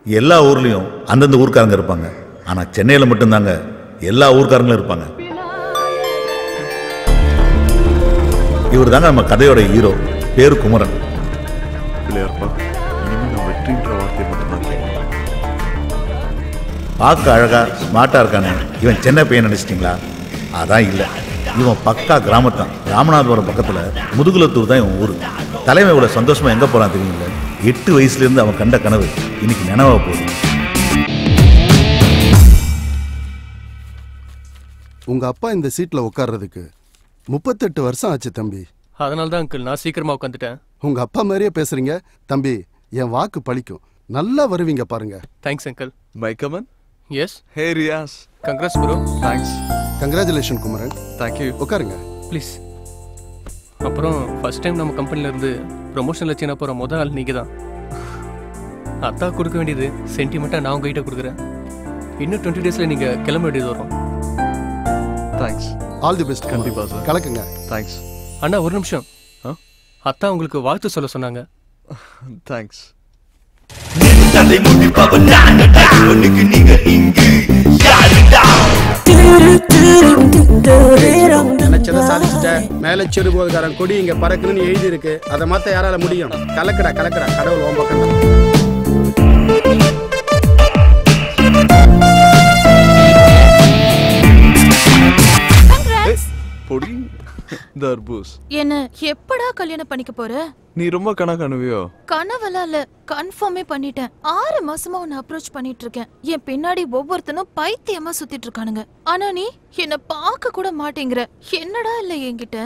எல்லா ஊர்லேயும் அந்தந்த ஊர்க்காரங்க இருப்பாங்க. ஆனால் சென்னையில் மட்டும்தாங்க எல்லா ஊர்க்காரங்களும் இருப்பாங்க. இவர் தாங்க நம்ம கதையோட ஹீரோ. பேரு குமரன். பார்க்க அழகா ஸ்மார்ட்டா இருக்கானே, இவன் சென்னை பையன் நினைச்சிட்டிங்களா? அதான் இல்லை, இவன் பக்கா கிராமத்தான். ராமநாதபுரம் பக்கத்தில் முதுகுலத்தூர் தான் இவன் ஊர். தலைமை இவ்வளோ சந்தோஷமா எங்கே போகிறான் தெரியுங்கள? 8 வயசுலேருந்து அவன் கண்ட கனவு இன்னைக்கு நினைவா போகுது. உங்க அப்பா இந்த சீட்ல உட்கார்றதுக்கு 38 வருஷம் ஆச்சு தம்பி. அதனால தான் அங்கிள் நான் சீக்கிரமா உட்காந்துட்டேன். உங்க அப்பா மாதிரியே பேசுறீங்க தம்பி. என் வாக்கு பழிக்கும். நல்லா வருவீங்க பாருங்க. Thanks uncle. மை கமன். Yes. Hey Riyaz. Congrats bro. Thanks. Congratulation Kumaran. Thank you. உட்காருங்க ப்ளீஸ். அப்புறம் ஃபர்ஸ்ட் டைம் நம்ம கம்பெனில இருந்து ப்ரொமோஷனில் சீனா போகிற முதல் ஆள் நீங்கள் தான். அத்தா கொடுக்க வேண்டியது சென்டிமெண்ட்டாக நான் உங்ககிட்ட கொடுக்குறேன். இன்னும் 20 டேஸில் நீங்கள் கிளம்ப வேண்டியது வரும். தேங்க்ஸ். All the best. கண்டிப்பாக சார். கலக்குங்க. தேங்க்ஸ். அண்ணா ஒரு நிமிஷம். அத்தா உங்களுக்கு வாழ்த்து சொல்ல சொன்னாங்க. தேங்க்ஸ். நினைச்சதை சாதிச்சுட்ட. மேல செருபோதுக்காரன் கொடி இங்க பறக்குன்னு எழுதி இருக்கு. அதை மாத்த யாரால முடியும்? கலக்கடா கலக்கடா, கடவுள் ஓம் பக்கம். என்ன எப்படா கல்யாணம் பண்ணிக்க போற? நீ ரொம்ப கனவியோ? கனவெல்லாம் இல்ல, கன்ஃபார்மே பண்ணிட்டேன். 6 மாசமா உன்னை அப்ரோச் பண்ணிட்டு இருக்கேன். என் பின்னாடி ஒவ்வொருத்தனும் பைத்தியமா சுத்திட்டு இருக்கானுங்க. ஆனா நீ என்ன பார்க்க கூட மாட்டேங்கிற. என்னடா இல்ல என்கிட்ட?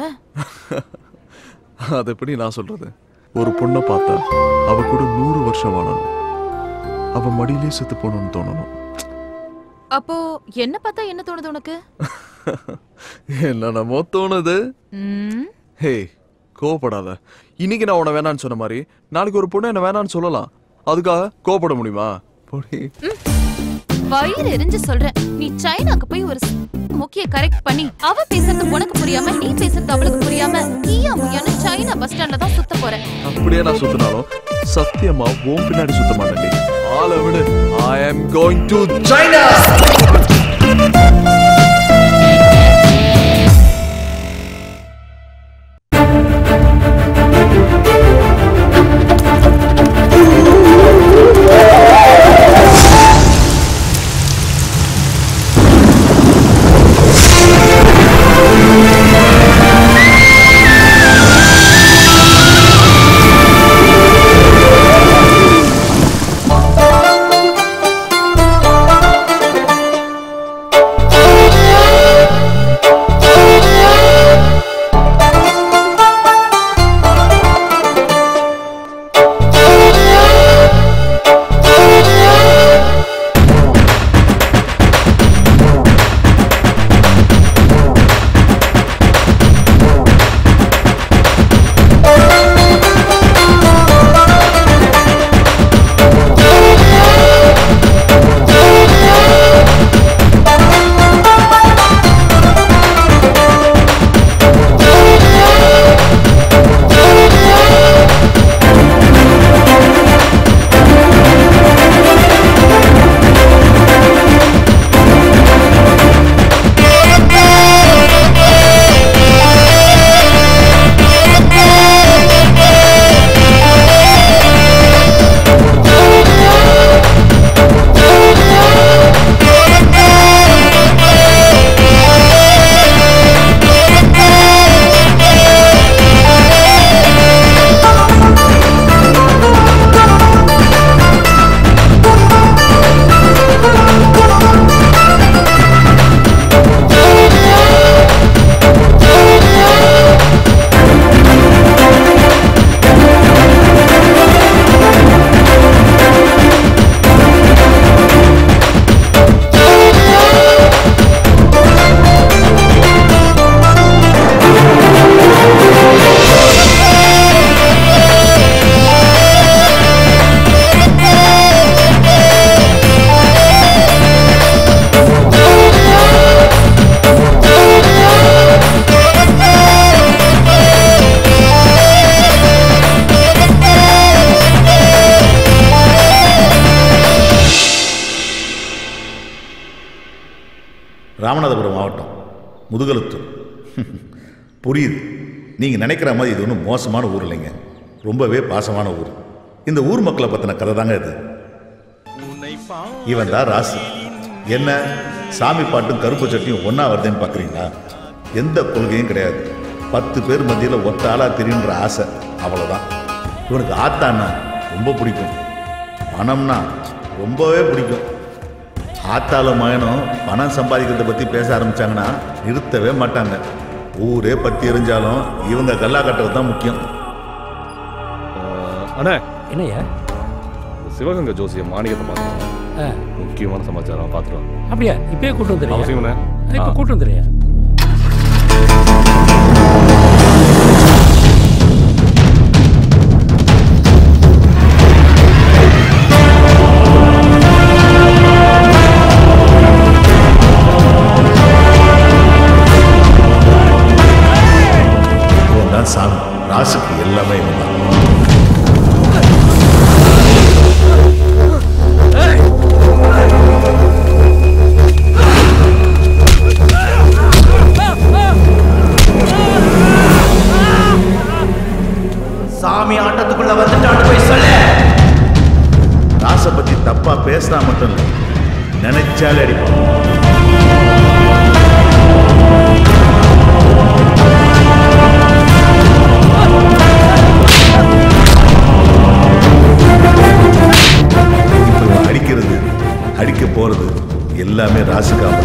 அது எப்படி நான் சொல்றது? ஒரு பொண்ணை பார்த்தா அவ கூட 100 வருஷம் வாழணும். அவ மடியிலே செத்து போகணும்னு தோணணும். அப்போ என்ன பார்த்தா என்ன தோணுது உனக்கு? என்னமோ தோணுது. ஹே, கோவப்படாத. இன்னைக்கு நான் உன்னை வேணான்னு சொன்ன மாதிரி நாளைக்கு ஒரு பொண்ணு என்ன வேணான்னு சொல்லலாம். அதுக்காக கோவப்பட முடியுமா? வயிறு எரிஞ்சு சொல்றேன். நீ சைனாக்கு போய் ஒரு முக்கிய கரெக்ட் பண்ணி அவ பேசுறது உனக்கு புரியாம நீ பேசுறது அவளுக்கு புரியாம கியா முயான்னு சைனா பஸ் ஸ்டாண்ட்ல தான் சுத்த போறேன். அப்படியே நான் சுத்தினாலும் சத்தியமா உன் பின்னாடி சுத்த மாட்டேன். ஆள விடு. I am going to China. Ramanathapuram மாவட்டம் முதுகலத்தூர். புரியுது, நீங்கள் நினைக்கிற மாதிரி இது ஒன்றும் மோசமான ஊர் இல்லைங்க, ரொம்பவே பாசமான ஊர். இந்த ஊர் மக்களை பற்றின கதை தாங்க இது. இவன் தான் ராசு. என்ன சாமி பாட்டும் கருப்பு சட்டியும் ஒன்றா வருதுன்னு பார்க்குறீங்களா? எந்த கொள்கையும் கிடையாது. 10 பேர் மத்தியில் ஒத்த ஆளாக தெரியுன்ற ஆசை, அவ்வளோதான். இவனுக்கு ஆத்தான்னா ரொம்ப பிடிக்கும், பணம்னா ரொம்பவே பிடிக்கும். ஆத்தால மகனும் பணம் சம்பாதிக்கிறத பற்றி பேச ஆரம்பித்தாங்கன்னா நிறுத்தவே மாட்டாங்க. ஊரே பற்றி எரிஞ்சாலும் இவங்க கல்லா கட்டுறது தான் முக்கியம். அண்ணே, என்னையா சிவகங்கை ஜோசியம் மாணிக்கத்தை பார்த்துருவோம், முக்கியமான சமாச்சாரம் பார்த்துருவோம். அப்படியா? இப்பயே கூட்டு வந்துடுறியா? அவசியம்ண்ணே. இப்போ கூட்டு வந்துடுறியா? சாமி ராசுக்கு எல்லாமே இவன்தான். சாமி ஆட்டத்துக்குள்ள வந்துட்டான்னு போய் சொல்லு. ராசை பத்தி தப்பா பேசினா மட்டும் இல்லை, நினைச்சாலே அடிப்பான். அடிக்கிறது அடிக்க போறது எல்லாமே ராசுக்காக.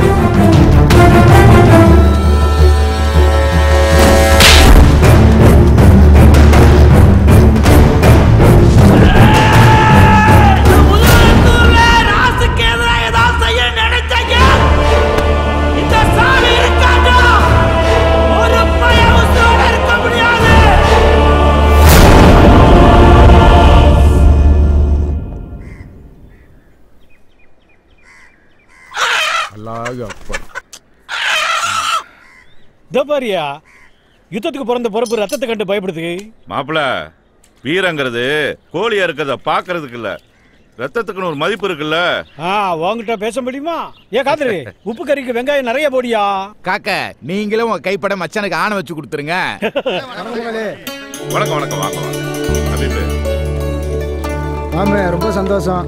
பாரியா, யுத்தத்துக்கு பிறந்த பொறுப்பு ரத்தத்தை கண்டு பயப்படுது. மாப்பிள, வீரங்கிறது கோழியா இருக்கிறத பாக்குறதுக்கு இல்ல, ரத்தத்துக்குன்னு ஒரு மதிப்பு இருக்குல்ல. உங்ககிட்ட பேச முடியுமா? ஏ காதரி, உப்பு கறிக்கு வெங்காயம் நிறைய போடியா. காக்க, நீங்களும் உங்க கைப்பட மச்சானுக்கு ஆணை வச்சு கொடுத்துருங்க. வணக்கம் வணக்கம், வாங்க வாங்க. மாமே ரொம்ப சந்தோஷம்.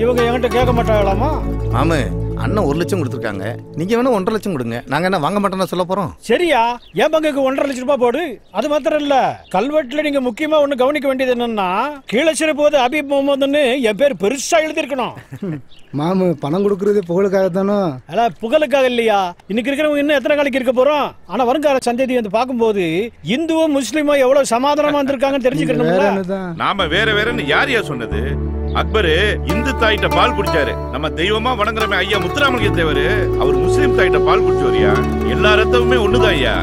இவங்க என்கிட்ட கேட்க மாட்டாங்களாமா? மாமே, அண்ணன் 1 லட்சம் கொடுத்துருக்காங்க, நீங்க வேணா 1.5 லட்சம் கொடுங்க. நாங்க என்ன வாங்க மாட்டோம்னா சொல்ல போறோம்? சரியா, என் பங்குக்கு 1.5 லட்சம் ரூபாய் போடு. அது மாத்திரம் இல்ல, கல்வெட்டுல நீங்க முக்கியமா ஒண்ணு கவனிக்க வேண்டியது என்னன்னா, கீழச்சிற போது அபீப் முகமதுன்னு என் பேர் பெருசா எழுதிருக்கணும். மாமு, பணம் கொடுக்கறது புகழுக்காக தானோ? அல்ல, புகழுக்காக இல்லையா. இன்னைக்கு இருக்கிறவங்க இன்னும் எத்தனை காலைக்கு இருக்க போறோம். ஆனா வருங்கால சந்ததி வந்து பார்க்கும்போது இந்துவும் முஸ்லீமும் எவ்வளவு சமாதானமா இருந்திருக்காங்கன்னு தெரிஞ்சுக்கணும். நாம வேற வேறன்னு யார் யார் சொன்னது? அக்பரு இந்து தாயிட்ட பால் குடிச்சாரு. நம்ம தெய்வமா வணங்குறமே ஐயா முத்துராமலிங்க தேவர், அவர் முஸ்லீம் தாயிட்ட பால் குடிச்சோரியா. எல்லா ரத்தமுமே ஒண்ணுதான் ஐயா.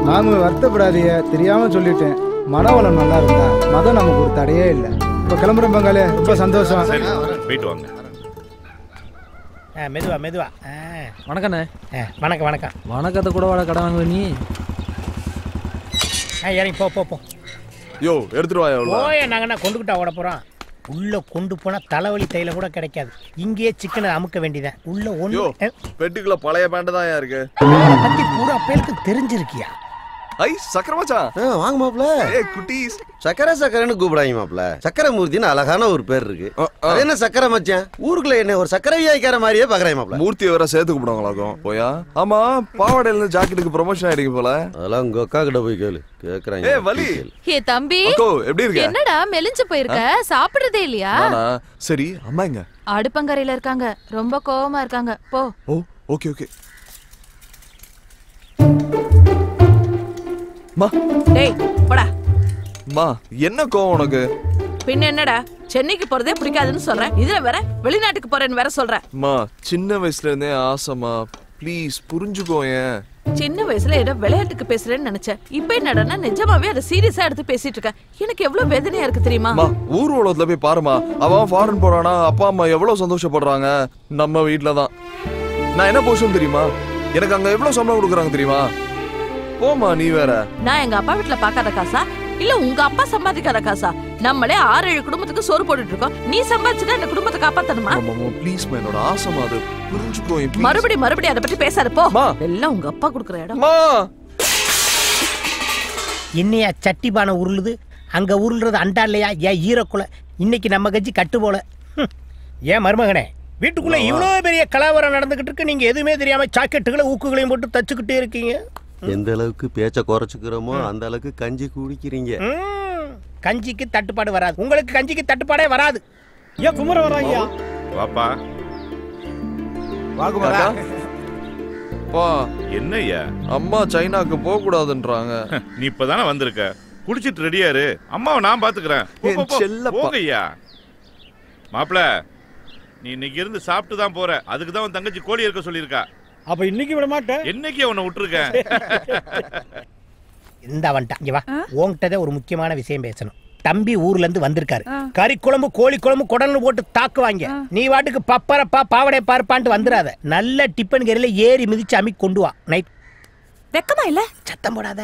மாமு, வருத்தப்படாதீங்க, தெரியாம சொல்லிட்டேன். மனவளம் நல்லா இருந்தா மதம் நமக்கு ஒரு தடையே இல்லை. இப்ப கிளம்புறேன் பங்காளி, ரொம்ப சந்தோஷம். போயிட்டு வாங்க. மெதுவா மெதுவா. வணக்கண்ணே. வணக்கம் வணக்கம். வணக்கத்தை கூட வாட கடை வாங்குவ நீ. இறங்கி போ போ போ. யோ, எடுத்துட்டு வாயா. போய் நாங்கன்னா கொண்டுகிட்டா ஓட போறோம். உள்ள கொண்டு போனா தலைவலி தைல கூட கிடைக்காது. இங்கேயே சிக்கனை அமுக்க வேண்டியதான். உள்ள ஒண்ணு பெட்டிக்குள்ள பழைய பேண்ட் தான் இருக்கு. பத்தி பூரா பேருக்கு தெரிஞ்சிருக்கியா? ஐ சக்கரை மச்சான். வாங்க மாப்ள. ஏய் குட்டீஸ். சக்கரைன்னு கூப்பிடாங்க மாப்ள. சக்கரை மூர்த்தின்னு அழகான ஒரு பேர் இருக்கு. அது என்ன சக்கரை மச்சான்? ஊருக்குள்ள என்ன ஒரு சக்கரை வியாய்க்கார மாதிரியே பாக்குறேன் மாப்ள. மூர்த்தியை வேற சேர்த்து கூப்பிடுவாங்களாக்கும். போயா? ஆமா, பாவாடையில இருந்து ஜாக்கெட்டுக்கு ப்ரமோஷன் ஆயிடுங்க போல. அதெல்லாம் உங்க அக்கா கிட்ட போய் கேளு. கேக்குறாங்க. ஏய் வலி. ஏ தம்பி, அக்கோ எப்படி இருக்க? என்னடா மெலிஞ்சு போயிருக்க? சாப்பிடுறதே இல்லையா? சரி, அம்மா எங்க? அடுப்பங்கரையில இருக்காங்க, ரொம்ப கோவமா இருக்காங்க. போ. ஓ, ஓகே ஓகே. மா, டேய் போடா. மா, என்ன கோவம் உனக்கு? பின்ன என்னடா, சென்னைக்கு போறதே பிடிக்காதுன்னு சொல்றேன், இதுல வேற வெளிநாட்டுக்கு போறேன்னு வேற சொல்றேன். மா, சின்ன வயசுல இருந்தே ஆசைமா, ப்ளீஸ் புரிஞ்சுக்கோயேன். சின்ன வயசுல ஏதோ விளையாட்டுக்கு பேசுறேன்னு நினைச்சேன். இப்ப என்னடா நிஜமாவே அதை சீரியஸா எடுத்து பேசிட்டு இருக்க. எனக்கு எவ்வளவு வேதனையா இருக்கு தெரியுமா? மா, ஊர் உலகத்துல போய் பாருமா, அவன் ஃபாரின் போறானா, அப்பா அம்மா எவ்வளவு சந்தோஷப்படுறாங்க. நம்ம வீட்டுல தான் நான் என்ன போஷன் தெரியுமா? எனக்கு அங்க எவ்வளவு சம்பளம் கொடுக்குறாங்க தெரியுமா? போமா நீ வேற. நான் எங்க அப்பா வீட்டுல பாக்காத காசா இல்ல உங்க அப்பா சம்பாதிக்காத காசா? நம்மளே 6-7 குடும்பத்துக்கு சோறு போட்டுட்டு இருக்கோம். நீ சம்பாதிச்சுதான் இந்த குடும்பத்தை காப்பாத்தணுமா? ப்ளீஸ் என்னோட ஆசைமா, அது புரிஞ்சுக்கோ. மறுபடி அதை பத்தி பேசாத போ. எல்லாம் உங்க அப்பா குடுக்குற இடம். என்னையா சட்டி பானை உருளுது, அங்க உருள்றது அண்டா இல்லையா? ஏன் ஈரக்குள்ள இன்னைக்கு நம்ம கட்சி கட்டு போல. ஏன் மருமகனே, வீட்டுக்குள்ள இவ்வளவு பெரிய கலவரம் நடந்துகிட்டு இருக்கு, நீங்க எதுவுமே தெரியாம சாக்கெட்டுகளை ஊக்குகளையும் போட்டு தச்சுக்கிட்டே இருக்கீங்க. எந்த அளவுக்கு பேச்ச குறைச்சுக்கிறோமோ அந்த அளவுக்கு கஞ்சி குடிக்கிறீங்க. கஞ்சிக்கு தட்டுப்பாடு வராது, உங்களுக்கு கஞ்சிக்கு தட்டுப்பாடே வராது. ஏன் குமர வராங்க? வாப்பா வாகுமாரா. பா என்னய்யா? அம்மா சைனாக்கு போக கூடாதுன்றாங்க. நீ இப்பதானே வந்திருக்க, குடிச்சிட்டு ரெடியா இரு, அம்மாவை நான் பாத்துக்கிறேன். போங்கய்யா. மாப்பிள, நீ இன்னைக்கு இருந்து சாப்பிட்டு தான் போற, அதுக்கு தான் உன் தங்கச்சி கோழி இருக்க சொல்லியிருக்கா. அப்ப இன்னைக்கு விட மாட்டேன். என்னைக்கு அவனை விட்டுருக்கேன். இந்த வந்துட்டான், இங்க வா. உன்கிட்டதே ஒரு முக்கியமான விஷயம் பேசணும். தம்பி ஊர்ல இருந்து வந்திருக்காரு. கறி குழம்பு கோழி குழம்பு குடல்னு போட்டு தாக்குவாங்க. நீ வாட்டுக்கு பப்பரப்பா பாவடை பார்ப்பான்ட்டு வந்துடாத. நல்ல டிப்பன் கறியில ஏறி மிதிச்சு அமி கொண்டு வா. நைட் வெக்கமா இல்ல? சத்தம் போடாத.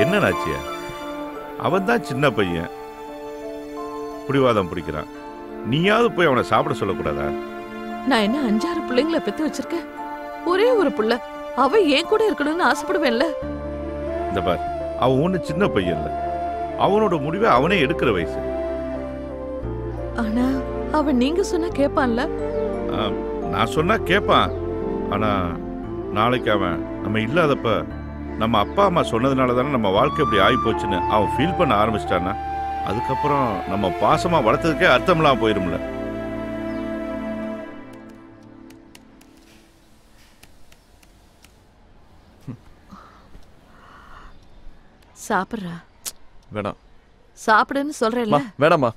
என்ன நாச்சியா, அவன் தான் சின்ன பையன், புடிவாதம் பிடிக்கிறான். நீயாவது போய் அவனை சாப்பிட சொல்லக்கூடாதா? நான் என்ன 5-6 பிள்ளைங்களை பெத்து வச்சிருக்கேன், ஒரே ஒரு புள்ள, அவ ஏன் கூட இருக்கணும்னு ஆசைப்படுவேன்ல. இந்த பார், அவன் ஒண்ணு சின்ன பையன் இல்ல, அவனோட முடிவை அவனே எடுக்கிற வயசு. ஆனா அவன் நீங்க சொன்னா கேட்பான்ல? நான் சொன்னா கேட்பான். ஆனா நாளைக்கு அவன் நம்ம இல்லாதப்ப நம்ம அப்பா அம்மா சொன்னதுனால தானே நம்ம வாழ்க்கை இப்படி ஆகி போச்சுன்னு அவன் ஃபீல் பண்ண ஆரம்பிச்சிட்டான்னா, அதுக்கப்புறம் நம்ம பாசமா வளர்த்ததுக்கே அர்த்தம்லாம் போயிரும்ல. சாப்பிடுறா. வேணாம். சாப்பிடுன்னு சொல்றேன்ல. வேணாமா,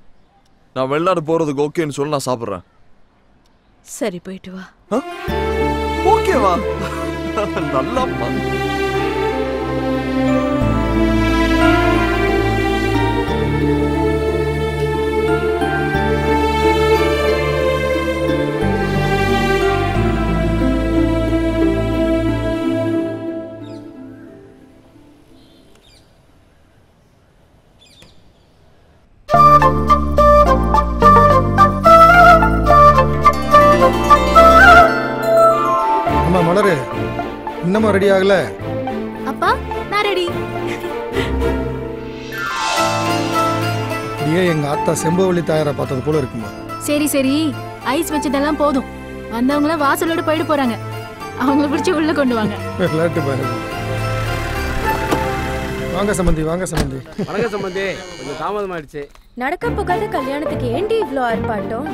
நான் வெளிநாடு போறதுக்கு ஓகேன்னு சொல்லி நான் சாப்பிடுறேன். சரி, போயிட்டு வா. ஓகேவா? நல்லாப்பா. அம்மா மலரு, இன்னமும் ரெடி ஆகல? அப்பா, நான் ரெடி. அப்படியே எங்க ஆத்தா செம்பவள்ளி தாயாரை பார்த்தது போல இருக்குமா? சரி சரி, ஐஸ் வச்சதெல்லாம் போதும். வந்தவங்கள வாசலோட போயிட்டு போறாங்க. அவங்கள பிடிச்சி உள்ள கொண்டு வாங்க. விளையாட்டு பாருங்க. வாங்க சம்பந்தி, வாங்க சம்பந்தி. வணக்கம் சம்பந்தி, கொஞ்சம் தாமதம் ஆயிடுச்சு. நடக்க போகாத கல்யாணத்துக்கு ஏண்டி இவ்ளோ ஆர்ப்பாட்டம்?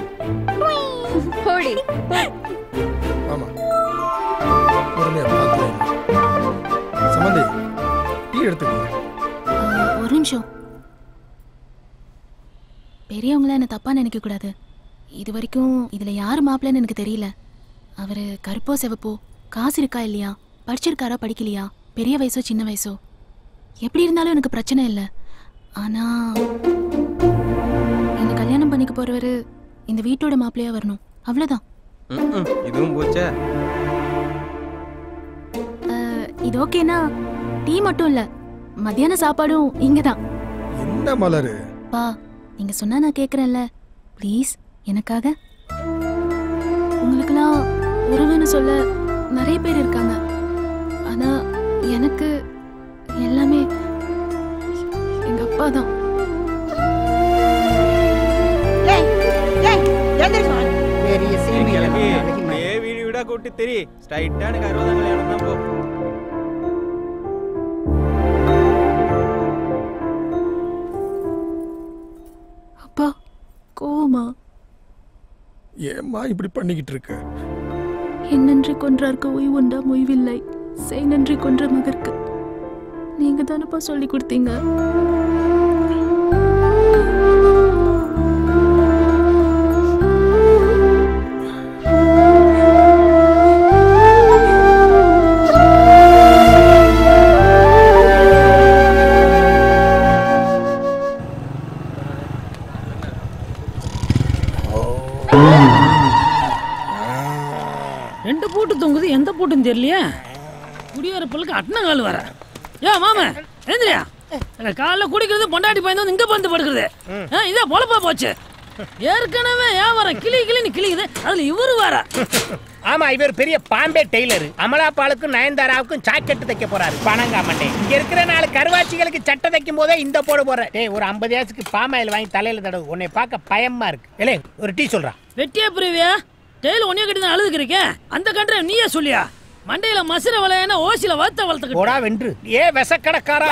போடி. ஆமா, பொறுமையா பார்த்து சம்பந்தி, டீ எடுத்துக்கோங்க. ஒரு நிமிஷம். பெரியவங்கள என்ன தப்பா நினைக்க கூடாது. இது வரைக்கும் இதுல யாரு மாப்பிள்ளைன்னு எனக்கு தெரியல. அவரு கருப்போ செவப்போ, காசு இருக்கா இல்லையா, படிச்சிருக்காரா படிக்கலையா, பெரிய வயசோ சின்ன வயசோ, எப்படி இருந்தாலும் எனக்கு பிரச்சனை இல்லை. ஆனா என்ன கல்யாணம் பண்ணிக்க போறவரு இந்த வீட்டோட மாப்பிள்ளையா வரணும், அவ்வளவுதான். இதுவும் போச்சே. இது ஓகேனா டீ மட்டும் இல்ல, மத்தியான சாப்பாடும் இங்கதான். என்ன மலரு? பா, நீங்க சொன்னா நான் கேக்குறேன்ல, ப்ளீஸ் எனக்காக. உங்களுக்கெல்லாம் உறவுன்னு சொல்ல நிறைய பேர் இருக்காங்க. ஆனா எனக்கு எல்லாமே எங்க அப்பா தான். வீடு வீடா கூட்டி தெரி ஸ்ட்ரைட்டா எனக்கு 60 கல்யாணம் தான் போ. அப்பா கோவமா? ஏம்மா இப்படி பண்ணிக்கிட்டு இருக்க? என்னன்றி கொன்றார்க்கு ஓய்வுண்டா மொய்வில்லை, செய் நன்றி கொன்ற மகற்கு. நீங்க தானப்பா சொல்லி கொடுத்தீங்க. ரெண்டு பூட்டு தொங்குது, எந்த பூட்டுன்னு தெரியலையா? குடியார பல்லுக்கு அட்ன கால் வர. யா மாமா எழுந்திரியா காலைல குடிக்கிறது பொண்டாட்டி பயந்து வந்து இங்க வந்து படுக்கிறது இதே பொழப்பா போச்சு ஏற்கனவே வியாபாரம் கிளின்னு கிளிக்குது அதுல இவரு வர ஆமா இவர் பெரிய பாம்பே டெய்லர் அமலாபாலுக்கும் நயன்தாராவுக்கும் ஜாக்கெட் தைக்க போறாரு பணங்காமண்டே இங்க இருக்கிற 4 கருவாச்சிகளுக்கு சட்டை தைக்கும் போதே இந்த போட போற டேய் ஒரு 50 ஏசுக்கு பாமாயில் வாங்கி தலையில தடவு உன்னை பார்க்க பயமா இருக்கு ஏலே ஒரு டீ சொல்றா வெட்டியா புரிவியா டெய்ல உன்னைய கட்டி தான் அழுதுக்கிறீங்க அந்த கண்ட்ரை நீயே சொல்லியா மண்டையில மசுர வளையனா ஓசில வளர்த்து போடா வென்று ஏ விசக்கடக்காரா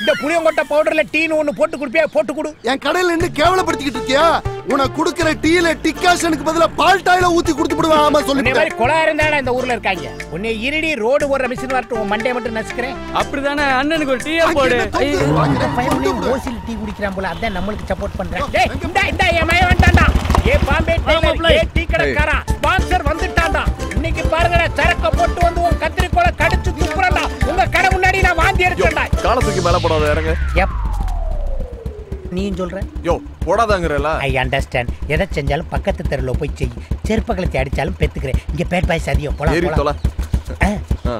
இந்த புளியங்கொட்டை பவுடர்ல டீன்னு ஒண்ணு போட்டு குடிப்பியா போட்டு கொடு என் கடையில நின்னு கேவலப்படுத்திக்கிட்டு இருக்கியா உனக்கு குடுக்கிற டீல டிகாஷனுக்கு பதிலா பால் டாயில ஊத்தி குடுத்து விடுவேன் ஆமா உன்னை மாதிரி கொலா இருந்தானே இந்த ஊர்ல இருக்காங்க உன்னை இருடி ரோடு ஓடுற மிஷின் வரட்டும் உன் மண்டையை மட்டும் நசுக்கிறேன் அப்படிதானே அண்ணனுக்கு ஒரு டீயா போடு ஓசில டீ குடிக்கிறான் போல அதான் நம்மளுக்கு சப்போர்ட் பண்றேன் டேய் இந்த என் மய வந்துட்டான்டா ஏ பாம்பே டெய்லர் ஏ டீ கடைக்காரா ஸ்பான்சர் வந்துட்டான்டா இன்னைக்கு பாருங்கடா சரக்க போட்டு வந்து உன் கத்திரிக்கோலை கடிச்சு துப்புறடா உங்க கடை முன்னாடி நான் வாந்தி எடுக்கறேன்டா காலை தூக்கி மேல போடாத இறங்க நீ சொல்ற யோ போடாதங்கறல ஐ அண்டர்ஸ்டாண்ட் எதை செஞ்சாலும் பக்கத்து தெருல போய் செய் செருப்பகலத்தை அடிச்சாலும் பெத்துக்கிறேன் இங்க பேட் பாய்ஸ் அதிகம் போலாம்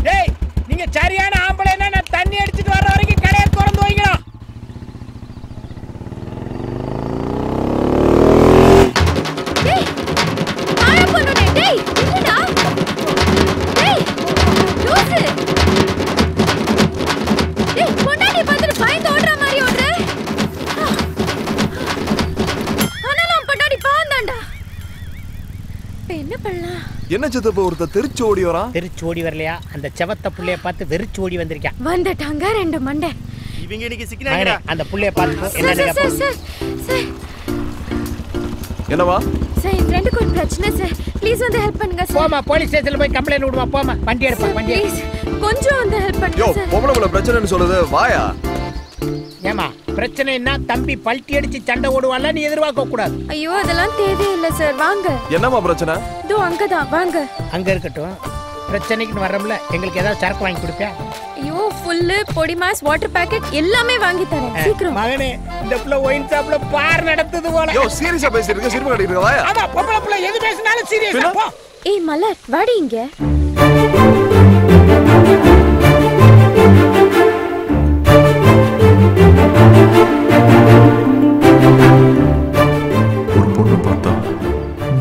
டேய் நீங்க சரியான ஆம்பளைனா நான் தண்ணி அடிச்சிட்டு வர வரைக்கும் கடையை திறந்து வைங்கடா டேய் மாயா பண்ணுடே டேய் என்னடா டேய் லூசு டேய் பொண்டாட்டி பாத்துட்டு பயந்து ஓடுற மாதிரி ஓடுற என்ன பண்ணலாம் என்ன சித்தப்ப ஒருத்த தெரிச்சு ஓடி வரான் தெரிச்சு ஓடி வரலையா அந்த செவத்த புள்ளைய பார்த்து வெறிச்சு ஓடி வந்திருக்கான் வந்துட்டாங்க 2 மண்டை இவங்க இன்னைக்கு சிக்கினாங்கடா அந்த புள்ளைய பார்த்து என்னன்னு கேப்பா சார் என்னவா சார் என் ஃப்ரெண்டுக்கு ஒரு பிரச்சனை சார் ப்ளீஸ் வந்து ஹெல்ப் பண்ணுங்க சார் போமா போலீஸ் ஸ்டேஷன்ல போய் கம்ப்ளைன்ட் விடுமா போமா வண்டி எடுப்பா வண்டி ப்ளீஸ் கொஞ்சம் வந்து ஹெல்ப் பண்ணுங்க யோ சார் பொம்பளை பிரச்சனைன்னு சொல்லுது வாயா ஏமா பிரச்சனை என்ன தம்பி பல்ட்டி அடிச்சு சண்டை ஓடுவான்ல நீ எதிர்பார்க்க கூடாது ஐயோ அதெல்லாம் தேவையே இல்ல சார் வாங்க என்னமா பிரச்சனை தோ அங்கதான் வாங்க அங்க இருக்கட்டும் பிரச்சனைக்கு வரம்ல எங்களுக்கு ஏதாவது சரக்கு வாங்கி கொடுப்பியா ஐயோ ஃபுல் பொடி மாஸ் வாட்டர் பாக்கெட் எல்லாமே வாங்கி தரேன் சீக்கிரம் மகனே இந்த புள்ள ஒயின் ஷாப்ல பார் நடத்துது போல யோ சீரியஸா பேசிட்டு சிரிப்பு கட்டிட்டு வாயா ஆமா பொம்பளை புள்ள எது பேசினாலும் சீரியஸா போ ஏய் மலர் வாடி இங்க ஒரு பொண்ணு பார்த்தா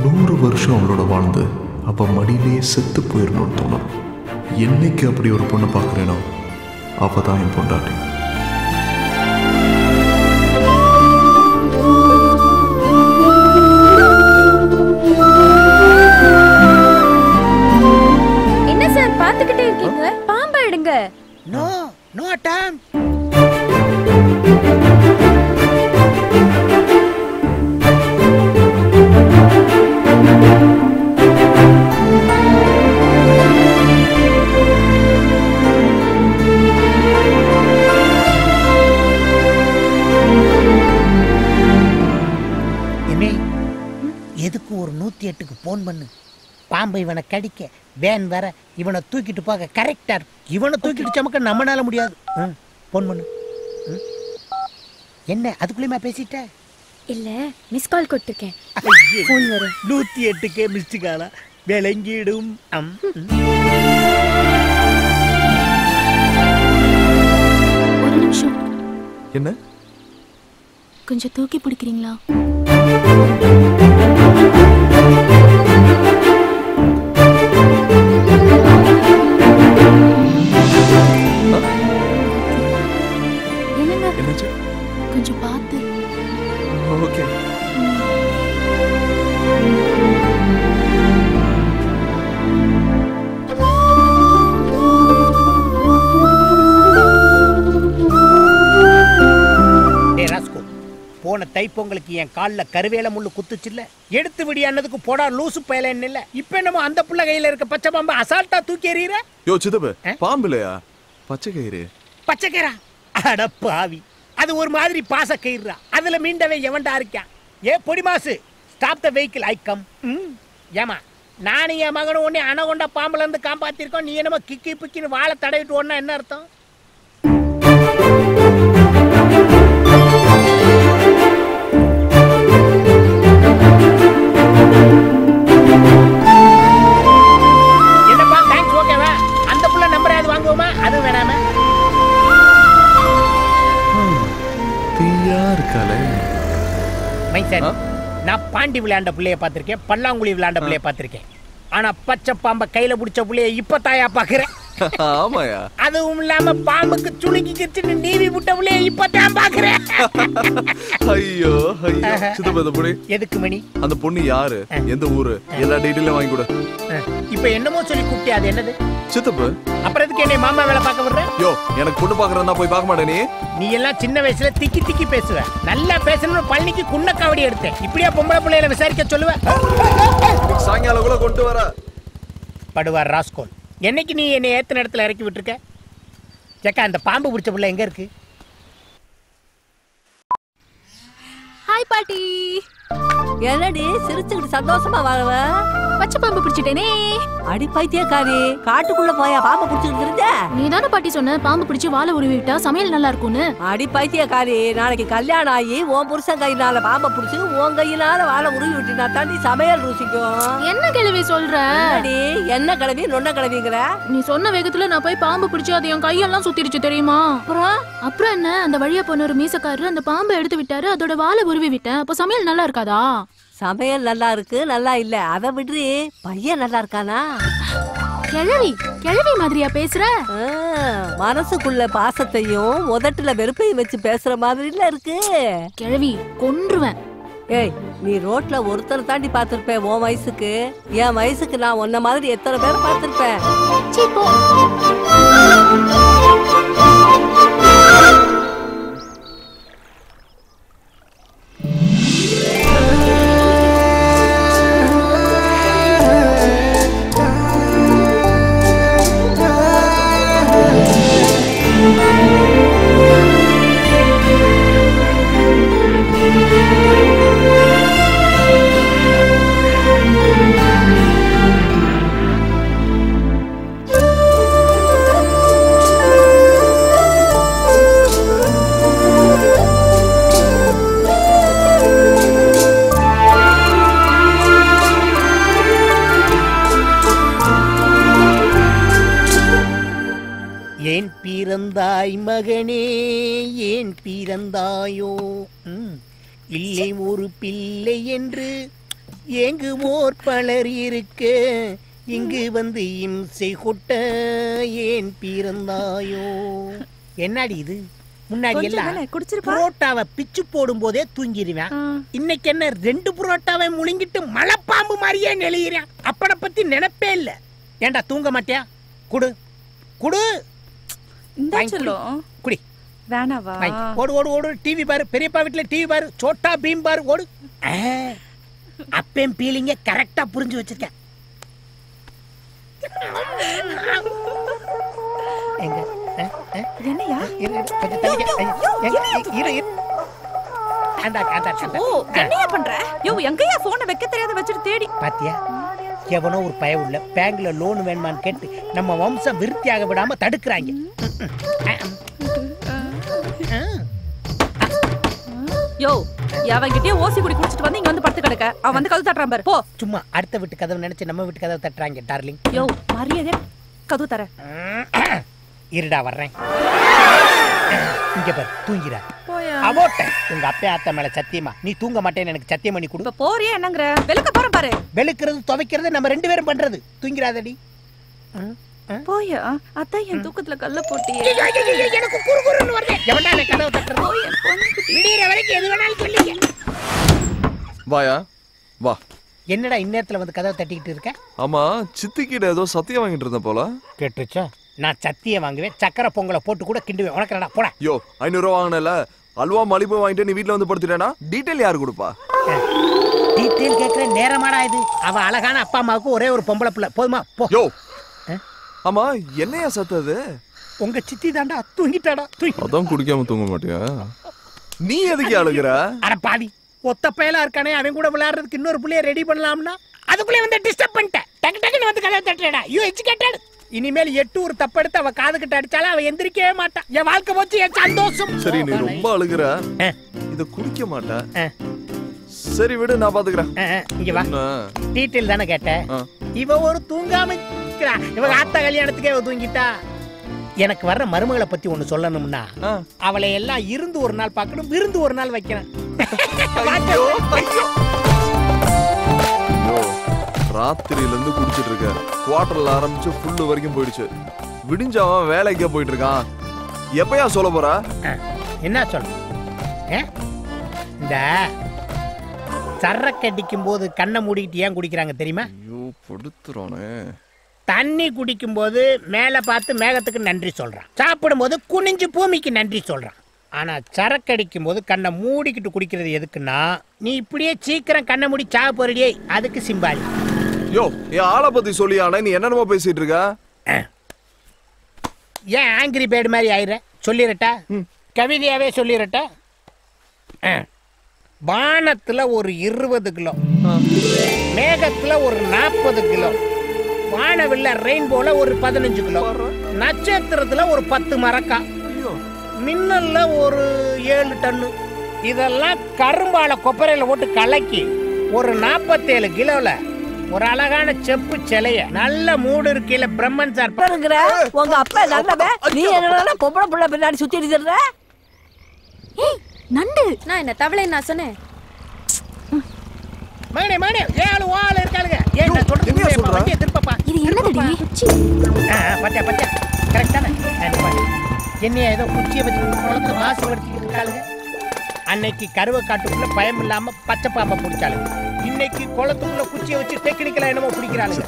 100 வருஷம் அவளோட வாழ்ந்து அப்ப மடியிலேயே செத்து போயிடணும்னு தோணும் என்னைக்கு அப்படி ஒரு பொண்ணை பார்க்குறேனோ அவதான் என் பொண்டாட்டி என்ன சார் பாத்துக்கிட்டே இருக்கீங்க பாம்பா எடுங்க நோ நோ டைம் எதுக்கு ஒரு 108க்கு போன் பண்ணு பாம்பை இவனை கடிக்க வேன் வர இவனை தூக்கிட்டு போக கரெக்டா இருக்கு இவனை தூக்கிட்டு சமக்க நம்மனால முடியாது போன் பண்ணு என்ன அதுக்குள்ளேயுமா பேசிட்ட இல்ல மிஸ் கால் கொடுத்துருக்கேன் போன் வரும் 108க்கு மிஸ்டு காலா விளங்கிடும் ஒரு நிமிஷம் என்ன கொஞ்சம் தூக்கி பிடிக்கிறீங்களா என்னாச்சு கொஞ்சம் பார்த்து ஓகே போன தைப்பொங்கலுக்கு என் கால்ல கருவேல முள்ளு குத்துச்சுல்ல எடுத்து விடியானதுக்கு போடா லூசு பயலன்னு இல்ல இப்ப என்னமோ அந்த புள்ள கையில இருக்க பச்சை பாம்பு அசால்ட்டா தூக்கி எறியற யோ சித்தப்பு பாம்பு இல்லையா பச்சை கயிறு பச்சை கயிறா அட பாவி அது ஒரு மாதிரி பாச கயிறுடா அதுல மீண்டவே எவன்டா இருக்கான் ஏ பொடி மாசு stop the vehicle I come ஏமா நானும் என் மகனும் ஒன்னே அணகொண்ட பாம்புல இருந்து காப்பாத்திருக்கோம் நீ என்னமோ கிக்கி பிக்கின்னு வாழை தடவிட்டு ஓடனா என்ன அர்த்தம் என்னப்பா தேங்க்ஸ் ஓகேவா அந்த புள்ள நம்பர் யாவது வாங்குவோமா அது வேணாம தீயா இருக்காளே. மைசன், நான் பாண்டி விளையாண்ட பிள்ளைய பார்த்திருக்கேன், பல்லாங்குழி விளையாண்ட பிள்ளைய பார்த்திருக்கேன். ஆனா பச்சை பாம்பை கையில பிடிச்ச பிள்ளைய இப்ப தாயா பாக்குறேன். ஆமாயா. அதுவும் இல்லாம பாம்புக்கு சுளுக்கி கிச்சுன்னு நீவி விட்ட பிள்ளைய இப்ப தான் பாக்குறேன். ஐயோ ஐயோ. சித்தப்பா இந்த பொண்ணு எதுக்கு மணி? அந்த பொண்ணு யாரு, எந்த ஊரு, எல்லா டீட்டெயிலும் வாங்கி கொடு. இப்ப என்னமோ சொல்லி கூப்பிட்டே, அது என்னது? சித்தப்பு. அப்புறம் எதுக்கு என்னை மாமா வேலை பார்க்க விடுற? யோ, எனக்கு பொண்ணு பாக்குறதா போய் பார்க்க மாட்டே நீ? நீ எல்லாம் சின்ன வயசுல திக்கி திக்கி பேசுவ. நல்லா பேசணும்னு பழனிக்கு குன்னக்காவடி எடுத்தேன். இப்படியா பொம்பளை பிள்ளைகளை விசாரிக்க சொல்லுவ? சாயங்காலம் கூட கொண்டு வர படுவார் ராஸ்கோல். என்னைக்கு நீ என்னை ஏத்த இடத்துல இறக்கி விட்டுருக்க? சேக்கா, அந்த பாம்பு பிடிச்ச பிள்ளை எங்க இருக்கு? ஹாய் பாட்டி. என்னடி சிரிச்சுக்கிட்டு சந்தோஷமா வரவ? பச்சை பாம்பு பிடிச்சிட்டேனே. அடி பைத்தியக்காரி, காட்டுக்குள்ள போயா பாம்பு பிடிச்சிட்டு இருந்த? நீ தானே பாட்டி சொன்ன பாம்பு பிடிச்சி வாழை உருவி விட்டா சமையல் நல்லா இருக்கும்னு. அடி பைத்தியக்காரி, நாளைக்கு கல்யாணம் ஆகி உன் புருஷன் கையினால பாம்பை பிடிச்சி உன் கையினால வாழை உருவி விட்டினா தாண்டி சமையல் ருசிக்கும். என்ன கிழவி சொல்ற? என்ன கிழவி நொன்ன கிழவிங்கிற? நீ சொன்ன வேகத்துல நான் போய் பாம்பு பிடிச்சி அது என் கையெல்லாம் சுத்திருச்சு தெரியுமா? அப்புறம் என்ன, அந்த வழியா போன ஒரு மீசக்காரரு அந்த பாம்பை எடுத்து விட்டாரு, அதோட வாழை உருவி விட்டேன். அப்ப சமையல் நல்லா இருக்காதா? சமையல் நல்லா இருக்கு, நல்லா இல்ல அதை விடுறி. பையன் நல்லா இருக்கானா? கிழவி கிழவி மாதிரியா பேசுற? மனசுக்குள்ள பாசத்தையும் உதட்டுல வெறுப்பையும் வச்சு பேசுற மாதிரில இருக்கு. கிழவி கொன்றுவேன். ஏய், நீ ரோட்ல ஒருத்தர் தாண்டி பாத்திருப்பேன் உன் வயசுக்கு. என் வயசுக்கு நான் உன்ன மாதிரி எத்தனை பேரை பார்த்திருப்பேன். ஏன் பிறந்தாய் மகனே, ஏன் பிறந்தாயோ? இல்லை ஒரு பிள்ளை என்று ஏங்குவோர் பலர் இருக்க, இங்கு வந்து இம்சை கொட்ட ஏன் பிறந்தாயோ? என்னடி இது? முன்னாடி எல்லாம் புரோட்டாவை பிச்சு போடும் போதே தூங்கிடுவேன். இன்னைக்கு என்ன 2 புரோட்டாவை முழுங்கிட்டு மலைப்பாம்பு மாதிரியே நெளிகிறேன். அப்பனை பத்தி நினைப்பே இல்ல. ஏண்டா தூங்க மாட்டியா? குடு குடு. குடி. வேணாவா? ஓடு ஓடு ஓடு. டிவி பாரு, பெரியப்பா வீட்டுல டிவி பாரு, சோட்டா பீம் பாரு, ஓடு. அப்பேம் பீலிங்க கரெக்டா புரிஞ்சு வச்சிருக்கேன். எங்க என்னையா? கொஞ்சம் தள்ளிக்க. என்னையா பண்ற? யோ, எங்கயா போனை வைக்க தெரியாத வச்சிட்டு தேடி பாத்தியா? எவனோ ஒரு பய உள்ள பேங்க்ல லோன் வேணுமான்னு கேட்டு நம்ம வம்சம் விருத்தியாக விடாம தடுக்கிறாங்க. யோ, அவங்கிட்டே ஓசி குடி குடிச்சிட்டு வந்து இங்க வந்து படுத்து கிடக்க. அவன் வந்து கதவு தட்டுறான் பாரு. போ. சும்மா அடுத்த வீட்டு கதவு நினைச்சு நம்ம வீட்டு கதவு தட்டுறாங்க டார்லிங். யோ, மரியாதை கதவு தர. இருடா வர்றேன். இங்க பாரு, தூங்கிறா. அவோட்ட உங்க அப்பா அத்தை மேல சத்தியமா நீ தூங்க மாட்டேன்னு எனக்கு சத்தியம் பண்ணி கொடு. போறியா என்னங்கற? வெளுக்க போறேன் பாரு. வெளுக்கிறது துவைக்கிறது நம்ம 2 பேரும் பண்றது. தூங்கிறாதடி. போயா? அத்தை என் தூக்கத்துல கல்ல போட்டியே. எனக்கு குறுகுறுன்னு வருது. எவன்டா அந்த கதவை தட்டுறது? போய் விடியற வரைக்கும் எது வேணாலும் சொல்லிக்க. வாயா வா. என்னடா இந்நேரத்துல வந்து கதவை தட்டிக்கிட்டு இருக்க? ஆமா, சித்திக்கிட்ட ஏதோ சத்தியம் வாங்கிட்டு இருந்த போல. கேட்டுச்சா? நான் சத்தியம் வாங்குவேன், சக்கரை பொங்கலை போட்டு கூட கிண்டுவேன். உனக்கு என்னடா போடா. யோ, 500 ரூபா வாங்கினல, அல்வா மலிப்பு வாங்கிட்டு நீ வீட்ல வந்து படுத்துட்டேனா டீடைல் யாரு கொடுப்பா? டீடைல் கேக்குற நேரமாடா இது? அவ அழகான அப்பா அம்மாவுக்கு ஒரே ஒரு பொம்பளை பிள்ளை. போதுமா? போ. யோ, ஆமா என்னையா சத்தது? உங்க சித்தி தாண்டா தூங்கிட்டாடா. அதான் குடிக்காம தூங்க மாட்டியா? நீ எதுக்கு அழுகுற? அட பாவி, ஒத்த பயலா இருக்கானே, அவன் கூட விளையாடுறதுக்கு இன்னொரு புள்ளைய ரெடி பண்ணலாம்னா அதுக்குள்ளே வந்து டிஸ்டர்ப் பண்ணிட்டேன். டக்கு டக்குன்னு வந்து கதவை தட்டுறடா. You educated. இனிமேல் 8 ஒரு தப்படுத்து அவ காது கிட்ட அடிச்சாலும் அவ எந்திரிக்கவே மாட்டான். என் வாழ்க்கை போச்சு, என் சந்தோஷம். சரி, நீ ரொம்ப அழுகுற, இத குடிக்க மாட்ட. சரி விடு, நான் பாத்துக்கிறேன். இங்க வா. டீடைல் தானே கேட்ட? இவ ஒரு தூங்காம இருக்கா. இவ ஆத்தா கல்யாணத்துக்கே தூங்கிட்டா. எனக்கு வர்ற மருமகளை பத்தி ஒண்ணு சொல்லணும்னா அவளை எல்லாம் இருந்து ஒரு நாள் பார்க்கணும், விருந்து ஒரு நாள் வைக்கணும். ராத்திரியில இருந்து குடிச்சிட்டு இருக்க. குவார்டர்ல ஆரம்பிச்சு ஃபுல்லு வரைக்கும் போயிடுச்சு. விடிஞ்சவன் வேலைக்கே போயிட்டு இருக்கான். எப்பயா சொல்ல போற? என்ன சொல்ல? இந்த சரக்கு அடிக்கும் போது கண்ணை மூடிக்கிட்டு ஏன் குடிக்கிறாங்க தெரியுமா? ஐயோ படுத்துறானே. தண்ணி குடிக்கும் போது மேல பார்த்து மேகத்துக்கு நன்றி சொல்றான், சாப்பிடும் போது குனிஞ்சு பூமிக்கு நன்றி சொல்றான். ஆனா சரக்கு அடிக்கும் போது கண்ணை மூடிக்கிட்டு குடிக்கிறது எதுக்குன்னா, நீ இப்படியே சீக்கிரம் கண்ணை மூடி சாக போறடியே, அதுக்கு சிம்பாலி. யோ என் ஆளை பத்தி சொல்லியானே, நீ என்னென்னமோ பேசிட்டு இருக்க? ஏன் ஆங்கிரி பேர்டு மாதிரி ஆயிர? சொல்லிரட்டா, கவிதையாவே சொல்லிரட்டா. வானத்துல ஒரு 20 கிலோ, மேகத்துல ஒரு 40 கிலோ, வானவில்ல ரெயின்போல ஒரு 15 கிலோ, நட்சத்திரத்துல ஒரு 10 மரக்கா, மின்னல்ல ஒரு 7 டன்னு. இதெல்லாம் கரும்பால கொப்பரையில போட்டு கலக்கி ஒரு 47 கிலோல ஒரு அழகான செப்பு சிலைய நல்ல மூடு இருக்கையில பிரம்மன் சார் உங்க அப்பா நல்லவே, நீ என்னடா பொம்பளை புள்ள பின்னாடி சுத்திட்டு இருக்க? ஏய் நண்டு, நான் என்ன தவளை நான் சொன்னேன். மகனே மகனே, ஏழு வாள் இருக்காளுங்க. ஏன் நான் சொல்றது வண்டியை திருப்பப்பா. இது என்னடி குச்சி? பச்சா பச்சா கரெக்டான என்னைய ஏதோ குச்சியை வச்சு குளத்துல வாசி வடிச்சுக்கிட்டு இருக்காளுங்க. அன்னைக்கு கருவை காட்டுக்குள்ள பயம் இல்லாம பச்சை பாம்பை பிடிச்சாளுங்க. இன்னைக்கு குளத்துக்குள்ள குச்சியை வச்சு டெக்னிக்கலா என்னமோ பிடிக்கிறாளுங்க.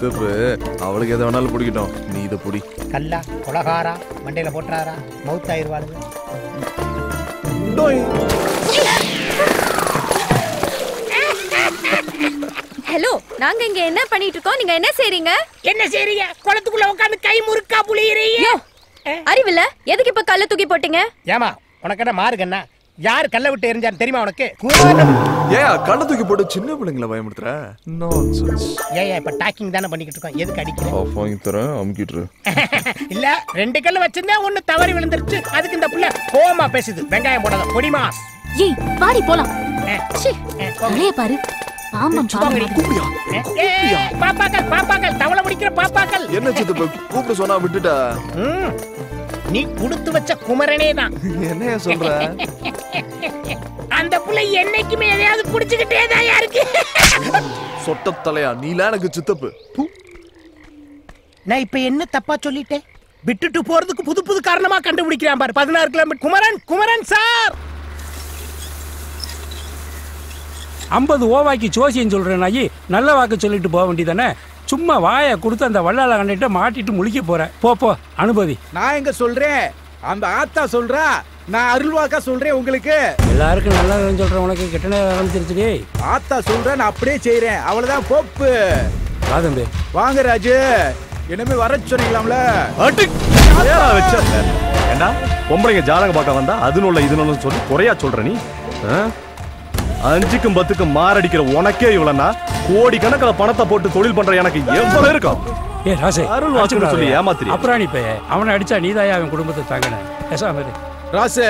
அவளுக்கு எதை வேணாலும் பிடிக்கட்டும், நீ இதை பிடி. கல்லா கொலகாரா மண்டையில போட்டுறாரா மவுத் ஆயிருவாளுங்க. ஹலோ, நாங்க இங்க என்ன பண்ணிட்டு இருக்கோம்? நீங்க என்ன செய்றீங்க? என்ன செய்றீங்க? குளத்துக்குள்ள உட்கார்ந்து கை முறுக்கா புளியறீங்க. அறிவில்ல, எதுக்கு இப்ப கல்ல தூக்கி போட்டீங்க? ஏமா உனக்கு என்ன மாறுகண்ணா? யார் கல்ல விட்டு எரிஞ்சான்னு தெரியுமா உனக்கு? ஏன் கல்ல தூக்கி போட்டு சின்ன பிள்ளைங்களை பயமுறுத்துற? நான்சென்ஸ். ஏன் இப்ப டாக்கிங் தானே பண்ணிக்கிட்டு இருக்கோம், எதுக்கு அடிக்கிற? ஆஃப் வாங்கி தரேன், அமுக்கிட்டு. இல்ல 2 கல்ல வச்சிருந்தா ஒன்னு தவறி விழுந்துருச்சு, அதுக்கு இந்த புள்ள கோமா பேசுது. வெங்காயம் போடாத பொடிமா. ஏய் வாடி போலாம். ச்சீ தலைய பாரு. ஆமா பாரு. பாப்பாக்கள் பாப்பாக்கள் தவளை முடிக்கிற பாப்பாக்கள். என்ன சித்தப்பா கூப்பிட சொன்னா விட்டுட்டா? நீ கொடுத்து வச்ச குமரனே தான். என்ன சொல்ற? அந்த புள்ளை என்னைக்குமே எதையாவது புடிச்சுக்கிட்டே தான் இருக்கு. சொட்ட தலையா, நீலாம் எனக்கு சித்தப்பு. நான் இப்ப என்ன தப்பா சொல்லிட்டேன்? விட்டுட்டு போறதுக்கு புது புது காரணமா கண்டுபிடிக்கிறான் பாரு. 16 கிலோமீட்டர். குமரன் குமரன் சார் 50 ஓவாய்க்கு ஜோசியம் சொல்றேன் நாயி, நல்ல வாக்கு சொல்லிட்டு போக வேண்டியதானே. சும்மா வாயை கொடுத்து அந்த வள்ளால கண்டிட்ட மாட்டிட்டு முழிக்க போறேன். போ அனுபவி. நான் எங்க சொல்றேன், அந்த ஆத்தா சொல்றா, நான் அருள்வாக்கா சொல்றேன். உங்களுக்கு எல்லாருக்கும் நல்லா சொல்றேன், உனக்கு கெட்ட நேரம் தெரிஞ்சுடி. ஆத்தா சொல்றேன், நான் அப்படியே செய்யறேன். அவ்வளவுதான் போப்பு. காதம்பி வாங்க ராஜு, இனிமே வர சொன்னீங்களாம்ல. ஏண்டா பொம்பளைங்க ஜாதகம் பார்க்க வந்தா அதுனுள்ள இதுன்னு சொல்லி குறையா சொல்ற நீ? 5க்கும் 10க்கும் மாரடிக்கிற உனக்கே இவ்வளவுனா, கோடி கணக்கில் பணத்தை போட்டு தொழில் பண்ற எனக்கு எவ்வளவு இருக்கும்? ஏ ராசே, அருள் வாக்கு சொல்லி ஏமாத்திரி. அப்புறம் நீ அவனை அடிச்சா நீதாயா அவன் குடும்பத்தை தாங்கின. பேசாம ராசு,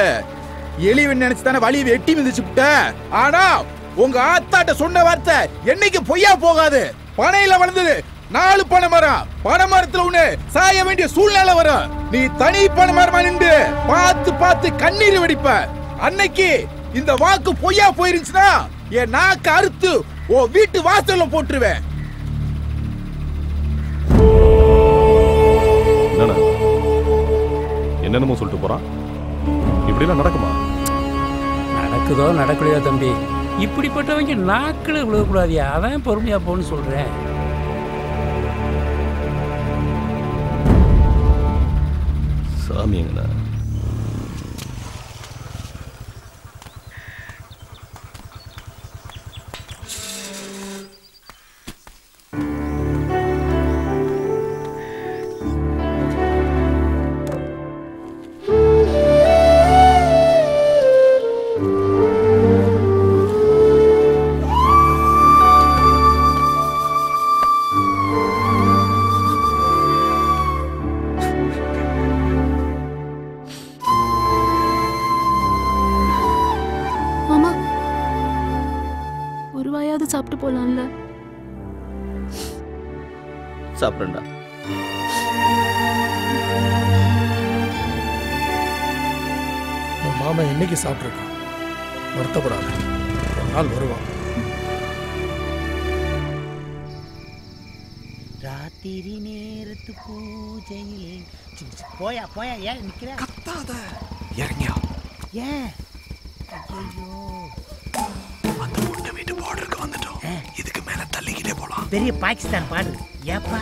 எலிவன் நினைச்சு தானே வழி வெட்டி மிதிச்சு விட்ட. ஆனா உங்க ஆத்தாட்ட சொன்ன வார்த்தை என்னைக்கு பொய்யா போகாது. பனையில வளர்ந்தது 4 பனை மரம், பனை மரத்துல ஒண்ணு சாய வேண்டிய சூழ்நிலை வரும். நீ தனி பனை மரமா நின்று பார்த்து பார்த்து கண்ணீர் வெடிப்ப. அன்னைக்கு இந்த வாக்கு பொய்யா போயிருந்துச்சுன்னா என் நாக்கு அறுத்து ஓ வீட்டு வாசல்ல போட்டுருவேன். என்னென்னமோ சொல்லிட்டு போறான். இப்படிலாம் நடக்குமா? நடக்குதோ நடக்கலையோ தம்பி, இப்படிப்பட்டவங்க நாக்கில் விழுகக்கூடாதியா, அதான் பொறுமையா போன்னு சொல்றேன். சாமி எங்கடா? சாப்பிட்டு போலாம்ல? சாப்பிடுறேன்டா. மாமன் என்னைக்கு சாப்பிட்ருக்கான். வருத்தப்படாது, ஒரு நாள் வருவான். ராத்திரி நேரத்து பூஜையிலே போயா போயா ஏன் நிக்கிற? கத்தாத, இறங்கியா. ஏன்? ஐயோ, அந்த பொண்ணு வீட்டு பார்டருக்கு வந்துட்டோம். இதுக்கு மேல தள்ளிக்கிட்டே போலாம். பெரிய பாகிஸ்தான் பாடு. ஏப்பா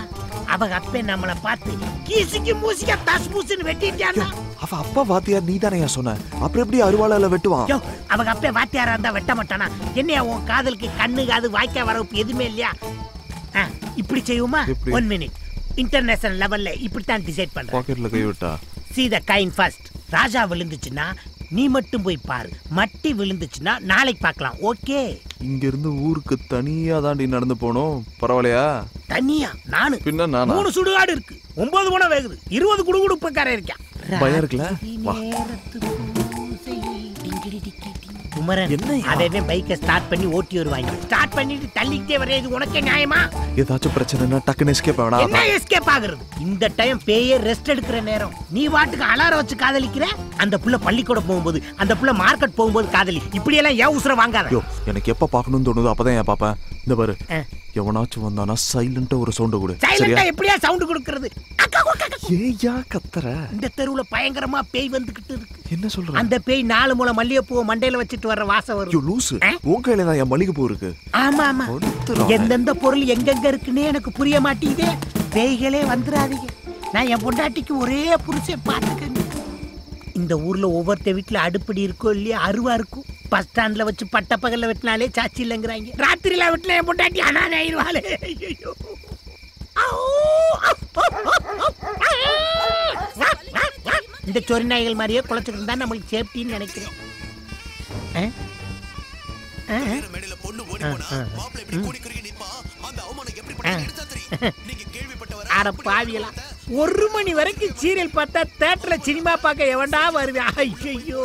அவங்க அப்பே நம்மளை பார்த்து கீசிக்கு மூசிக்க தஸ் பூசுன்னு வெட்டிட்டானா? அவ அப்பா வாத்தியார் நீ தானே சொன்ன, அப்புறம் எப்படி அருவாளால வெட்டுவான்? அவங்க அப்பே வாத்தியாரா இருந்தா வெட்ட மாட்டானா? என்னையா உன் காதலுக்கு கண்ணு காது வாய்க்கா வரப்பு எதுவுமே இல்லையா? இப்படி செய்வோமா? 1 மினிட். இன்டர்நேஷனல் லெவல்ல இப்படித்தான் டிசைட் பண்றேன். பாக்கெட்ல கை விட்டா see the kind first. ராஜா விழுந்துச்சுன்னா நீ மட்டும் போய் பாரு, மட்டி விழுந்துச்சுன்னா நாளைக்கு பார்க்கலாம். ஓகே? இங்க இருந்து ஊருக்கு தனியா தாண்டி நடந்து போனோம். பரவாயில்லையா? தனியா? நானு பின்ன நானா? 3 சுடுகாடு இருக்கு, 9 குணம் வேகுது, 20 குடுகுடுப்பக்காரன் இருக்கான். பயம் இருக்குல்ல? குமரன் அதே பைக்கை ஸ்டார்ட் பண்ணி ஓட்டி வருவாங்க. ஸ்டார்ட் பண்ணிட்டு தள்ளிக்கிட்டே வர்றது உனக்கே நியாயமா? ஏதாச்சும் பிரச்சனைனா டக்குன்னு எஸ்கேப் ஆகணும். என்ன எஸ்கேப் ஆகுறது? இந்த டைம் பேயே ரெஸ்ட் எடுக்கிற நேரம். நீ வாட்டுக்கு அலாரம் வச்சு காதலிக்கிற. அந்த புள்ள பள்ளிக்கூடம் போகும்போது, அந்த புள்ள மார்க்கெட் போகும்போது காதலி. இப்படி எல்லாம் ஏன் உசுர வாங்காத. எனக்கு எப்ப பார்க்கணும்னு தோணுதோ அப்பதான் ஏன் பாப்பேன். இந்த பாரு, எவனாச்சும் வந்தானா சைலண்டா ஒரு சவுண்ட் கொடு. சைலண்டா எப்படியா சவுண்ட் கொடுக்கிறது? ஏயா கத்துற? இந்த தெருவுல பயங்கரமா பேய் வந்துகிட்டு இருக்கு. என்ன சொல்ற? அந்த பேய் 4 முளை மல்லிகைப்பூவை மண்டையில வச்சிட்டு வர்ற வாசம் வரும். யோ லூசு, உன் கையில தான் என் மல்லிகைப்பூ இருக்கு. ஆமா ஆமா, எந்தெந்த பொருள் எங்கெங்க இருக்குன்னே எனக்கு புரிய மாட்டேங்குதே. பேய்களே வந்துடாதீங்க. நான் என் பொண்டாட்டிக்கு ஒரே புருஷன் பார்த்துக்கங்க. இந்த ஊர்ல ஒவ்வொருத்த வீட்டுல அடுப்படி இருக்கோ இல்லையா அருவா இருக்கும். பஸ் ஸ்டாண்ட்ல வச்சு பட்ட பகல்ல வெட்டினாலே சாச்சி இல்லைங்கிறாங்க. ராத்திரில வெட்டினா என் பொண்டாட்டி அனாதை ஆயிடுவாளே. ஐயோ, இந்த சொறி நாய்கள் மாதிரியே குலைச்சிட்டு இருந்தா நம்மளுக்கு சேஃப்டின்னு நினைக்கிறேன். அட பாவியலா, 1 மணி வரைக்கும் சீரியல் பார்த்தா தியேட்டர்ல சினிமா பார்க்க எவன்டா வருவேன்? ஐயோ,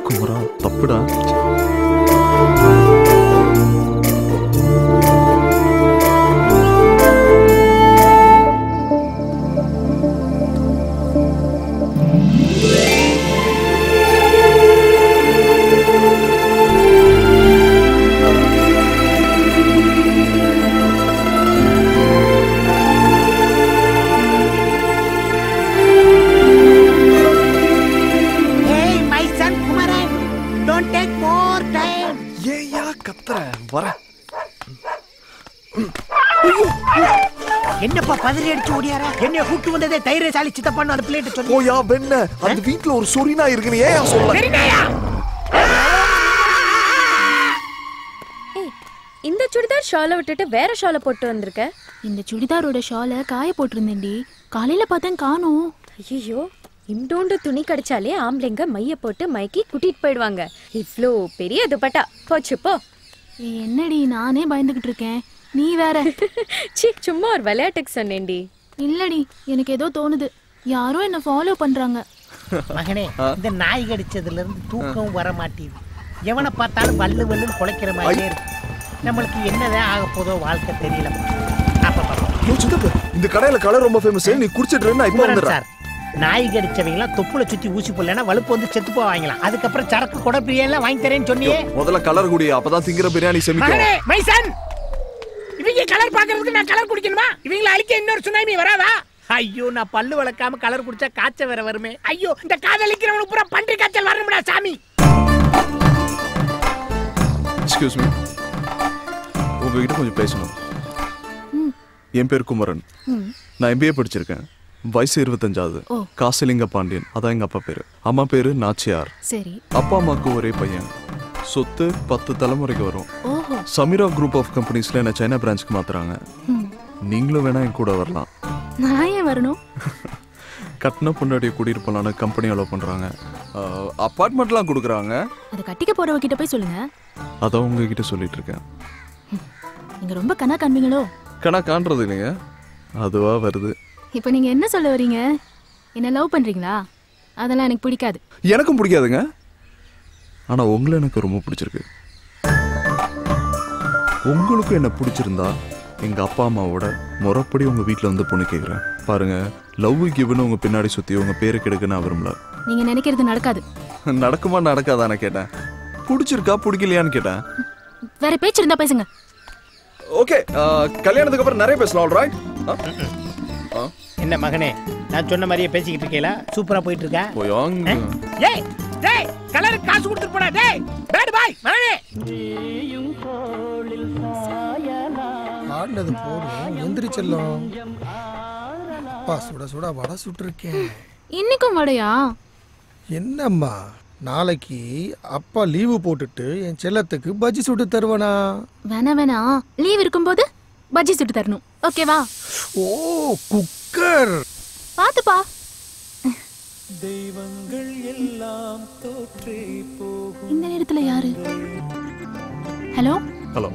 குமரா தப்புடா. என்னப்பா பதறி அடிச்சு ஓடியாரா? என்னைய கூட்டு வந்ததே தைரியசாலி சித்தப்பான்னு அந்த பிள்ளைகிட்ட சொல்லி. ஓயா வெண்ண, அந்த வீட்ல ஒரு சொரினா இருக்குன்னு ஏன் சொல்ல? இந்த சுடிதார் ஷாலை விட்டுட்டு வேற ஷாலை போட்டு வந்திருக்க. இந்த சுடிதாரோட ஷாலை காய போட்டிருந்தேன்டி, காலையில பார்த்தேன் காணோம். ஐயோ, இண்டோண்டு துணி கடிச்சாலே ஆம்பளைங்க மைய போட்டு மைக்கி கூட்டிட்டு போயிடுவாங்க. இவ்ளோ பெரிய துப்பட்டா போச்சு போ. என்னடி நானே பயந்துகிட்டு இருக்கேன், நீ வேற. சி, சும்மா ஒரு விளையாட்டுக்கு சொன்னேன்டி. இல்லடி, எனக்கு ஏதோ தோணுது, யாரோ என்ன ஃபாலோ பண்றாங்க. மகனே, இந்த நாய் கடிச்சதுல இருந்து தூக்கம் வர மாட்டேங்குது. எவனை பார்த்தாலும் வல்லு வல்லுன்னு குலைக்கிற மாதிரியே இருக்கு. நம்மளுக்கு என்னதான் ஆக போதோ வாழ்க்கை தெரியல. இந்த கடையில கலர் ரொம்ப ஃபேமஸ். நீ குடிச்சிட்டு நான் இப்போ வந்துறேன். நாய் கடிச்சவங்களாம் தொப்புல சுத்தி ஊசி போடலன்னா வலுப்பு வந்து செத்து போவாங்களாம். அதுக்கப்புறம் சரக்கு கொடை பிரியாணி வாங்கி தரேன்னு சொன்னியே. முதல்ல கலர் குடி, அப்பதான் திங்கிற பிரியாணி செமிக்கும். மைசன், இவங்க கலர் பாக்குறதுக்கு நான் கலர் குடிக்கணுமா? இவங்களை அழிக்க இன்னொரு சுனாமி வராதா? ஐயோ, நான் பல்லு வளர்க்காம கலர் குடிச்சா காய்ச்சல் வேற வருமே. ஐயோ, இந்த காதலிக்கிறவனுக்கு பூரா பன்றி காய்ச்சல் வரணும்டா சாமி. எக்ஸ்கியூஸ் மீ, உங்ககிட்ட கொஞ்சம் பேசணும். என் பேர் குமரன். நான் MBA படிச்சிருக்கேன். வயசு 25. காசிலிங்க பாண்டியன், அதான் எங்க அப்பா பேரு. அம்மா பேரு நாச்சியார். சரி. அப்பா அம்மாக்கு ஒரே பையன். சொத்து 10 தலைமுறைக்கு வரும். சமீரா குரூப் ஆஃப் கம்பெனிஸ்ல என்ன சைனா பிரான்ச்க்கு மாத்துறாங்க. நீங்களும் வேணா என் கூட வரலாம். நான் ஏன் வரணும்? கட்டின பொண்டாட்டியை கூட்டிட்டு போலான்னு கம்பெனி அலோவ் பண்றாங்க. அபார்ட்மெண்ட்லாம் கொடுக்குறாங்க. அதை கட்டிக்க போறவங்க கிட்ட போய் சொல்லுங்க. அதான் உங்ககிட்ட சொல்லிட்டு இருக்கேன். நீங்க ரொம்ப கண்ணா காண்பீங்களோ? கணா காண்றது இல்லைங்க, அதுவா வருது. இப்போ நீங்க என்ன சொல்ல வரீங்க? என்ன லவ் பண்றீங்களா? அதெல்லாம் எனக்கு பிடிக்காது. எனக்கும் பிடிக்காதுங்க. ஆனா உங்களை எனக்கு ரொம்ப பிடிச்சிருக்கு. உங்களுக்கும் என்ன பிடிச்சிருந்தா எங்க அப்பா அம்மாவோட முறைப்படி உங்க வீட்டில் வந்து பொண்ணு கேட்குறேன். பாருங்க, லவ் கிவ்னு உங்க பின்னாடி சுத்தி உங்க பேரு கெடுக்க நான் விரும்பல. நீங்க நினைக்கிறது நடக்காது. நடக்குமா நடக்காதானே கேட்டேன். பிடிச்சிருக்கா பிடிக்கலையான்னு கேட்டேன். வேற பேச்சு இருந்தா பேசுங்க. ஓகே, கல்யாணத்துக்கு அப்புறம் நிறைய பேசலாம். ஆல்ரைட். என்ன மகனே, நான் சொன்ன மாதிரியே பேசிக்கிட்டு இருக்கேல, சூப்பரா போயிட்டு இருக்கா. போயாங்க. ஏய் டேய், கலர் காசு கொடுத்துட்டு போடா. டேய் பேட் பாய் மகனே. ஆடுனது போதும், எந்திரிச்செல்லாம். அப்பா சுட சுட வடை சுட்டுருக்கேன். இன்னைக்கும் வடையா? என்னம்மா, நாளைக்கு அப்பா லீவு போட்டுட்டு என் செல்லத்துக்கு பஜ்ஜி சுட்டு தருவனா? வேணா லீவ் இருக்கும்போது பஜ்ஜி சுட்டு தரணும். ஓகேவா? ஓ குக்கர். பாத்துப்பா. தெய்வங்கள் எல்லாம் தோற்றே போகும். இந்த நேரத்துல யாரு? ஹலோ ஹலோ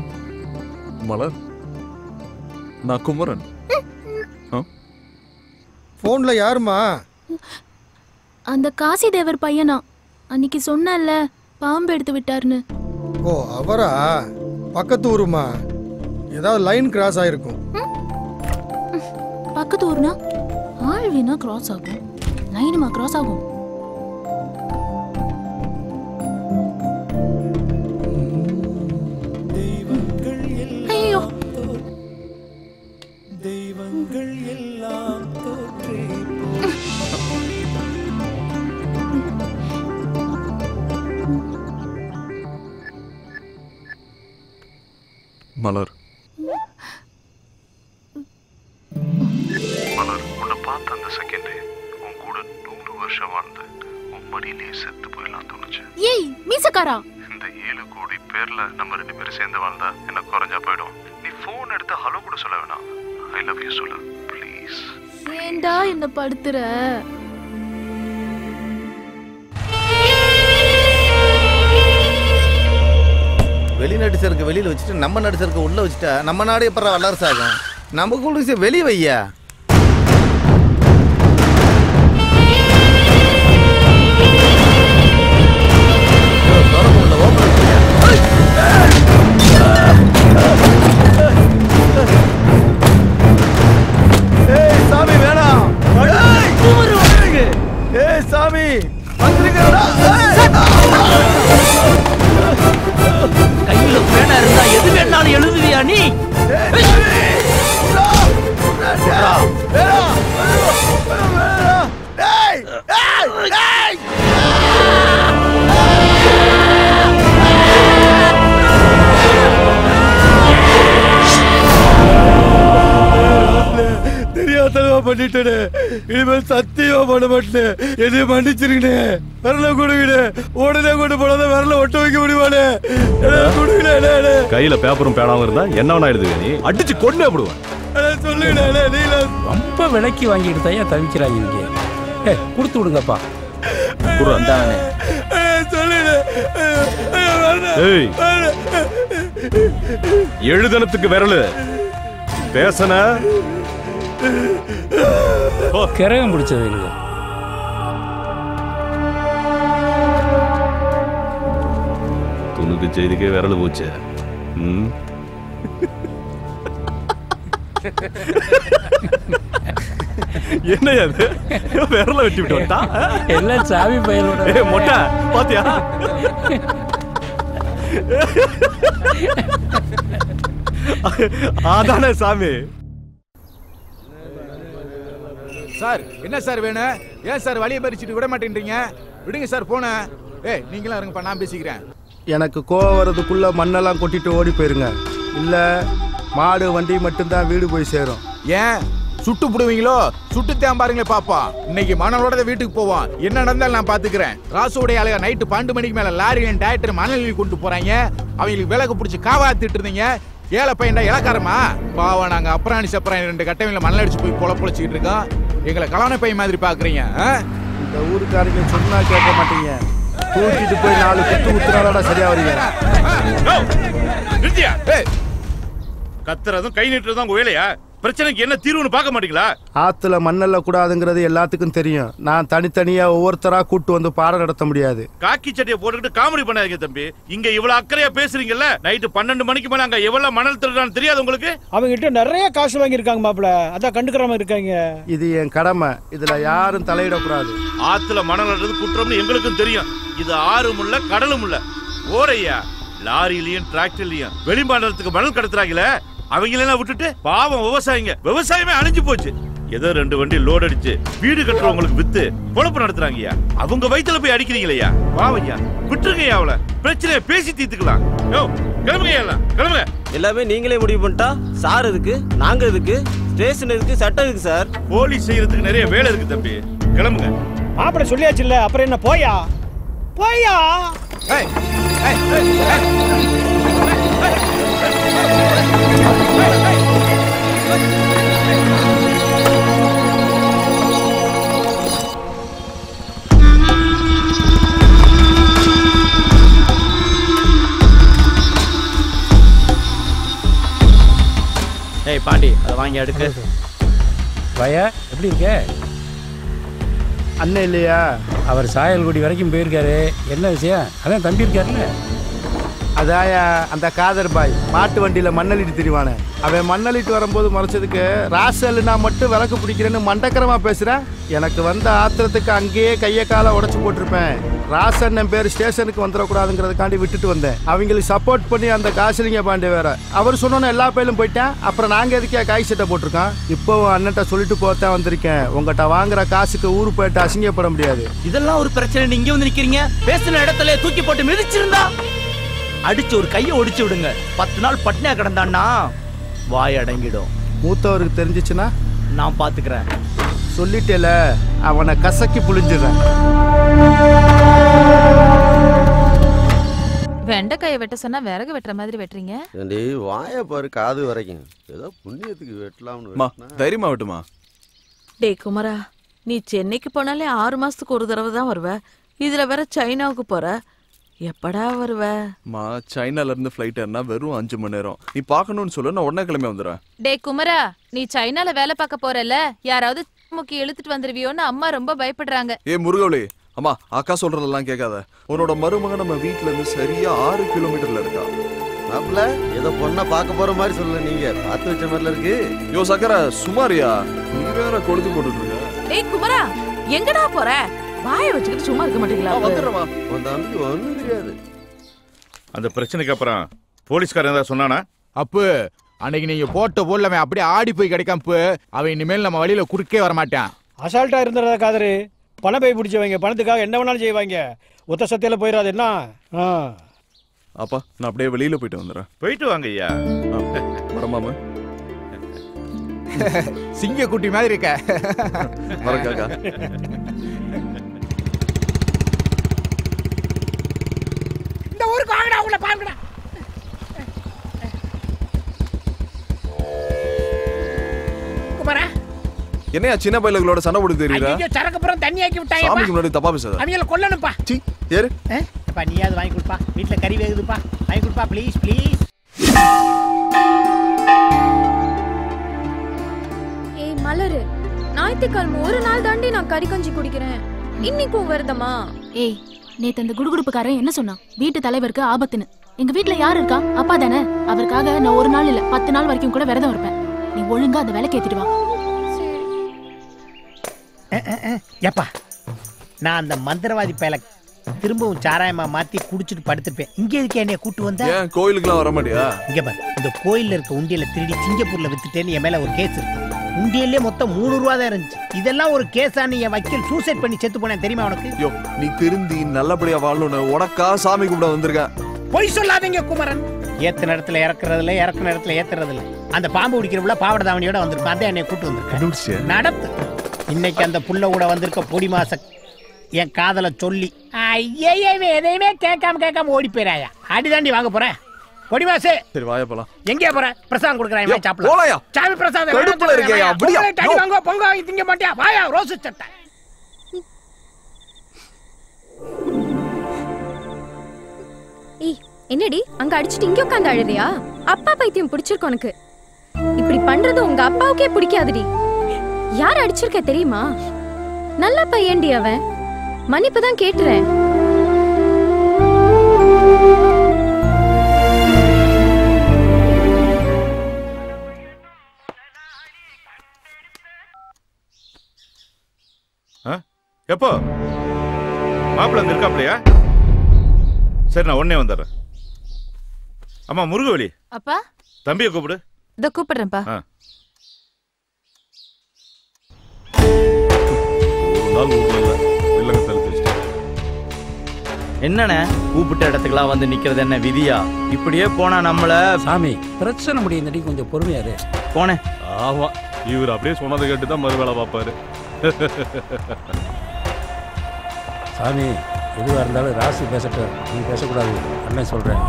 மலர், நான் குமரன். போன்ல யாருமா? அந்த காசி தேவர் பையனா? அன்னைக்கு சொன்னல பாம்பு எடுத்து விட்டாருன்னு. ஓ அவரா? பக்கத்து ஊருமா? ஏதாவது லைன் கிராஸ் ஆயிருக்கும். பக்கத்து ஊர்னா ஆள் வீணா கிராஸ் ஆகும், லைனுமா கிராஸ் ஆகும்? ஐயோ, தெய்வங்கள் எல்லாம் தோற்றே மலர், மலர், உன்னை பார்த்த அந்த செகண்டே உன் கூட 100 வருஷம் வாழ்ந்து உன் மடியிலேயே செத்து போயிடலாம் தோணுச்சு. ஏய் மீசக்காரா, இந்த 7 கோடி பேர்ல நம்ம 2 பேரும் சேர்ந்து வாழ்ந்தா என்ன குறைஞ்சா போயிடும். நீ போன் எடுத்து ஹலோ கூட சொல்ல வேணாம், ஐ லவ் யூ சொல்லு ப்ளீஸ். ஏண்டா என்ன படுத்துற? வெளிநாட்டு சரக்கு வெளியில வச்சுட்டு நம்ம நாட்டு சரக்கு உள்ள வச்சுட்டா நம்ம நாடு எப்பறம் வல்லரசு ஆகும்? நமக்கு வெளியே வையா. சாமி வேணாம். சாமி கையில பேனா இருந்தா எது வேணாலும் எழுதுவியா நீ? தெரியாதனமா பண்ணிட்டேனே, இனிமேல் சத்தியமா பண்ண மாட்டேன். என்னைய மன்னிச்சிருக்கே. விரல கொடுங்கண்ணே, உடனே கொண்டு போனதை விரல ஒட்ட வைக்க முடியுமாண்ணே? கொடுங்கண்ணே. கையில பேப்பரும் பேனாவும் இருந்தா என்ன வேணா எழுதுவே, நீ அடிச்சு கொண்டு போடுவேன். சொல்லுங்கண்ணே. நீல ரொம்ப விலைக்கு வாங்கிட்டு தான் தவிக்கிறாங்க இங்க. கொடுத்து விடுங்கப்பா. எழுதனத்துக்கு விரலு பேசன கிரகம் பிடிச்சது இல்ல. துணுக்கு செய்திக்கே விரல் போச்சு. என்ன அது? விரல வெட்டி விட்டு வந்தா எல்லாம் சாவி பையனோட மொட்டை பாத்தியா? அதானே சாமி. சார் என்ன சார் வேணும்? ஏன் சார் வழியை பறிச்சுட்டு விட மாட்டேன்றீங்க? விடுங்க சார் போன. ஏய் நீங்களும் இருங்கப்பா, நான் பேசிக்கிறேன். எனக்கு கோவம் வரதுக்குள்ள மண்ணெல்லாம் கொட்டிட்டு ஓடி போயிருங்க. இல்ல மாடு வண்டி மட்டும்தான் வீடு போய் சேரும். ஏன் சுட்டு புடுவீங்களோ? சுட்டுத்தான் பாருங்களே பாப்பா. இன்னைக்கு மணலோட வீட்டுக்கு போவோம். என்ன நடந்தாலும் நான் பாத்துக்கிறேன். ராசுடைய ஆளுக நைட்டு 12 மணிக்கு மேல லாரியில டைரக்டர் மணல் கொண்டு போறாங்க. அவங்களுக்கு விலகு பிடிச்சி காவாத்திட்டு இருந்தீங்க. ஏழை பையன்டா இலக்காரமா பாவம். நாங்க அப்புறாணி சப்பராணி 2 கட்டையில மணல் அடிச்சு போய் பொழச்சிட்டு இருக்கோம். எங்களை கலான பையன் மாதிரி பாக்குறீங்க. இந்த ஊருக்காரங்க சொன்னா கேட்க மாட்டீங்க. தூக்கிட்டு போய் 4 குத்து ஊத்துனாதான் சரியா வரீங்க. கத்துறதும் கை நீட்டுறதும் உங்க வேலையா? பிரச்சனைக்கு என்ன தீர்வுன்னு பார்க்க மாட்டீங்களா? ஆத்துல மண்ணல்ல கூடாதுங்கிறது எல்லாத்துக்கும் தெரியும். நான் தனித்தனியா ஒவ்வொருத்தரா கூட்டு வந்து பாடம் நடத்த முடியாது. காக்கி சட்டையை போட்டுக்கிட்டு காமெடி பண்ணாதீங்க தம்பி. இங்க இவ்வளவு அக்கறையா பேசுறீங்கல்ல, நைட்டு 12 மணிக்கு மேல அங்க எவ்வளவு மணல் திருடான்னு தெரியாது உங்களுக்கு? அவங்க கிட்ட நிறைய காசு வாங்கி இருக்காங்க மாப்பிள, அதான் கண்டுக்கிறாம இருக்காங்க. இது என் கடமை, இதுல யாரும் தலையிடக்கூடாது. ஆத்துல மணல் அள்ளுறது குற்றம்னு எங்களுக்கும் தெரியும். இது ஆறும் இல்ல கடலும் இல்ல. ஓரையா லாரியிலயும் டிராக்டர்லயும் வெளிமாநிலத்துக்கு மணல் கடத்துறாங்களே, அவங்களெல்லாம் விட்டுட்டு பாவம் விவசாயமே அழிஞ்சு போச்சு. ஏதோ 2 வண்டி லோட் அடிச்சு வீடு கட்டுறவங்களுக்கு வித்து பொழப்பு நடத்துறாங்கய்யா. அவங்க வயித்துல போய் அடிக்கிறீங்களையா? பாவய்யா, விட்டுருங்கய்யா. அவளை பிரச்சனையை பேசி தீர்த்துக்கலாம். கிளம்புங்க, கிளம்புங்க. எல்லாமே நீங்களே முடிவு பண்ணிட்டா சார் எதுக்கு, நாங்க எதுக்கு, ஸ்டேஷன் எதுக்கு, சட்டம் எதுக்கு சார்? போலீஸ் செய்யறதுக்கு நிறைய வேலை இருக்கு தம்பி. கிளம்புங்க. மாப்பிள சொல்லியாச்சு இல்ல, அப்புறம் என்ன? போயா போயா. ஏய் பாண்டி, அதை வாங்கி அடுக்கு. பையா எப்படி இருக்க? அண்ணன் இல்லையா? அவர் சாயல்குடி வரைக்கும் போயிருக்காரு. என்ன விஷயம்? அதான் தம்பி இருக்காருல்ல. அதாயா அந்த காதர் பாய் மாட்டு வண்டியில மண்ணலிட்டு திரிவானே, அவன் மண்ணலிட்டு வரும்போது மறைச்சதுக்கு ராசல்னா மட்டும் விளக்கு பிடிக்கிறேன்னு மண்டக்கரமா பேசுறேன். எனக்கு வந்த ஆத்திரத்துக்கு அங்கேயே கைய காலை உடச்சு போட்டிருப்பேன். ராசன் என் பேர் ஸ்டேஷனுக்கு வந்துடக்கூடாதுங்கிறதுக்காண்டி விட்டுட்டு வந்தேன். அவங்களுக்கு சப்போர்ட் பண்ணி அந்த காசிலிங்க பாண்டே வேற அவர் சொன்னோன்னு எல்லா பயிலும் போயிட்டேன். அப்புறம் நாங்க எதுக்கே காய் சட்டை போட்டிருக்கோம். இப்போ அண்ணன்ட்ட சொல்லிட்டு போத்தான் வந்திருக்கேன். உங்ககிட்ட வாங்குற காசுக்கு ஊரு போயிட்டு அசிங்கப்பட முடியாது. இதெல்லாம் ஒரு பிரச்சனை. நீங்க வந்து நிக்கிறீங்க, பேசின இடத்துல தூக்கி போட்டு மிதிச்சிருந்தா அடிச்சு ஒரு கையை ஒடிச்சு விடுங்க. 10 நாள் பட்னியா கிடந்தான்னா வாய் அடங்கிடும். மூத்தவருக்கு தெரிஞ்சிச்சுன்னா நான் பாத்துக்கிறேன். சொல்லிட்டேல, அவனை கசக்கி புளிஞ்சிடுறேன். வெண்டைக்காயை வெட்ட சொன்னா விறகு வெட்டுற மாதிரி வெட்டுறீங்க. வாய பாரு, காது வரைக்கும் ஏதோ புண்ணியத்துக்கு வெட்டலாம்னு. தைரியமா வெட்டுமா? டே குமரா, நீ சென்னைக்கு போனாலே 6 மாசத்துக்கு ஒரு தடவை தான் வருவ. இதுல வேற சைனாவுக்கு போற, எப்படா வருவ? சைனால இருந்து ஃபிளைட் ஏறினா வெறும் 5 மணி நேரம். நீ பாக்கணும்னு சொல்ல, நான் உடனே கிளம்பி வந்துடுறேன். டே குமரா, நீ சைனால வேலை பார்க்க போறல, யாராவது முக்கி இழுத்துட்டு வந்துருவியோன்னு அம்மா ரொம்ப பயப்படுறாங்க. ஏ முருகவளி, அம்மா அக்கா சொல்றதெல்லாம் கேட்காத. உன்னோட மருமகன் நம்ம வீட்டுல இருந்து சரியா 6 கிலோமீட்டர்ல இருக்கா. மாப்பிள்ள ஏதோ பொண்ணை பார்க்க போற மாதிரி சொல்லல, நீங்க பார்த்து வச்ச மாதிரில இருக்கு. யோ சக்கர சுமாரியா, நீ வேற கொழுத்து போட்டுட்டு இருக்க. டேய் குமரா, எங்கடா போற? வாயை வச்சுக்கிட்டு சும்மா இருக்க மாட்டீங்களா? வந்துடுறமா. ஒன்றும் தெரியாது. அந்த பிரச்சனைக்கு அப்புறம் போலீஸ்காரன் ஏதாவது சொன்னானா? அப்பு, அன்னைக்கு நீங்க போட்ட போல அவன் அப்படியே ஆடி போய் கிடைக்காம அவன் இனிமேல் நம்ம வழியில குறுக்கே வர மாட்டான். அசால்ட்டா இருந்துறதா காதரு. பணம் போய் பிடிச்சவங்க பணத்துக்காக என்ன வேணாலும் செய்வாங்க. ஒத்த சத்தியில போயிடாது என்ன? அப்பா நான் அப்படியே வெளியில போயிட்டு வந்துடுறேன். போயிட்டு வாங்க ஐயா. வரமாமா? சிங்க குட்டி மாதிரி இருக்க. வரக்காக்கா. இந்த ஊருக்கு வாங்கடா, உள்ள பாருங்கடா. குமாரா, என்னையா சின்ன பையலுகளோட சண்டை போட்டு தெரியுதா? ஐயோ, சரக்கு புறம் தண்ணி ஆக்கி விட்டாங்க. சாமிக்கு முன்னாடி தப்பா பேசாத. அவங்கள கொல்லணும்பா. சீ, ஏறு. அப்பா நீயாவது வாங்கி கொடுப்பா, வீட்டுல கறி வேகுதுப்பா, வாங்கி கொடுப்பா ப்ளீஸ் ப்ளீஸ். ஏய் மலரு, ஞாயிற்றுக்கிழமை ஒரு நாள் தாண்டி நான் கறி கஞ்சி குடிக்கிறேன், இன்னைக்கும் வருதமா? ஏய், நேத்து அந்த குடுகுடுப்புக்காரன் என்ன சொன்னான்? வீட்டு தலைவருக்கு ஆபத்துன்னு. எங்க வீட்டுல யாரு இருக்கா? அப்பா தானே. அவருக்காக நான் ஒரு நாள் இல்ல 10 நாள் வரைக்கும் கூட விரதம் இருப்பேன். நீ ஒழுங்கா அந்த வேலை கேட்டுட்டு வா. ஏப்பா, நான் அந்த மந்திரவாதி பயல திரும்பவும் சாராயமா மாத்தி குடிச்சிட்டு படுத்துருப்பேன். இங்க எதுக்கு என்னைய கூட்டு வந்தா? ஏன் கோயிலுக்குலாம் வர மாட்டியா? இங்க பாரு, இந்த கோயில்ல இருக்க உண்டியல திருடி சிங்கப்பூர்ல வித்துட்டேன்னு என் மேல ஒரு கேஸ் இருக்கு. உண்டியல்லே மொத்தம் 3 ரூபா தான் இருந்துச்சு. இதெல்லாம் ஒரு கேஸான்னு என் வக்கீல் சூசைட் பண்ணி செத்து போனேன் தெரியுமா உனக்கு? யோ, நீ திருந்தி நல்லபடியா வாழணும்னு உனக்கா சாமி கும்பிட வந்திருக்கேன். பொய் சொல்லாதீங்க குமரன். ஏத்த நேரத்துல இறக்குறதுல, இறக்குற நேரத்துல ஏத்துறதுல. அந்த பாம்பு பிடிக்கிறவுல பாவட தாவணியோட வந்திருப்பான். அதே என்னை கூட்டு வந்திருக்கேன். நடப்பு. இன்னைக்கு அந்த புள்ள கூட வந்திருக்க பொடி மாச என் காதல சொல்லி ஐயவே எதையுமே கேட்காம ஓடி போயிராயா. அடிதாண்டி வாங்க போறேன். பொடி மாசே, சரி வாயா போலாம். எங்கே போற? பிரசாதம் கொடுக்குறேன், சாப்பிடலாம். போலாயா? சாமி பிரசாதம் கடுப்புல இருக்கேயா? அப்படியே வாங்க, பொங்க திங்க மாட்டியா? வாயா ரோஸ் சட்டை. ஏய் என்னடி அங்க அடிச்சிட்டு இங்க உட்கார்ந்து அழுறியா? அப்பா பைத்தியம் பிடிச்சிருக்கு உனக்கு. இப்படி பண்றது உங்க அப்பாவுக்கே பிடிக்காதுடி. யார் அடிச்சிருக்க தெரியுமா? நல்ல பையன்டி அவன். மன்னிப்பு தான் கேட்டுறேன். எப்போ மாப்பிள்ள அங்க இருக்காப்லையா? சரி, நான் உடனே வந்துடுறேன். அம்மா முருகவழி, அப்பா தம்பியை கூப்பிடு. இத கூப்பிடுறேன்ப்பா. என்னண்ணே கூப்பிட்ட இடத்துக்குலாம் வந்து நிக்கிறது என்ன விதியா? இப்படியே போனா நம்மள சாமி பிரச்சனை முடியுதுடி, கொஞ்சம் பொறுமையாரு. போனேன். ஆமா, இவர் அப்படியே சொன்னதை கேட்டு தான் மறு வேலை பார்ப்பாரு. சாமி எதுவா இருந்தாலும் ராசி பேசட்டும், நீ பேசக்கூடாது. அண்ணன் சொல்றேன்.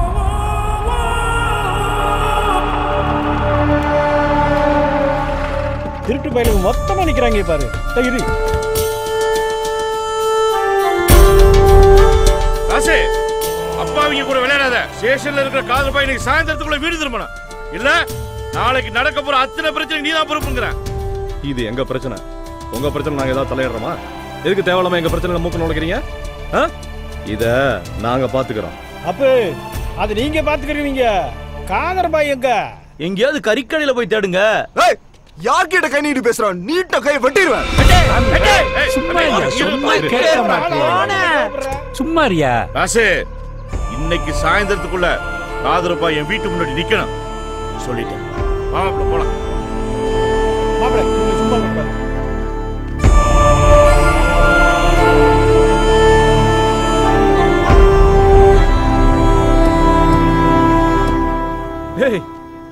திருட்டு பயிலுக்கு மொத்தமா நிக்கிறாங்க பாரு. இரு ராசே, அப்பாவிங்க கூட விளையாடாத. ஸ்டேஷன்ல இருக்கிற காதல் பையன் இன்னைக்கு சாயந்தரத்துக்குள்ள வீடு திரும்பணும். இல்ல நாளைக்கு நடக்க போற அத்தனை பிரச்சனை நீதான் பொறுப்புங்கிற. இது எங்க பிரச்சனை. உங்க பிரச்சனை நாங்க ஏதாவது தலையிடுறோமா? எதுக்கு தேவையில்லாம எங்க பிரச்சனை மூக்க நுழைக்கிறீங்க? இத நாங்க பாத்துக்கிறோம். அப்ப அது நீங்க பாத்துக்கிறீங்க. காதர் பாய் எங்க? எங்கேயாவது கறிக்கடையில போய் தேடுங்க. யார்கிட்ட கை நீட்டு பேசுறான்? நீட்ட கை வெட்டிடுவேன். சும்மாரியா ராசே, இன்னைக்கு சாயந்தரத்துக்குள்ள காதரப்பா என் வீட்டு முன்னாடி நிக்கணும் சொல்லிட்டேன். வாங்க போலாம்.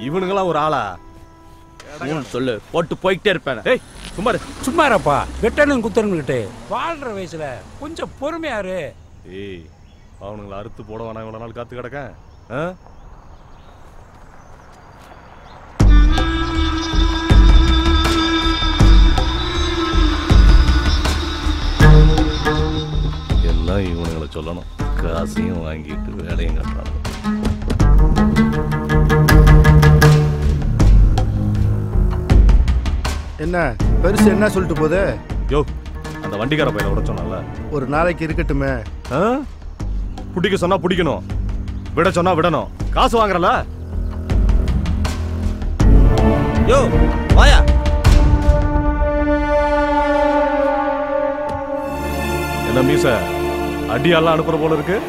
இவனுங்களாம் ஒரு ஆளா? சொல்லு, போட்டு போயிட்டே இருப்பேன். சும்மாரப்பா, வெட்டணும் குத்தனுங்கிட்டு வாழ்ற வயசுல கொஞ்சம் பொறுமையாரு. ஏய், அவனுங்களை அறுத்து போட வேணாம். இவ்வளவு நாள் காத்து கிடக்க. எல்லாம் இவனுங்களை சொல்லணும். காசையும் வாங்கிட்டு வேலையும் கட்டுறாங்க. என்ன பெருசு என்ன சொல்லிட்டு போகுது? யோ, அந்த வண்டிக்கார பையனை விட சொன்னால ஒரு நாளைக்கு இருக்கட்டுமே. பிடிக்க சொன்னா பிடிக்கணும், விட சொன்னா விடணும். காசு வாங்குறல. யோ வாயா. என்ன மீச அடியெல்லாம் அனுப்புற போல இருக்கு?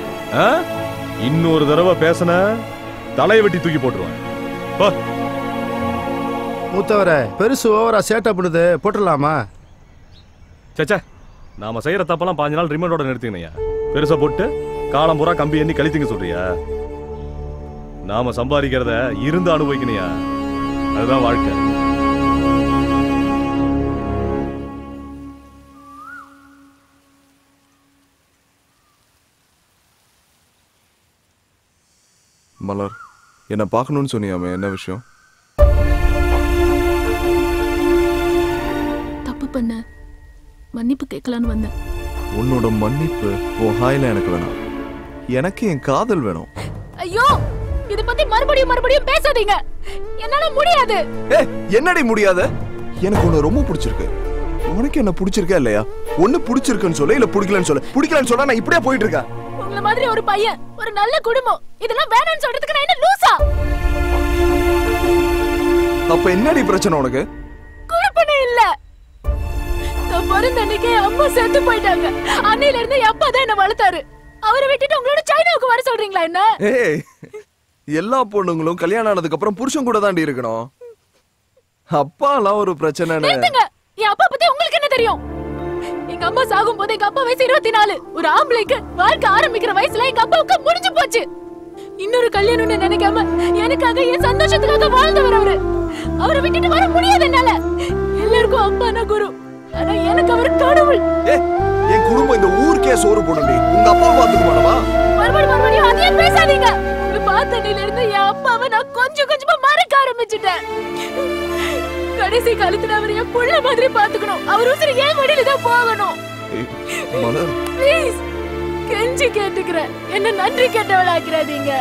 இன்னொரு தடவை பேசன தலையை வெட்டி தூக்கி போட்டுருவேன். மூத்தவரை பெருசு ஓவரா சேட்டை பண்ணுது, போட்டுடலாமா? சேச்சா, நாம செய்யற தப்பெல்லாம் 5 நாள் ரிமைண்டோட நிறுத்திங்கய்யா. பெருசா போட்டு காலம் பூரா கம்பி எண்ணி கழித்துங்க சொல்றியா? நாம சம்பாதிக்கிறத இருந்து அனுபவிக்கணையா. அதுதான் வாழ்க்கை. மலர், என்ன பார்க்கணும்னு சொன்னியாமே, என்ன விஷயம்? தப்பு பண்ண மன்னிப்பு கேட்கலான்னு வந்தேன். உன்னோட மன்னிப்பு உன் ஹாயில எனக்கு வேணாம். எனக்கு என் காதல் வேணும். ஐயோ, இத பத்தி மறுபடியும் பேசாதீங்க. என்னால முடியாது. என்னடி முடியாது? எனக்கு உன்னை ரொம்ப பிடிச்சிருக்கு. உனக்கு என்ன பிடிச்சிருக்கா இல்லையா? ஒண்ணு பிடிச்சிருக்குன்னு சொல்ல, இல்ல பிடிக்கலன்னு சொல்ல. பிடிக்கலன்னு சொன்னா நான் இப்படியே போயிட்டு இருக்கேன். உங்கள மாதிரி ஒரு பையன், ஒரு நல்ல குடும்பம், இதெல்லாம் வேணும்னு சொல்றதுக்கு நான் என்ன லூசா? அப்ப என்னடி பிரச்சனை உனக்கு? குழப்பமே இல்ல. நான் பிறந்த அன்னைக்கே அம்மா செத்து போயிட்டாங்க. அன்னையில இருந்து என் அப்பா தான் என்ன வளர்த்தாரு. அவரை விட்டுட்டு உங்களோட சைனாவுக்கு வர சொல்றீங்களா என்ன? ஏய், எல்லா பொண்ணுங்களும் கல்யாணம் ஆனதுக்கு அப்புறம் புருஷன் கூட தாண்டி இருக்கணும். அப்பா எல்லாம் ஒரு பிரச்சனை. என் அப்பா பத்தி உங்களுக்கு என்ன தெரியும்? எங்க அம்மா சாகும் போது எங்க அப்பா வயசு 24. ஒரு ஆம்பளைக்கு வாழ்க்கை ஆரம்பிக்கிற வயசுல எங்க அப்பாவுக்கு முடிஞ்சு போச்சு. இன்னொரு கல்யாணம்னு நினைக்காம எனக்காக என் சந்தோஷத்துக்காக வாழ்ந்தவர் அவரு. அவரை விட்டுட்டு வர முடியாது என்னால. எல்லாருக்கும் அப்பானா குரு, ஆனா எனக்கு அவர் கடவுள். என் குடும்பம் இந்த ஊருக்கே சோறு போடும்டி. உங்க அப்பா பாத்துக்குவானவா? மறுபடியும் அதையே பேசாதீங்க. பார்த்தனில இருந்து என் அப்பாவை நான் கொஞ்சம் கொஞ்சமா மறக்க ஆரம்பிச்சுட்டேன். கடைசி காலத்துல அவர் என் புள்ள மாதிரி பாத்துக்கணும். அவர் உசுறு ஏன் வழியில தான் போகணும். ப்ளீஸ், கெஞ்சி கேட்டுக்கிறேன், என்ன நன்றி கேட்டவளாக்கிறாதீங்க.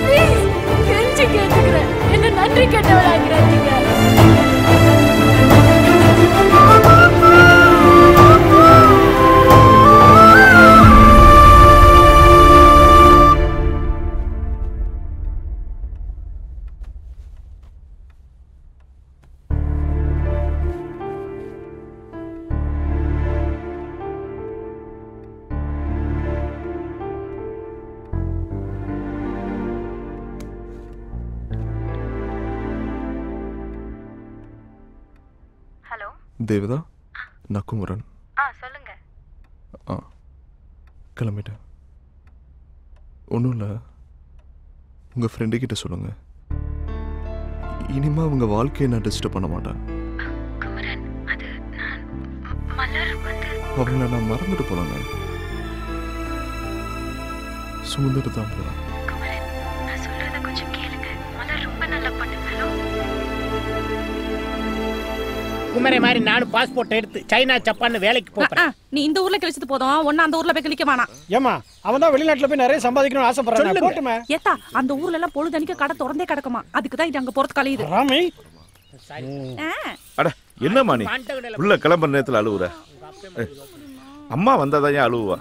ப்ளீஸ் கெஞ்சி கேட்டுக்கிறேன், என்ன நன்றி கெட்டவளாகிறாதீங்க. தேவதா, நான் குமரன். சொல்லுங்க. கிளம்பிட்டேன். ஒன்றும் இல்லை, உங்கள் ஃப்ரெண்டு கிட்ட சொல்லுங்க. இனிமே அவங்க வாழ்க்கையை நான் டிஸ்டர்ப் பண்ண மாட்டேன். அவங்கள நான் மறந்துட்டு போலாங்க. சுமந்துட்டு தான் போறேன். குமரே மாதிரி நானும் பாஸ்போர்ட் எடுத்து சைனா ஜப்பான் வேலைக்கு போறேன். நீ இந்த ஊர்ல கழிச்சிட்டு போதும், ஒண்ணு அந்த ஊர்ல போய் கழிக்க வேணாம். ஏமா அவன் தான் வெளிநாட்டுல போய் நிறைய சம்பாதிக்கணும்னு ஆசைப்படுறான். போட்டுமே. ஏத்தா அந்த ஊர்ல எல்லாம் பொழுதனிக்க கடை திறந்தே கிடக்குமா, அதுக்கு தான் இது அங்க போறது கழியுது. ராமி அட என்னம்மா நீ உள்ள கிளம்புற நேரத்தில் அழுவுற? அம்மா வந்தாதான் ஏன் அழுவா?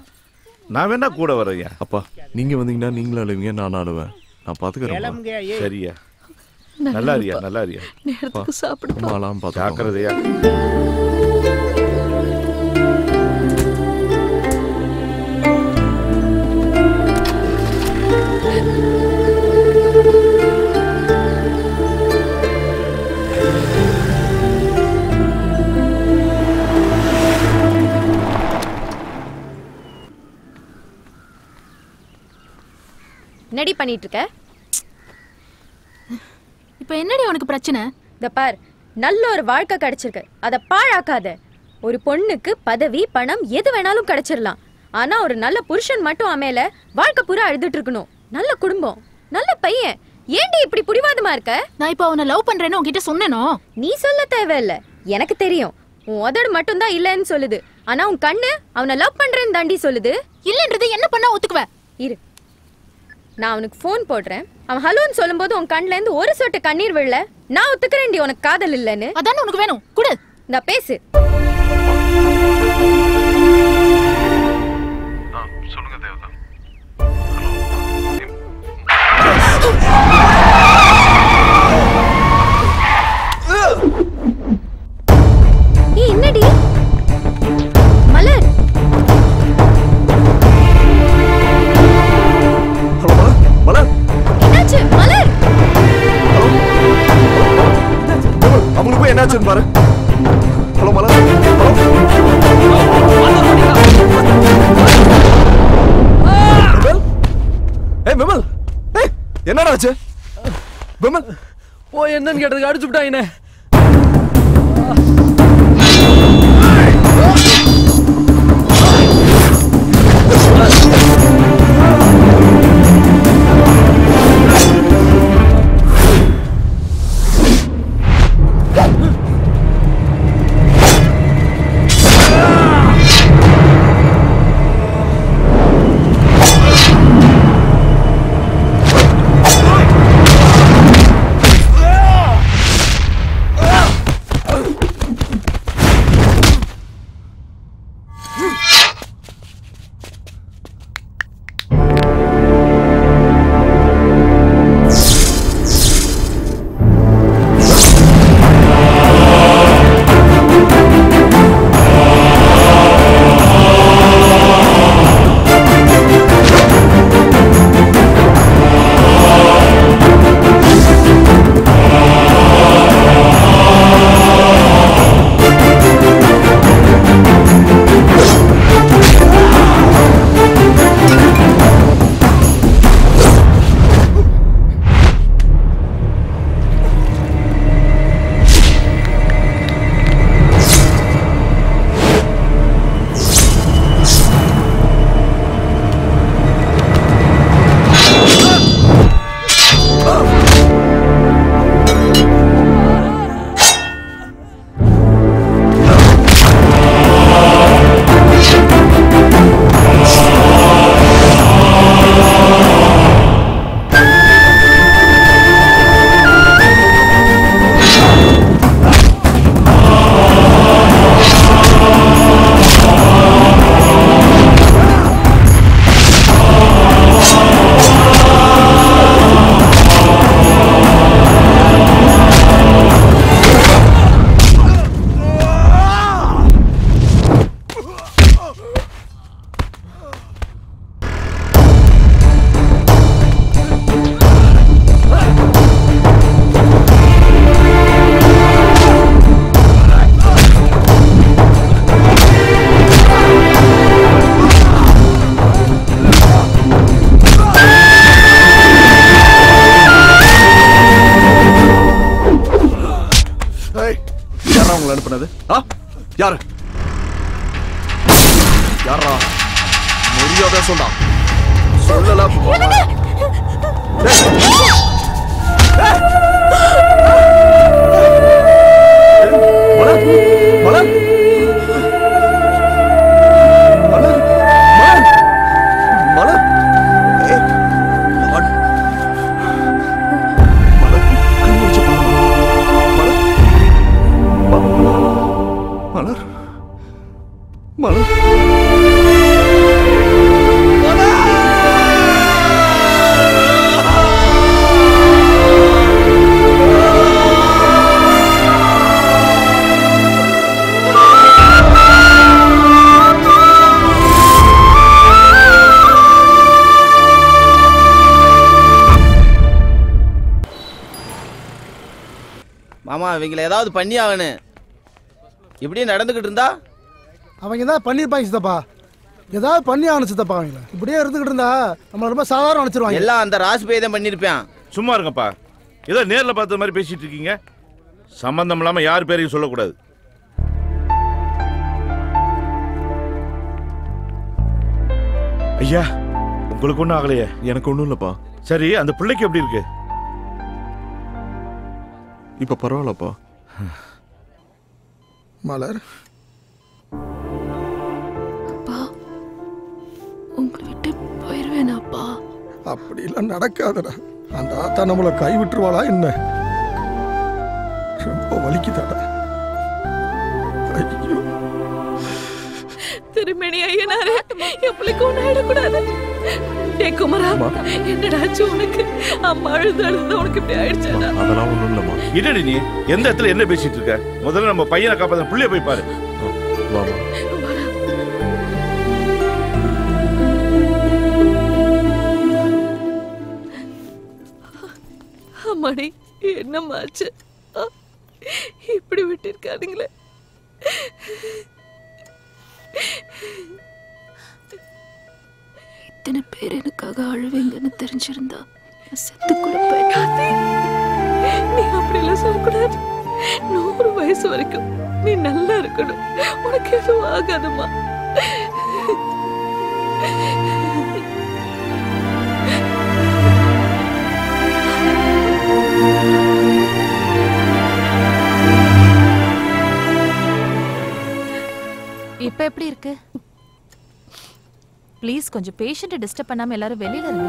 நான் வேணா கூட வரையா? அப்பா நீங்க வந்தீங்கன்னா நீங்களும் அழுவீங்க, நானும் அழுவேன். நான் பாத்துக்கிறேன். சரியா? நல்லா இருக்கியா? நல்லா இருக்கியா? நேரத்துக்கு சாப்பிடு. மாலாம் பாத்து ஜாக்கிரதையா. என்னடி பண்ணிட்டு இருக்க? இப்ப என்னடி உனக்கு பிரச்சனை? இந்த பார், நல்ல ஒரு வாழ்க்கை கிடைச்சிருக்கு, அதை பாழாக்காத. ஒரு பொண்ணுக்கு பதவி பணம் எது வேணாலும் கிடைச்சிடலாம், ஆனா ஒரு நல்ல புருஷன் மட்டும் அமையல வாழ்க்கை பூரா அழுதுட்டு இருக்கணும். நல்ல குடும்பம், நல்ல பையன். ஏன்டி இப்படி புடிவாதமா இருக்க? நான் இப்ப அவனை லவ் பண்றேன்னு உன்கிட்ட சொன்னேனோ? நீ சொல்ல தேவையில்ல, எனக்கு தெரியும். உன் உதடு மட்டும் தான் இல்லைன்னு சொல்லுது, ஆனா உன் கண்ணு அவனை லவ் பண்றேன்னு தாண்டி சொல்லுது. இல்லன்றது என்ன பண்ணா ஒத்துக்குவ? இரு, நான் அவனுக்கு ஃபோன் போடுறேன். அவன் ஹலோன்னு சொல்லும்போது உன் கண்ணுல இருந்து ஒரு சொட்டு கண்ணீர் விழல. நான் ஒத்துக்கிறேன்டி உனக்கு காதல் இல்லைன்னு. அதான் உனக்கு வேணும், குடு. நான் பேசு. சொல்லுங்க தேவதா. என்னடி மலர்? மலர் என்னாச்சு மலர்? அவங்களுக்கு போய் என்னாச்சுன்னு பாரு. ஹலோ மலர். விமல், என்னடா ஆச்சு? விமல் போய் என்னன்னு கேட்டதுக்கு அடிச்சு விட்டாங்க. சொன்னா சொல்லல மலர் மாமா இவங்களை ஏதாவது பண்ணி ஆகணும். இப்படியே நடந்துகிட்டு இருந்தா அவங்க ஏதாவது பண்ணிருப்பாங்க சித்தப்பா. ஏதாவது பண்ணி ஆகணும் சித்தப்பா. அவங்கள இப்படியே இருந்துகிட்டு இருந்தா நம்மள ரொம்ப சாதாரண நினைச்சிருவாங்க. எல்லாம் அந்த ராஜ்பேய் தான் பண்ணிருப்பான். சும்மா இருங்கப்பா. ஏதோ நேர்ல பார்த்த மாதிரி பேசிட்டு இருக்கீங்க. சம்பந்தம் இல்லாம யார் பேரையும் சொல்லக்கூடாது. ஐயா உங்களுக்கு ஒன்றும் ஆகலையே? எனக்கு ஒன்றும் இல்லைப்பா. சரி அந்த பிள்ளைக்கு எப்படி இருக்கு? இப்ப பரவாயில்லப்பா. மலர் அப்பா உங்களை விட்டு போயிருவேனாப்பா? அப்படிலாம் நடக்காதடா. அந்த ஆத்தா நம்மளை கை விட்டுருவாளா என்ன? ரொம்ப வலிக்குதாடா. ஐயோ திருமணி ஐயனாரே, என் பிள்ளைக்கு ஒன்றும் ஆயிடக்கூடாது. டே குமரா, என்னடாச்சு உனக்கு? அம்மா அழுது அழுது உனக்கு இப்படி ஆயிடுச்சாடா? அதெல்லாம் ஒன்றும் இல்லைம்மா. என்னடி நீ எந்த இடத்துல என்ன பேசிட்டு இருக்க? முதல்ல நம்ம பையனை காப்பாத்த புள்ளைய போய் பாரு. வாமா. அம்மாடி என்னம்மாச்சு? இப்படி விட்டிருக்கானுங்களே. இத்தனை பேர் எனக்காக அழுவீங்கன்னு தெரிஞ்சிருந்தா செத்து கூட போயிட்டாதே. நீ அப்படிலாம் சொல்லக்கூடாது. 100 வயசு வரைக்கும் நீ நல்லா இருக்கணும். உனக்கு எதுவும் ஆகாதுமா. இப்ப எப்படி இருக்கு? ப்ளீஸ் கொஞ்சம் பேஷண்ட்டை டிஸ்டர்ப் பண்ணாம எல்லாரும் வெளியில இருங்க.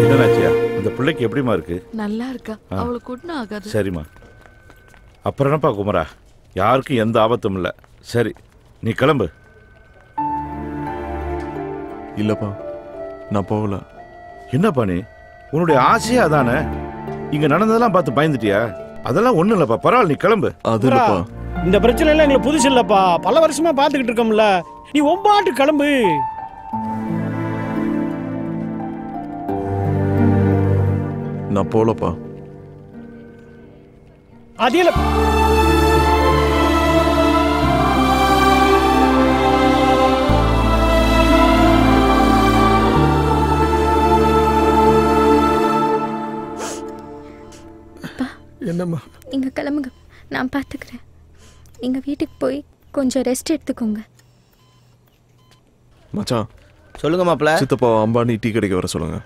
என்னடாச்சியா அந்த பிள்ளைக்கு எப்படிமா இருக்கு? நல்லா இருக்கா. அவளுக்கு ஒன்றும் ஆகாது. சரிம்மா. அப்புறம் என்னப்பா குமரா, யாருக்கும் எந்த ஆபத்தும் இல்லை. சரி நீ கிளம்பு. இல்லப்பா நான் போகல. என்னப்பா நீ? உன்னுடைய ஆசையே அதானே? இங்க நடந்ததெல்லாம் பார்த்து பயந்துட்டியா? அதெல்லாம் ஒண்ணும் இல்லப்பா, பரவாயில்ல, நீ கிளம்பு. அது இல்லப்பா. இந்த பிரச்சனை எல்லாம் எங்களுக்கு புதுசு இல்லப்பா. பல வருஷமா பாத்துக்கிட்டு இருக்கோம்ல. நீ ஒம்பாட்டு கிளம்பு. நான் போலப்பா. அதில என்னம்மா? நீங்க கிளம்புங்க, நான் பார்த்துக்கிறேன். நீங்க வீட்டுக்கு போய் கொஞ்சம் ரெஸ்ட் எடுத்துக்கோங்க. மச்சான் சொல்லுங்க மாப்ள. சித்தப்பா அம்பானி டீ கடைக்கு வர சொல்லுங்க.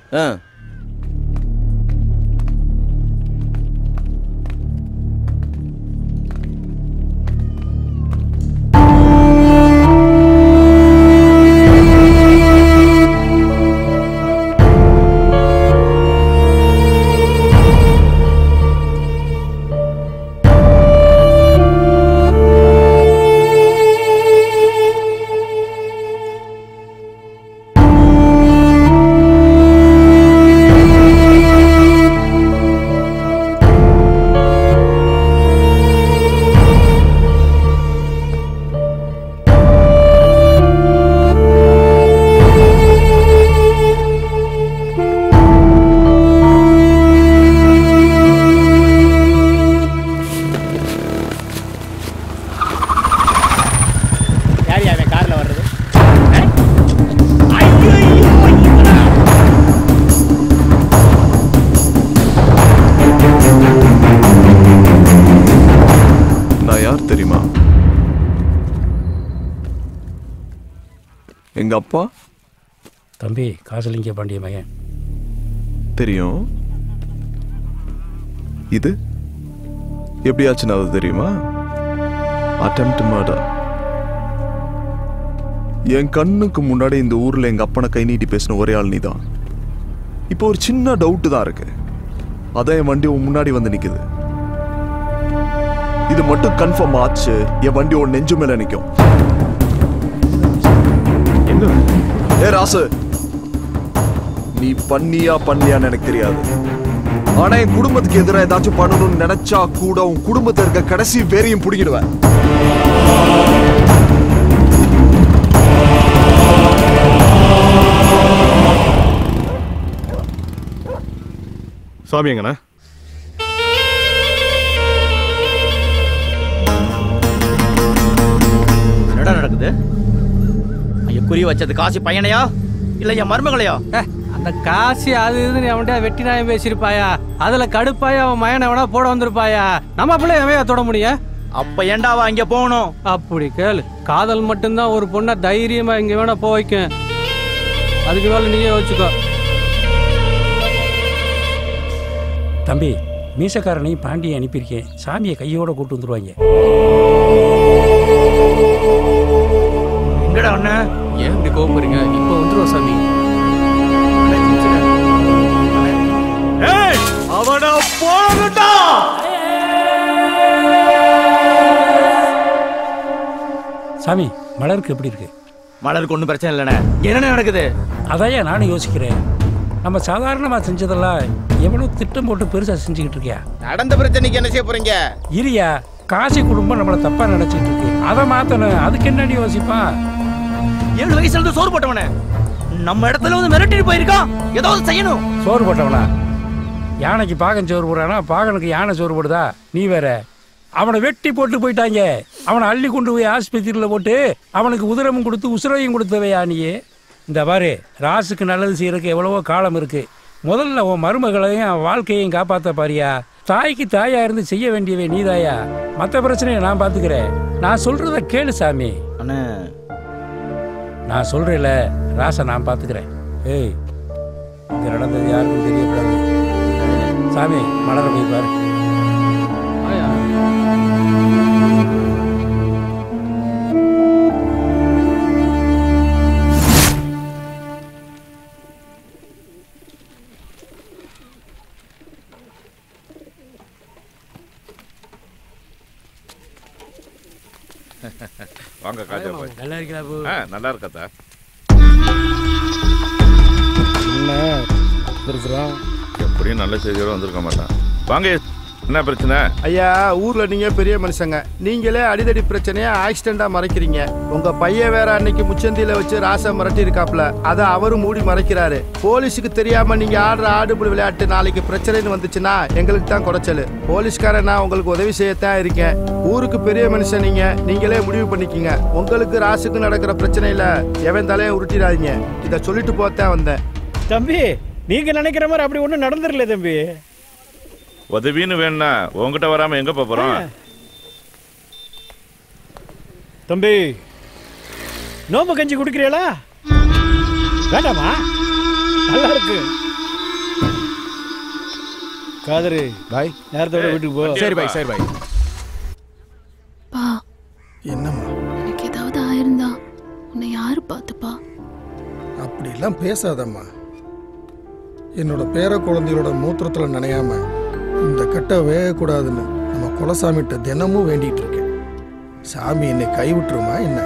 எங்க அப்பா தம்பி காசலிங்க பாண்டிய மகன். தெரியும். இது எப்படியாச்சுன்னு அது தெரியுமா? Attempt murder. என் கண்ணுக்கு முன்னாடி இந்த ஊர்ல எங்க அப்பனை கை நீட்டி பேசின ஒரே ஆள் நீதான். இப்போ ஒரு சின்ன டவுட் தான் இருக்கு. அதான் என் வண்டி உன் முன்னாடி வந்து நிக்குது. இது மட்டும் கன்ஃபார்ம் ஆச்சு, என் வண்டி உன் நெஞ்சு மேல நிக்கும். ஏ ராசு, நீ பண்ணியான்னு எனக்கு தெரியாது. ஆனா என் குடும்பத்துக்கு எதிராக ஏதாச்சும் பண்ணணும்னு நினைச்சா கூட உன் குடும்பத்தை இருக்க கடைசி வேறையும் பிடிக்கிடுவேன். சாமி எங்கண்ணா? என்னடா நடக்குது? ஐயா குறி வச்சது காசி பையனையா இல்ல என் மருமகளையா? அந்த காசி அது இதுன்னு அவன்கிட்ட வெட்டி நாயம் பேசியிருப்பாயா, அதுல கடுப்பாயா அவன் மயனை எவனா போட வந்திருப்பாயா. நம்ம பிள்ளை எவையா தொட முடியும்? அப்ப ஏண்டாவா இங்க போகணும்? அப்படி கேளு. காதல் மட்டும்தான் ஒரு பொண்ணை தைரியமா இங்க வேணா போக வைக்கும். அதுக்கு மேல நீயே வச்சுக்கோ. தம்பி மீசக்காரனையும் பாண்டியை அனுப்பியிருக்கேன். சாமியை கையோட கூட்டு வந்துருவாங்க. எங்கடா அண்ணா? ஏன் இப்படி கோபப்படுறீங்க? இப்போ வந்துருவோம் சாமி. அவனை போடா. சாமி மலருக்கு எப்படி இருக்கு? மலருக்கு ஒன்றும் பிரச்சனை இல்லைண்ணே. என்ன நடக்குது? அதையா நானும் யோசிக்கிறேன். நம்ம சாதாரணமா செஞ்சதெல்லாம் எவ்வளவு திட்டம் போட்டு பெருசா செஞ்சுக்கிட்டு இருக்கியா? நடந்த பிரச்சனைக்கு என்ன செய்ய போறீங்க? இரியா, காசி குடும்பம் நம்மளை தப்பா நினைச்சிட்டு இருக்கு. அதை மாத்தணும். அதுக்கு என்னடி யோசிப்பா? 7 வயசுல இருந்து சோறு போட்டவனே நம்ம இடத்துல வந்து மிரட்டிட்டு போயிருக்கான். ஏதாவது செய்யணும். சோறு போட்டவனா? யானைக்கு பாகன் சோறு போடுறானா? பாகனுக்கு யானை சோறு போடுதா? நீ வேற. அவனை வெட்டி போட்டு போயிட்டாங்க. அவனை அள்ளி கொண்டு போய் ஆஸ்பத்திரியில் போட்டு அவனுக்கு உதிரமும் கொடுத்து உசுரையும் கொடுத்தவையா நீயே? இந்த பாரு, ராசுக்கு நல்லது செய்யறதுக்கு எவ்வளவோ காலம் இருக்கு. முதல்ல உன் மருமகளையும் வாழ்க்கையையும் காப்பாற்ற பாரியா. தாய்க்கு தாயா இருந்து செய்ய வேண்டியவை நீதாயா. மற்ற பிரச்சனையை நான் பார்த்துக்கிறேன். நான் சொல்றத கேளு சாமி. அண்ணே நான் சொல்றேன்ல, ராசை நான் பார்த்துக்கிறேன். ஏய், இங்க நடந்தது யாருக்கும் தெரியக்கூடாது. சாமி மலர போய் பாரு. வாங்க காஜா பாய். நல்லா இருக்கா போ? நல்லா இருக்கதா. என்ன இருக்கிறோம்? எப்படியும் நல்ல செய்தியோட வந்திருக்க மாட்டான். வாங்க, என்ன பிரச்சனை? ஐயா, ஊர்ல நீங்க பெரிய மனுஷங்க. நீங்களே அடிதடி பிரச்சனையா ஆக்சிடென்டா மறைக்கிறீங்க. உங்க பையன் வேற அன்னைக்கு முச்சந்தியில வச்சு ராசா மிரட்டி இருக்காப்ல. அதை அவரும் மூடி மறைக்கிறாரு. போலீஸுக்கு தெரியாம நீங்க ஆடுற ஆடுபுல் விளையாட்டு நாளைக்கு பிரச்சனைன்னு வந்துச்சுன்னா எங்களுக்கு தான் குறைச்சல். போலீஸ்காரன் நான் உங்களுக்கு உதவி செய்யத்தான் இருக்கேன். ஊருக்கு பெரிய மனுஷன் நீங்க. நீங்களே முடிவு பண்ணிக்கிங்க. உங்களுக்கு ராசுக்கு நடக்கிற பிரச்சனையில எவன் தலையை உருட்டிடாதீங்க. இதை சொல்லிட்டு போத்தான் வந்தேன். தம்பி, நீங்க நினைக்கிற மாதிரி அப்படி ஒண்ணும் நடந்துடல தம்பி. உதவின்னு வேணா உங்ககிட்ட வராம எங்க போறோம்? தம்பி, நோம்பு கஞ்சி குடிக்கிறீங்களா? வேண்டாமா? நல்லா இருக்கு. காதரு பாய், நேரத்தோட வீட்டுக்கு போ. சரி பாய், சரி பாய். பா, என்னம்மா? எனக்கு ஏதாவது ஆயிருந்தா உன்னை யாரு பார்த்துப்பா? அப்படிலாம் பேசாதம்மா. என்னோட பேர குழந்தையோட மூத்திரத்துல நனையாம இந்த கட்ட வேகக்கூடாதுன்னு நம்ம குலசாமிகிட்ட தினமும் வேண்டிட்டு இருக்கேன். சாமி என்னை கைவிட்டுருமா என்ன?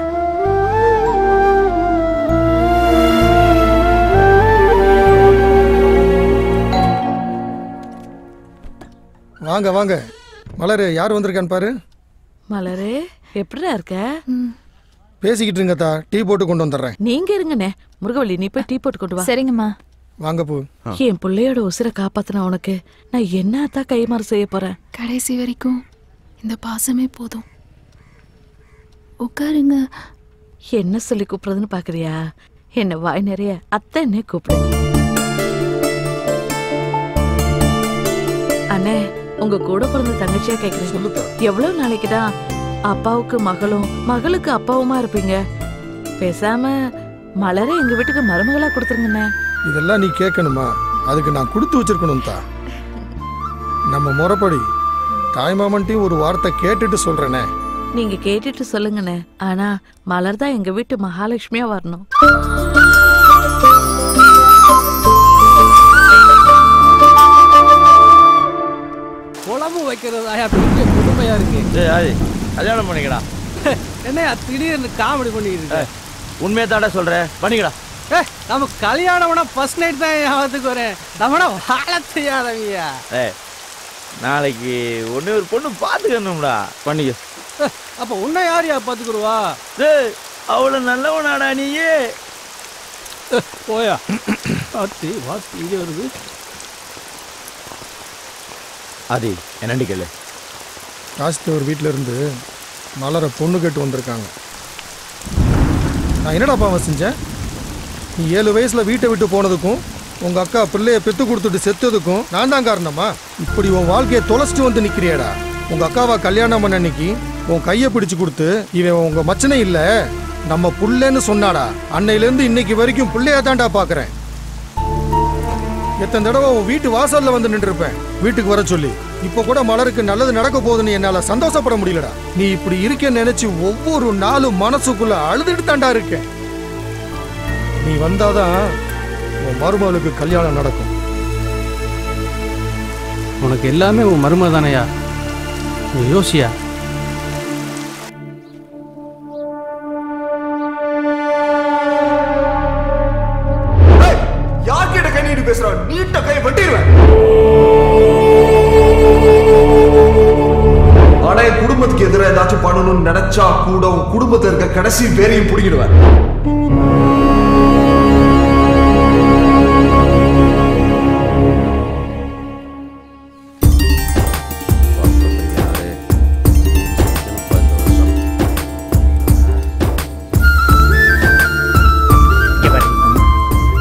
வாங்க வாங்க. மலரு, யார் வந்திருக்கான்னு பாரு. மலரே, எப்படிடா இருக்க? பேசிக்கிட்டு இருங்கத்தா, டீ போட்டு கொண்டு வந்துடுறேன். நீங்க இருங்கண்ணே. முருகவள்ளி, நீ போய் டீ போட்டு கொண்டு வா. சரிங்கம்மா. வாங்க பூ. என் பிள்ளையோட உசுரை காப்பாத்தின உனக்கு நான் என்னத்தான் கைமாறு செய்ய போறேன்? கடைசி வரைக்கும் இந்த பாசமே போதும். உட்காருங்க. என்ன சொல்லி கூப்பிடுறதுன்னு பாக்குறியா? என்ன வாய் நிறைய அத்தை என்ன கூப்பிடு. அண்ணே, உங்க கூட பிறந்த தங்கச்சியா கேக்குறேன். எவ்வளவு நாளைக்குதான் அப்பாவுக்கு மகளும் மகளுக்கு அப்பாவுமா இருப்பீங்க? பேசாம மலரை எங்க வீட்டுக்கு மருமகளா கொடுத்துருங்கண்ணே. இதெல்லாம் நீ கேட்கணுமா? அதுக்கு நான் கொடுத்து வச்சிருக்கணும் தான். நம்ம முறைப்படி தாய்மாமன்ட்டையும் ஒரு வார்த்தை கேட்டுட்டு சொல்றேனே. நீங்க கேட்டுட்டு சொல்லுங்கண்ணே. ஆனா மலர் தான் எங்க வீட்டு மகாலட்சுமியா வரணும். குழம்பு வைக்கிறதாயா பெரிய குடுமையா இருக்கு. கல்யாணம் பண்ணிக்கடா. என்னையா திடீர்னு காமெடி பண்ணிட்டு இருக்க? உண்மையை தாண்டா சொல்றேன், பண்ணிக்கடா. நம்ம கல்யாணம்னா ஃபர்ஸ்ட் நைட் தான் ஞாபகத்துக்கு வரேன். நம்மனா வாழ செய்யாதவங்க. நாளைக்கு ஒண்ணு ஒரு பொண்ணு பாத்துக்கணும்டா, பண்ணிக்க. அப்ப உன்னை யாரையா பாத்துக்குருவா? அவ்வளவு நல்லவனாடா நீயே. போயா வாத்தி வாத்தி இங்கே வருது. ஆதி என்னண்டி கேளு. ராஜ்தேவர் வீட்டில இருந்து மலரை பொண்ணு கேட்டு வந்திருக்காங்க. நான் என்னடா பாவம் செஞ்சேன்? நீ 7 வயசுல வீட்டை விட்டு போனதுக்கும் உங்க அக்கா பிள்ளைய பெத்து கொடுத்துட்டு செத்ததுக்கும் நான் தான் காரணமா? இப்படி உன் வாழ்க்கையை தொலைச்சிட்டு வந்து நிக்கிறியாடா. உங்க அக்காவா கல்யாணம் பண்ண அன்னைக்கு உன் கையை பிடிச்சு கொடுத்து இவன் உங்க மச்சனை இல்ல நம்ம புள்ளன்னு சொன்னாடா. அன்னையிலேருந்து இன்னைக்கு வரைக்கும் பிள்ளையா தான்டா பாக்குறேன். எத்தனை தடவை உன் வீட்டு வாசல்ல வந்து நின்று இருப்பேன் வீட்டுக்கு வர சொல்லி. இப்ப கூட மலருக்கு நல்லது நடக்க போகுதுன்னு என்னால சந்தோஷப்பட முடியலடா. நீ இப்படி இருக்கேன்னு நினைச்சு ஒவ்வொரு நாளும் மனசுக்குள்ள அழுதுட்டு தாண்டா இருக்கேன். நீ வந்தாதான் உன் மருமகளுக்கு கல்யாணம் நடக்கும். உனக்கு எல்லாமே உன் மருமக தானையா? நீ யோசியா? யார்கிட்ட கை நீட்டு பேசுற? நீட்ட கை வெட்டிடுவேன். ஆனா என் குடும்பத்துக்கு எதிராக ஏதாச்சும் பண்ணணும்னு நினைச்சா கூட உன் குடும்பத்தில் இருக்க கடைசி பேரையும் பிடிக்கிடுவேன்.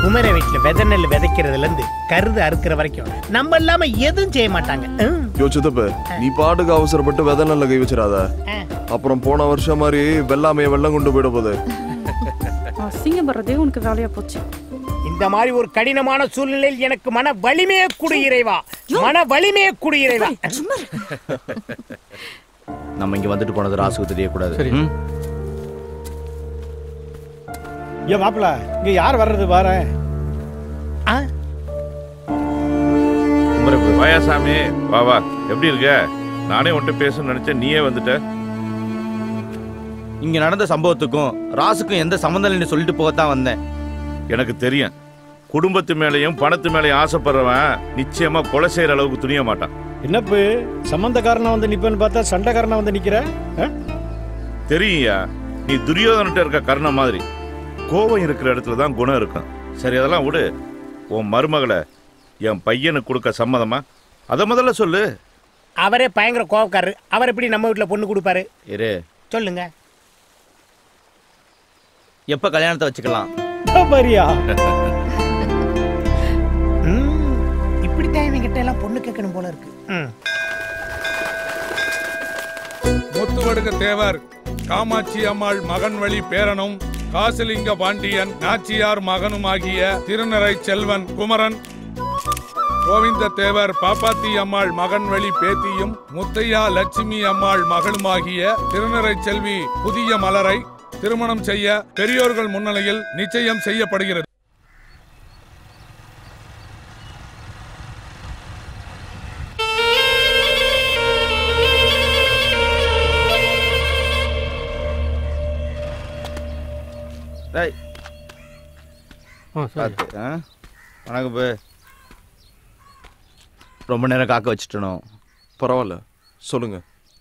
குமர வீட்டுல விதை நெல் விதைக்கிறதுல இருந்து கருது அறுக்கிற வரைக்கும் நம்ம இல்லாம எதுவும் செய்ய மாட்டாங்க. யோசித்தப்ப நீ பாட்டுக்கு அவசரப்பட்டு விதை நல்ல கை வச்சிடாத. அப்புறம் போன வருஷம் மாதிரி வெள்ளாமைய வெள்ளம் கொண்டு போயிட போகுது. அசிங்கப்படுறதே உனக்கு வேலையா போச்சு. இந்த மாதிரி ஒரு கடினமான சூழ்நிலையில் எனக்கு மன வலிமையே கொடு இறைவா, மன வலிமையே கொடு இறைவா. நம்ம இங்க வந்துட்டு போனது ராசுக்கு தெரியக்கூடாது. ஏன் மாப்பிள்ள இங்க யார் வர்றது பாரு. வாயாசாமி வா வா, எப்படி இருக்க? நானே உன்கிட்ட பேசணும்னு நினைச்சேன், நீயே வந்துட்ட. இங்க நடந்த சம்பவத்துக்கும் ராசுக்கும் எந்த சம்பந்தம் இல்லைன்னு சொல்லிட்டு போகத்தான் வந்தேன். எனக்கு தெரியும், குடும்பத்து மேலையும் பணத்து மேலையும் ஆசைப்படுறவன் நிச்சயமா கொலை செய்யற அளவுக்கு துணிய மாட்டான். என்னப்பு சம்பந்தக்காரனா வந்து நிப்பேன்னு பார்த்தா சண்டைக்காரனா வந்து நிக்கிற? தெரியுயா, நீ துரியோதனிட்ட இருக்க கர்ணம் மாதிரி கோபம் இருக்கிற இடத்துல தான் குணம் இருக்கும். சரி அதெல்லாம் விடு. உன் மருமகளை என் பையனுக்கு கொடுக்க சம்மதமா? அதை முதல்ல சொல்லு. அவரே பயங்கர கோபக்காரரு. அவர் எப்படி நம்ம வீட்டுல பொண்ணு கொடுப்பாரு? இரு சொல்லுங்க. எப்ப கல்யாணத்தை வச்சுக்கலாம்? இப்படித்தான் இவங்கிட்ட எல்லாம் பொண்ணு கேட்கணும் போல இருக்கு. முத்துவடுக தேவர் காமாட்சி அம்மாள் மகன் வழி பேரனும் காசிலிங்க பாண்டியன் நாச்சியார் மகனுமாகிய திருநறை செல்வன் குமரன், கோவிந்த தேவர் பாப்பாத்தி அம்மாள் மகன் வழி பேத்தியும் முத்தையா லட்சுமி அம்மாள் மகளுமாகிய திருநறை செல்வி புதிய மலரை திருமணம் செய்ய பெரியோர்கள் முன்னிலையில் நிச்சயம் செய்யப்படுகிறது. வணக்கம். ரொம்ப நேரம் காக்க வச்சுட்டணும். பரவாயில்ல சொல்லுங்க.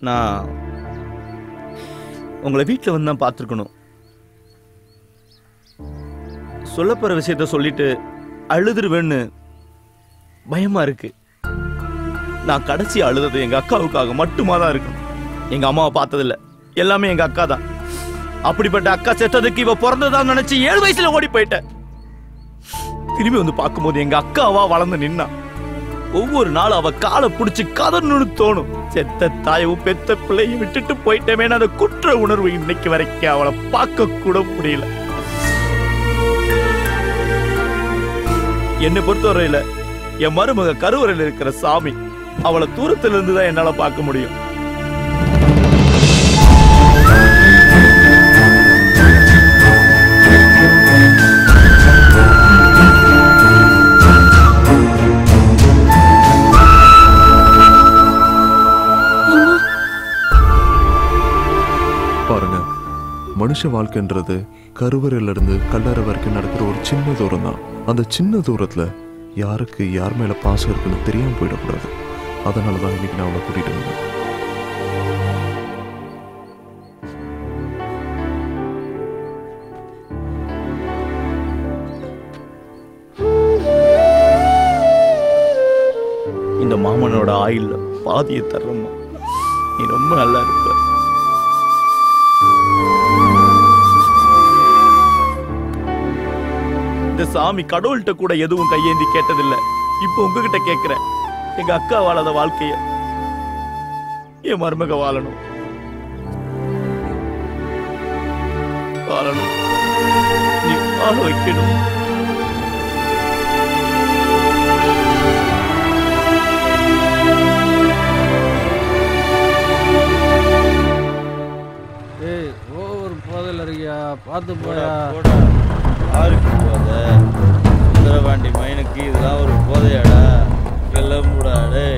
நான் உங்களை வீட்டில் வந்து தான் பார்த்துருக்கணும். சொல்லப்போற விஷயத்த சொல்லிட்டு அழுதுருவேன்னு பயமா இருக்கு. நான் கடைசி அழுதது எங்க அக்காவுக்காக மட்டுமா தான் இருக்கணும். எங்க அம்மாவை பார்த்ததில்ல, எல்லாமே எங்க அக்கா தான். அப்படிப்பட்ட அக்கா செத்ததுக்கு இவ பிறந்ததான் நினைச்சு 7 வயசுல ஓடி போயிட்டேன். திரும்பி வந்து பார்க்கும்போது எங்க அக்காவா வளர்ந்து நின்னா. ஒவ்வொரு நாளும் அவ காலை பிடிச்சி கதறணும்னு தோணும். செத்த தாயவும் பெத்த பிள்ளையும் விட்டுட்டு போயிட்டேமே, அந்த குற்ற உணர்வு இன்னைக்கு வரைக்கும் அவளை பார்க்க கூட முடியல. என்னை பொறுத்தவரையில என் மருமக கருவறையில் இருக்கிற சாமி. அவளை தூரத்துல இருந்து தான் என்னால பார்க்க முடியும். பாருங்க, மனுஷ வாழ்க்கைன்றது கருவறையில இருந்து கல்லறை வரைக்கும் நடக்கிற ஒரு சின்ன தூரம் தான். அந்த சின்ன தூரத்துல யாருக்கு யார் மேல பாசம் இருக்குன்னு தெரியாம போயிடக்கூடாது. அதனாலதான் இன்னைக்கு நான் அவளை கூட்டிட்டு வந்தேன். இந்த மாமனோட ஆயுள்ல பாதியை தர்றம்மா. நீ ரொம்ப நல்லா இருப்ப. இந்த சாமி கடவுள்கிட்ட கூட எதுவும் கையேந்தி கேட்டதில்ல. இப்ப உங்ககிட்ட கேட்கிறேன், எங்க அக்கா வாழாத வாழ்க்கைய என் மருமக வாழணும். வாழணும், நீ வாழ வைக்கணும். ஏய், ஓவர் போதல் இருக்கியா, பார்த்து போயா. யாருக்கு போத? சுந்தரபாண்டி மைனுக்கு இதெல்லாம் ஒரு போதையாடா? கிளம்புடாடே.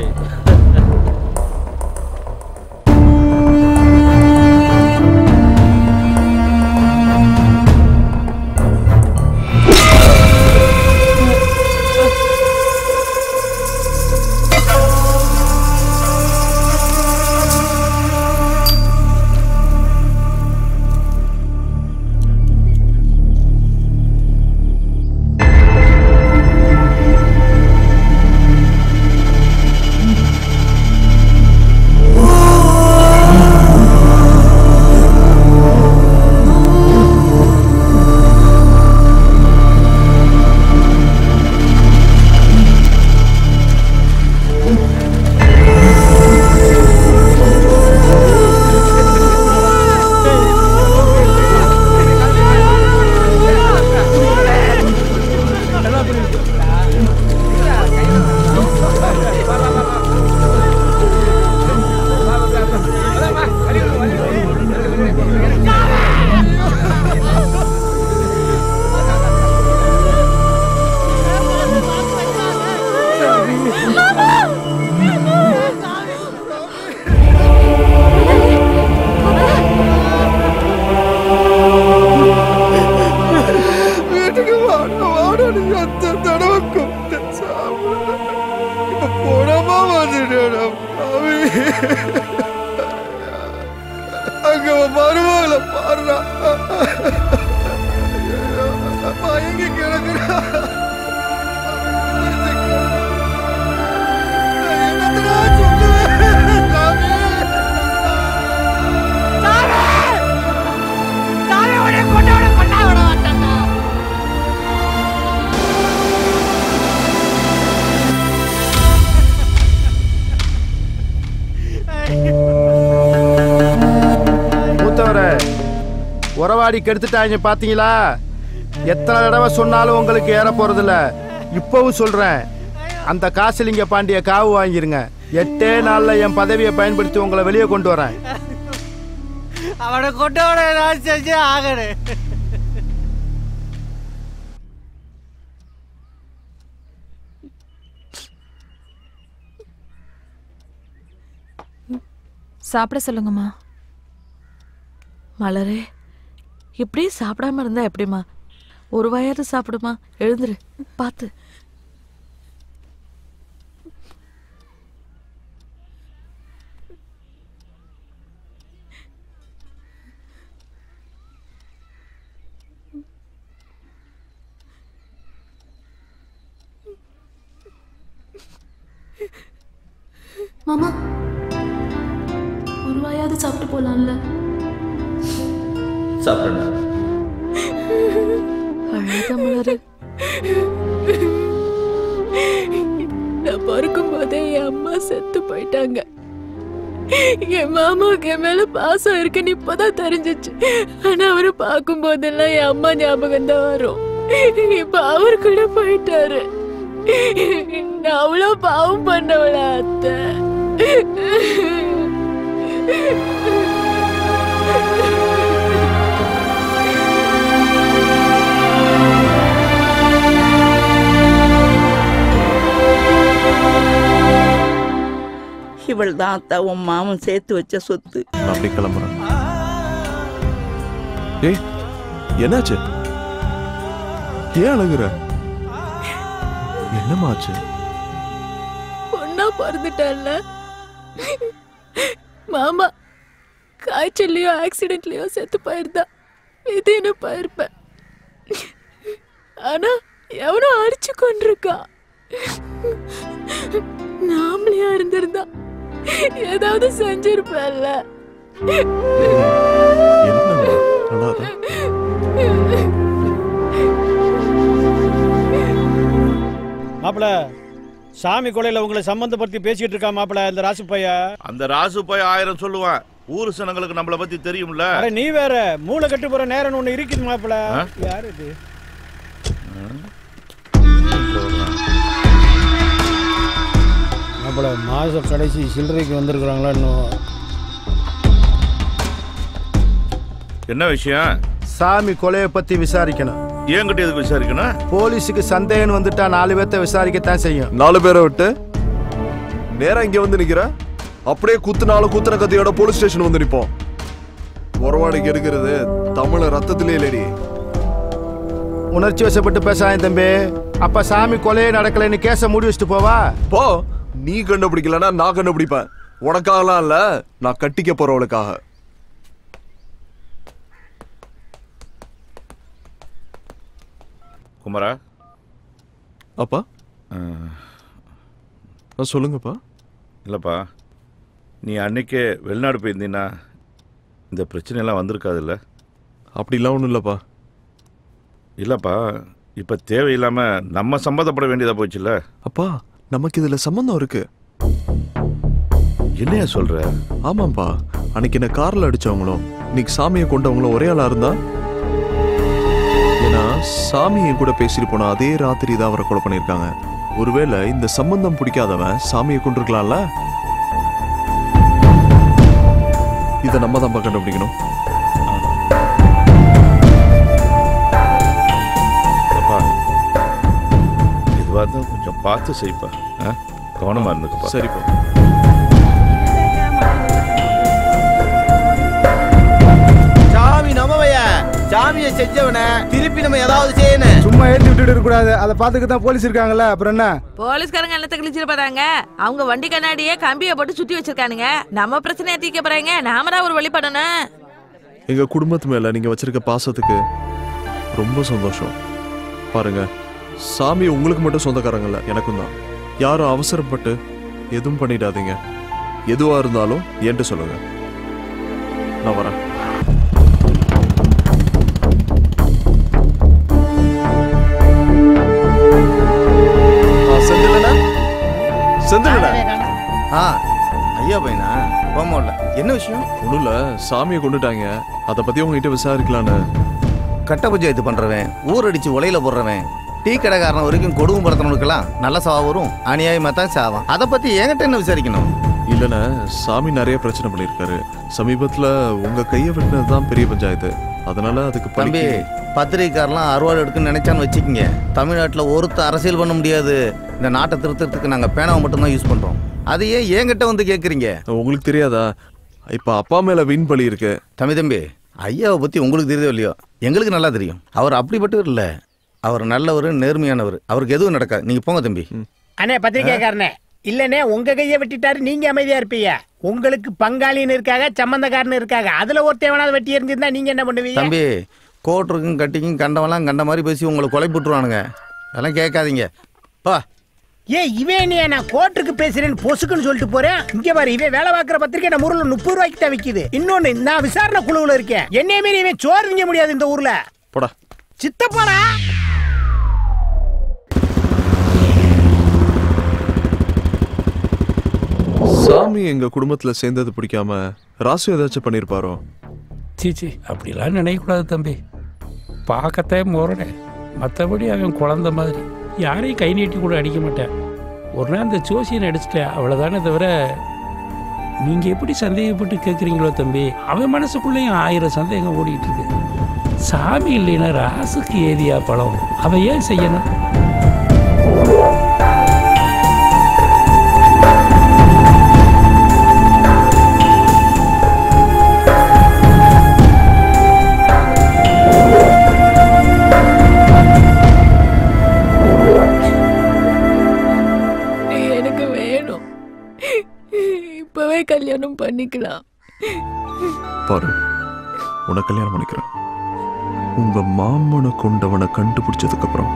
அங்க மருமகளை பாடுறா, மயங்கி கிடக்குறா. உறவாடி கெடுத்துட்டாங்க பாத்தீங்களா? எத்தனை தடவை சொன்னாலும் உங்களுக்கு ஏற போறதில்ல. இப்பவும் சொல்றேன், அந்த காசிலிங்க பாண்டிய காவு வாங்கிருங்க. 8 நாள்ல என் பதவியை பயன்படுத்தி உங்களை வெளியே கொண்டு வரேன். அவனை கொண்டவனை நான் செஞ்சே ஆகணும். சாப்பிட சொல்லுங்கம்மா. மலரே, இப்படியே சாப்பிடாம இருந்தா எப்படிமா? ஒரு வாயாவது சாப்பிடுமா. எழுந்துரு, பார்த்து. மாமா, ஒரு வாயாவது சாப்பிட்டு போலாம்ல? சாப்பிடுறேன். அழாத மலரு. நான் பிறக்கும் போதே என் அம்மா செத்து போயிட்டாங்க. என் மாமாவுக்கு என் மேல பாசம் இருக்குன்னு இப்பதான் தெரிஞ்சிச்சு. ஆனா அவரை பார்க்கும் போதெல்லாம் என் அம்மா ஞாபகம் தான் வரும். இப்ப அவர் கூட போயிட்டாரு. நான் அவ்வளவு பாவம் பண்ணவளா அத்தை? இவள் தான் அத்தா உன் மாமன் சேர்த்து வச்ச சொத்து. நான் அப்படி கிளம்புறேன். ஏய் என்னாச்சு? ஏன் அழுகுற? என்னமாச்சு? பொண்ணா பிறந்துட்டால மாமா காய்ச்சல்லையோ ஆக்சிடென்ட்லயோ செத்து போயிருந்தா இதுன்னு போயிருப்பேன். ஆனா எவனோ அடிச்சு கொண்டிருக்கா. நாமளையா இருந்திருந்தா ஏதாவது செஞ்சிருப்பேன்ல. மாப்பிள சாமி கொலையில உங்களை சம்பந்தப்படுத்தி பேசிட்டு இருக்கா மாப்பிள இந்த ராசு பையா. அந்த ராசு பைய 1000 சொல்லுவான். ஊரு சனங்களுக்கு நம்மள பத்தி தெரியும்ல. அரே நீ வேற மூளை கட்டு போற நேரம் ஒண்ணு இருக்குது மாப்பிள. யார் இது? மாப்பிள மாச கடைசி சில்லறைக்கு வந்திருக்கிறாங்களா இன்னும்? என்ன விஷயம்? சாமி கொலையை பத்தி விசாரிக்கணும். ஏங்கிட்ட எதுக்கு விசாரிக்கணும்? போலீஸுக்கு சந்தேகம் வந்துட்டா 4 பேர்த்த விசாரிக்கத்தான் செய்யும். 4 பேரை விட்டு நேரா இங்க வந்து நிக்கிற? அப்படியே குத்துன கத்தியோட போலீஸ் ஸ்டேஷன் வந்து நிப்போம். உறவாடிக்கு எடுக்கிறது தமிழ ரத்தத்திலே இல்லடி. உணர்ச்சி வசப்பட்டு பேசாத தம்பி. அப்ப சாமி கொலையே நடக்கலைன்னு கேஸ மூடி வச்சுட்டு போவா. போ. நீ கண்டுபிடிக்கலன்னா நான் கண்டுபிடிப்பேன். உனக்காகலாம் இல்ல, நான் கட்டிக்க போறவளுக்காக. குமரா. அப்பா சொல்லுங்கப்பா. இல்லப்பா, நீ அன்னைக்கே வெளிநாடு போயிருந்தீன்னா இந்த பிரச்சனையெல்லாம் வந்திருக்காதுல்ல? அப்படிலாம் ஒன்றும் இல்லைப்பா. இல்லைப்பா, இப்போ தேவையில்லாமல் நம்ம சம்மந்தப்பட வேண்டியதாக போச்சுல்ல? அப்பா நமக்கு இதில் சம்மந்தம் இருக்கு. என்னையா சொல்கிற? ஆமாம்ப்பா, அன்னைக்கு என்ன காரில் அடித்தவங்களும் இன்னைக்கு சாமியை கொண்டவங்களும் ஒரே ஆளாக இருந்தா? ஏன்னா சாமியை கூட பேசிட்டு போனா அதே ராத்திரி தான் அவரை கொலை பண்ணியிருக்காங்க. ஒருவேளை இந்த சம்பந்தம் பிடிக்காதவன் சாமியை கொண்டிருக்கலாம்ல? இதை நம்ம தான் கண்டுபிடிக்கணும். இதுவாக இருந்தால் கொஞ்சம் பார்த்து செய்ப்பா. கவனமாக இருந்துக்கப்பா. சரிப்பா. சாமி நம்மவையா சாமியை செஞ்சவன திருப்பி நம்ம ஏதாவது செய்யணும். சும்மா ஏற்றி விட்டுட்டு இருக்க கூடாது. அதை பார்த்துக்க தான் போலீஸ் இருக்காங்கல்ல, அப்புறம் என்ன? போலீஸ்காரங்க என்னத்தை கிழிச்சிருப்பாங்க? அவங்க வண்டி கண்ணாடியே கம்பியை போட்டு சுத்தி வச்சிருக்கானுங்க. நம்ம பிரச்சனையை தீர்க்க போறாங்க, நாம தான் ஒரு வழிபடணும். எங்க குடும்பத்து மேல நீங்க வச்சிருக்க பாசத்துக்கு ரொம்ப சந்தோஷம். பாருங்க, சாமி உங்களுக்கு மட்டும் சொந்தக்காரங்கல்ல, எனக்கும் தான். யாரும் அவசரப்பட்டு எதுவும் பண்ணிடாதீங்க. எதுவா இருந்தாலும் என்கிட்ட சொல்லுங்க. நான் வரேன். ஐயா பையனா போமோல என்ன விஷயம்? ஒன்றும் இல்லை, சாமியை கொண்டுட்டாங்க. அதை பற்றி உங்ககிட்ட விசாரிக்கலான்னு. கட்ட பஞ்சாயத்து பண்ணுறவன், ஊரடிச்சு உலையில போடுறவன், டீ கடைக்காரன் வரைக்கும் கொடுமை படுத்துறவனுக்கெல்லாம் நல்ல சாவா வரும், அநியாயமாக தான் சாவான். அதை பற்றி என்கிட்ட என்ன விசாரிக்கணும்? இல்லைண்ணே, சாமி நிறைய பிரச்சனை பண்ணியிருக்காரு. சமீபத்தில் உங்கள் கையை வெட்டினது தான் பெரிய பஞ்சாயத்து. அதனால அதுக்கு தம்பி, பத்திரிகைக்காரெல்லாம் அறுவாடு எடுக்குன்னு நினைச்சான்னு வச்சுக்கிங்க, தமிழ்நாட்டில் ஒருத்த அரசியல் பண்ண முடியாது. இந்த நாட்டை திருத்தறதுக்கு நாங்கள் பேனாவை மட்டும்தான் யூஸ் பண்ணுறோம். அது ஏன் என்கிட்ட வந்து கேட்குறீங்க? உங்களுக்கு தெரியாதா? இப்போ அப்பா மேலே வீண் பலி இருக்கு. தம்பி, ஐயாவை பற்றி உங்களுக்கு தெரியுதோ இல்லையோ, எங்களுக்கு நல்லா தெரியும். அவர் அப்படிப்பட்டவர் இல்லை, அவர் நல்லவர், நேர்மையானவர். அவருக்கு எதுவும் நடக்காது. நீங்கள் போங்க தம்பி. அண்ணே பத்திரிகைக்காரனே, இல்லனே உங்க கையை வெட்டிட்டாரு, நீங்க அமைதியா இருப்பீங்க. உங்களுக்கு பங்காளின்னு இருக்காங்க, சம்பந்தக்காரன்னு இருக்காங்க. அதுல ஒருத்தவனாவது வெட்டி இருந்திருந்தா நீங்க என்ன பண்ணுவீங்க? தம்பி, கோட்டருக்கும் கட்டிக்கும் கண்டவெல்லாம் கண்ட மாதிரி பேசி உங்களை கொலை போட்டுருவானுங்க. அதெல்லாம் கேட்காதீங்க. பா. இவன் நான் கோர்ட்டுக்கு பேசுறேன்னு பொசுக்குன்னு சொல்லிட்டு போறேன். இங்க பாரு, இவன் வேலை பார்க்குற பத்திரிக்கை நம்ம ஊர்ல 30 ரூபாய்க்கு தான் விக்குது. இன்னொன்னு, நான் விசாரணை குழுவுல இருக்கேன். என்னைய மீறி இவன் சோறு திங்க முடியாது இந்த ஊர்ல. போடா சித்தப்பாடா. சாமி எங்க குடும்பத்துல சேர்ந்தது பிடிக்காம ராசு ஏதாச்சும் பண்ணிருப்பாரோ? சீச்சி, அப்படிலாம் நினைக்கக்கூடாது தம்பி. பார்க்கத்தே முரணே, மற்றபடி அவன் குழந்தை மாதிரி. யாரையும் கை நீட்டி கூட அடிக்க மாட்டேன். ஒரு நாள் இந்த ஜோசியனை அடிச்சிட்டேன், அவ்வளோதானே தவிர நீங்கள் எப்படி சந்தேகப்பட்டு கேட்குறீங்களோ தம்பி, அவன் மனசுக்குள்ளேயும் 1000 சந்தேகம் ஓடிட்டு இருக்கு. சாமி இல்லைன்னா ராசுக்கு ஏதியா பழம், அவன் ஏன் செய்யணும்? எனக்கு வேணும், இப்பவே கல்யாணம் பண்ணிக்கலாம். பாரு, உன்னை கல்யாணம் பண்ணிக்கிறேன். உங்க மாமனை கொண்டவனை கண்டுபிடிச்சதுக்கு அப்புறம்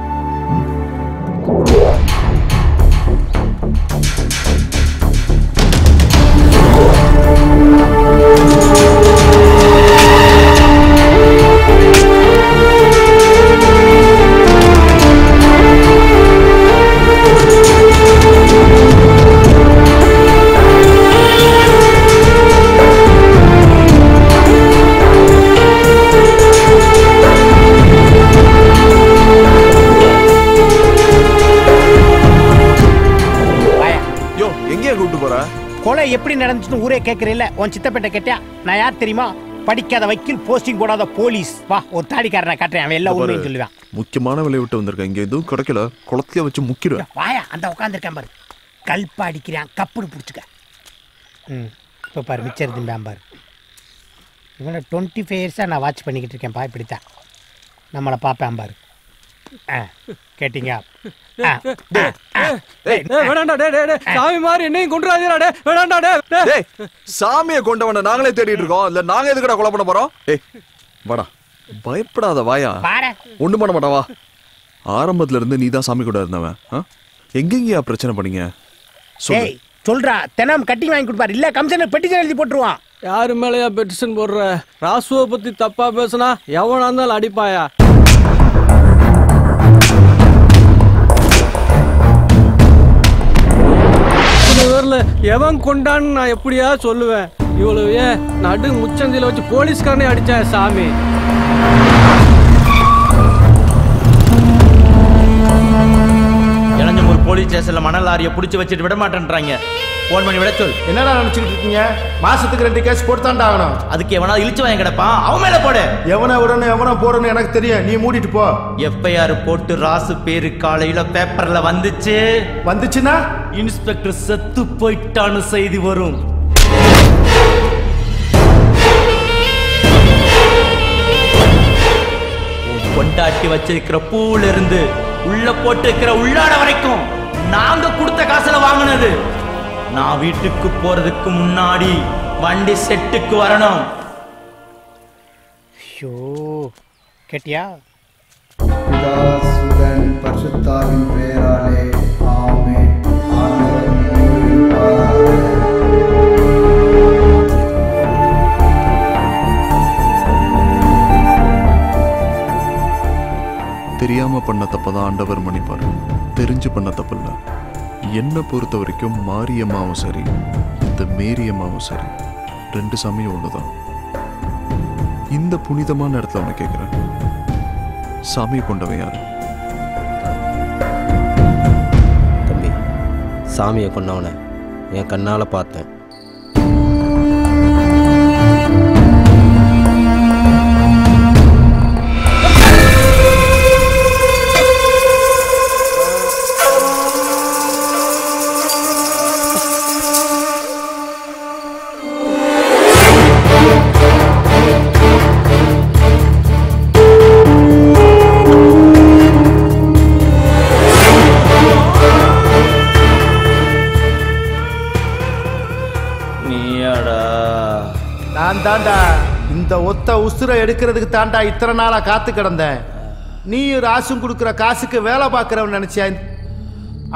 கொலை எப்படி நடந்துச்சுன்னு ஊரே கேட்கறீல்ல, உன் சித்தப்பேட்டை கேட்டியா? நான் யார் தெரியுமா? படிக்காத வக்கீல், போஸ்டிங் போடாத போலீஸ். வா, ஒரு தாடிக்காரனை காட்டுறேன், அவன் எல்லா உண்மையும் சொல்லுவான். முக்கியமான வேலையை விட்டு வந்திருக்கேன், இங்க எதுவும் கிடைக்கல, குளத்தைய வச்சு முக்கிடுவேன். வாயா, அந்த உட்காந்துருக்கேன் பாரு, கல்பா அடிக்கிறான், கப்புடு பிடிச்சிக்க. இப்போ பாரு, மிச்சர் திம்பான் பாரு. இவனை 25 இயர்ஸாக நான் வாட்ச் பண்ணிக்கிட்டு இருக்கேன் பா, இப்படித்தான் நம்மளை பார்ப்பேன் பாரு. கேட்டீங்க? சாமி மாதிரி என்னையும் கொண்டுறாதீடா. வேணாம்டா, சாமியை கொண்டவனை நாங்களே தேடிட்டு இருக்கோம், இல்ல நாங்க எதுக்குடா கொலை பண்ண போறோம்? ஏய் வாடா, பயப்படாத, வாயா, ஒண்ணும் பண்ண மாட்டா, வா. ஆரம்பத்துல இருந்து நீ தான் சாமி கூட இருந்தவன், எங்கெங்கயா பிரச்சனை பண்ணீங்க? சொல்றா, தினம் கட்டிங் வாங்கி கொடுப்பாரு, இல்ல கமிஷனர் பெட்டிஷன் எழுதி போட்டுருவான். யாரு மேலயா பெட்டிஷன் போடுற? ராசுவை பத்தி தப்பா பேசுனா எவனா இருந்தாலும் அடிப்பாயா? எவன் கொண்டான்னு நான் எப்படியா சொல்லுவேன்? இவ்வளவு நடு முச்சந்தில வச்சு போலீஸ்காரனே அடிச்சா சாமி. இளஞ்சமூர் போலீஸ் ஸ்டேஷன்ல மணல் லாரியை பிடிச்சி வச்சுட்டு விட மாட்டேன்றாங்க. போன் பண்ணி விட சொல். என்னடா நினைச்சுட்டு இருக்கீங்க? மாசத்துக்கு 2 கேஸ் போட்டுதான்டா ஆகணும். அதுக்கு எவனா இழிச்சு வாங்கி கிடப்பான், அவன் மேல போடு. எவனை விடணும் எவனை போடணும் எனக்கு தெரியும், நீ மூடிட்டு போ. எஃப்ஐஆர் போட்டு ராசு பேரு காலையில பேப்பர்ல வந்துச்சுன்னா இன்ஸ்பெக்டர் செத்து போயிட்டான்னு செய்தி வரும். கொண்டாட்டி வச்சிருக்கிற பூல இருந்து உள்ள போட்டு இருக்கிற உள்ளாட வரைக்கும் நாங்க கொடுத்த காசுல வாங்கினது. நான் வீட்டுக்கு போறதுக்கு முன்னாடி வண்டி செட்டுக்கு வரணும். ஐயோ, கேட்டியா? பிதாசுதன் பரிசுத்தாவின் பெயராலே ஆமென். ஆண்டவர் தெரியாம பண்ண தப்பதான் ஆண்டவர் மன்னிப்பாரு, தெரிஞ்சு பண்ண தப்பில்ல. என்னை பொறுத்த வரைக்கும் மாரியம்மாவும் சரி, இந்த மேரியம்மாவும் சரி, 2 சாமியும் ஒண்ணுதான். இந்த புனிதமான இடத்துல உன்னை கேட்கிறேன், சாமியை கொண்டவன் யாரு? தம்பி, சாமியை கொண்டவனை என் கண்ணால பார்த்தேன். தாண்டா இந்த ஒத்த உசுரை எடுக்கிறதுக்கு தாண்டா இத்தனை நாளா காத்து கிடந்தேன். நீயும் ராசும் கொடுக்குற காசுக்கு வேலை பார்க்கறவன் நினைச்சியா?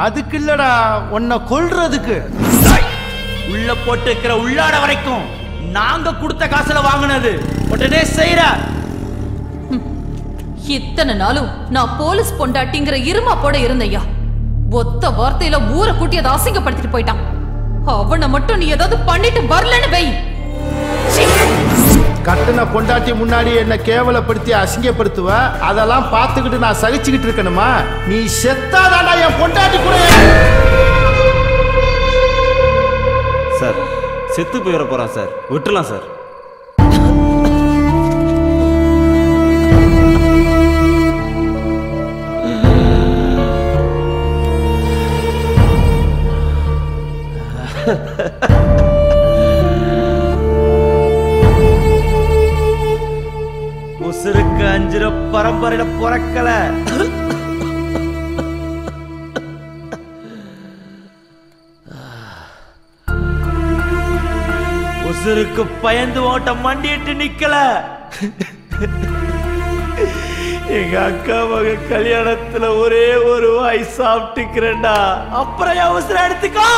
அதுக்கு இல்லடா, உன்னை கொல்றதுக்கு. உள்ள போட்டு இருக்கிற உள்ளாட வரைக்கும் நாங்க கொடுத்த காசுல வாங்கினது. உடனே செய்யற. இத்தனை நாளும் நான் போலீஸ் பொண்டாட்டிங்கிற இருமா போட இருந்தையா, ஒத்த வார்த்தையில ஊரை கூட்டி அதை அசிங்கப்படுத்திட்டு போயிட்டான். அவனை மட்டும் நீ ஏதாவது பண்ணிட்டு வரலன்னு வை. கட்ட கட்டின பொண்டாட்டி முன்னாடி என்னை கேவலப்படுத்தி அசிங்கப்படுத்துவ. அதெல்லாம் பார்த்துக்கிட்டு நான் சகிச்சுக்கிட்டு இருக்கணுமா? நீ செத்தாதாடா என் பொண்டாட்டி கூட. சார் செத்து போயிட போகிறான் சார், விட்டுலாம் சார். உசுருக்கு அஞ்சுற பரம்பரையில பிறக்கல. உசுருக்கு பயந்து ஓட்ட மண்டிட்டு நிக்கல. எங்க அக்கா மக கல்யாணத்துல ஒரே ஒரு வாய் சாப்பிட்டுக்கிறேன்டா, அப்புறம் என் உசுர எடுத்துக்கோ.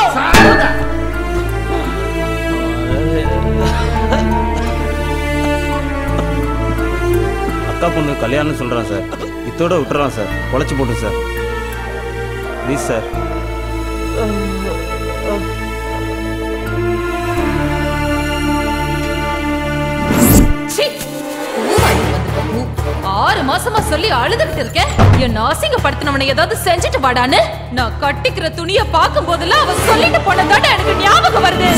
அக்கா பொண்ணு கல்யாணம் சொல்கிறான் சார், இத்தோட விட்டுறான் சார், குழச்சி போட்டு சார், ப்ளீஸ் சார். ஆறு மாசமா சொல்லி அழுதுகிட்டு இருக்கேன், என்ன அசிங்கப்படுத்தினவனை ஏதாவது செஞ்சுட்டு வாடான்னு. நான் கட்டிக்கிற துணியை பார்க்கும் போதெல்லாம் அவன் சொல்லிட்டு போனதாட எனக்கு ஞாபகம் வருது.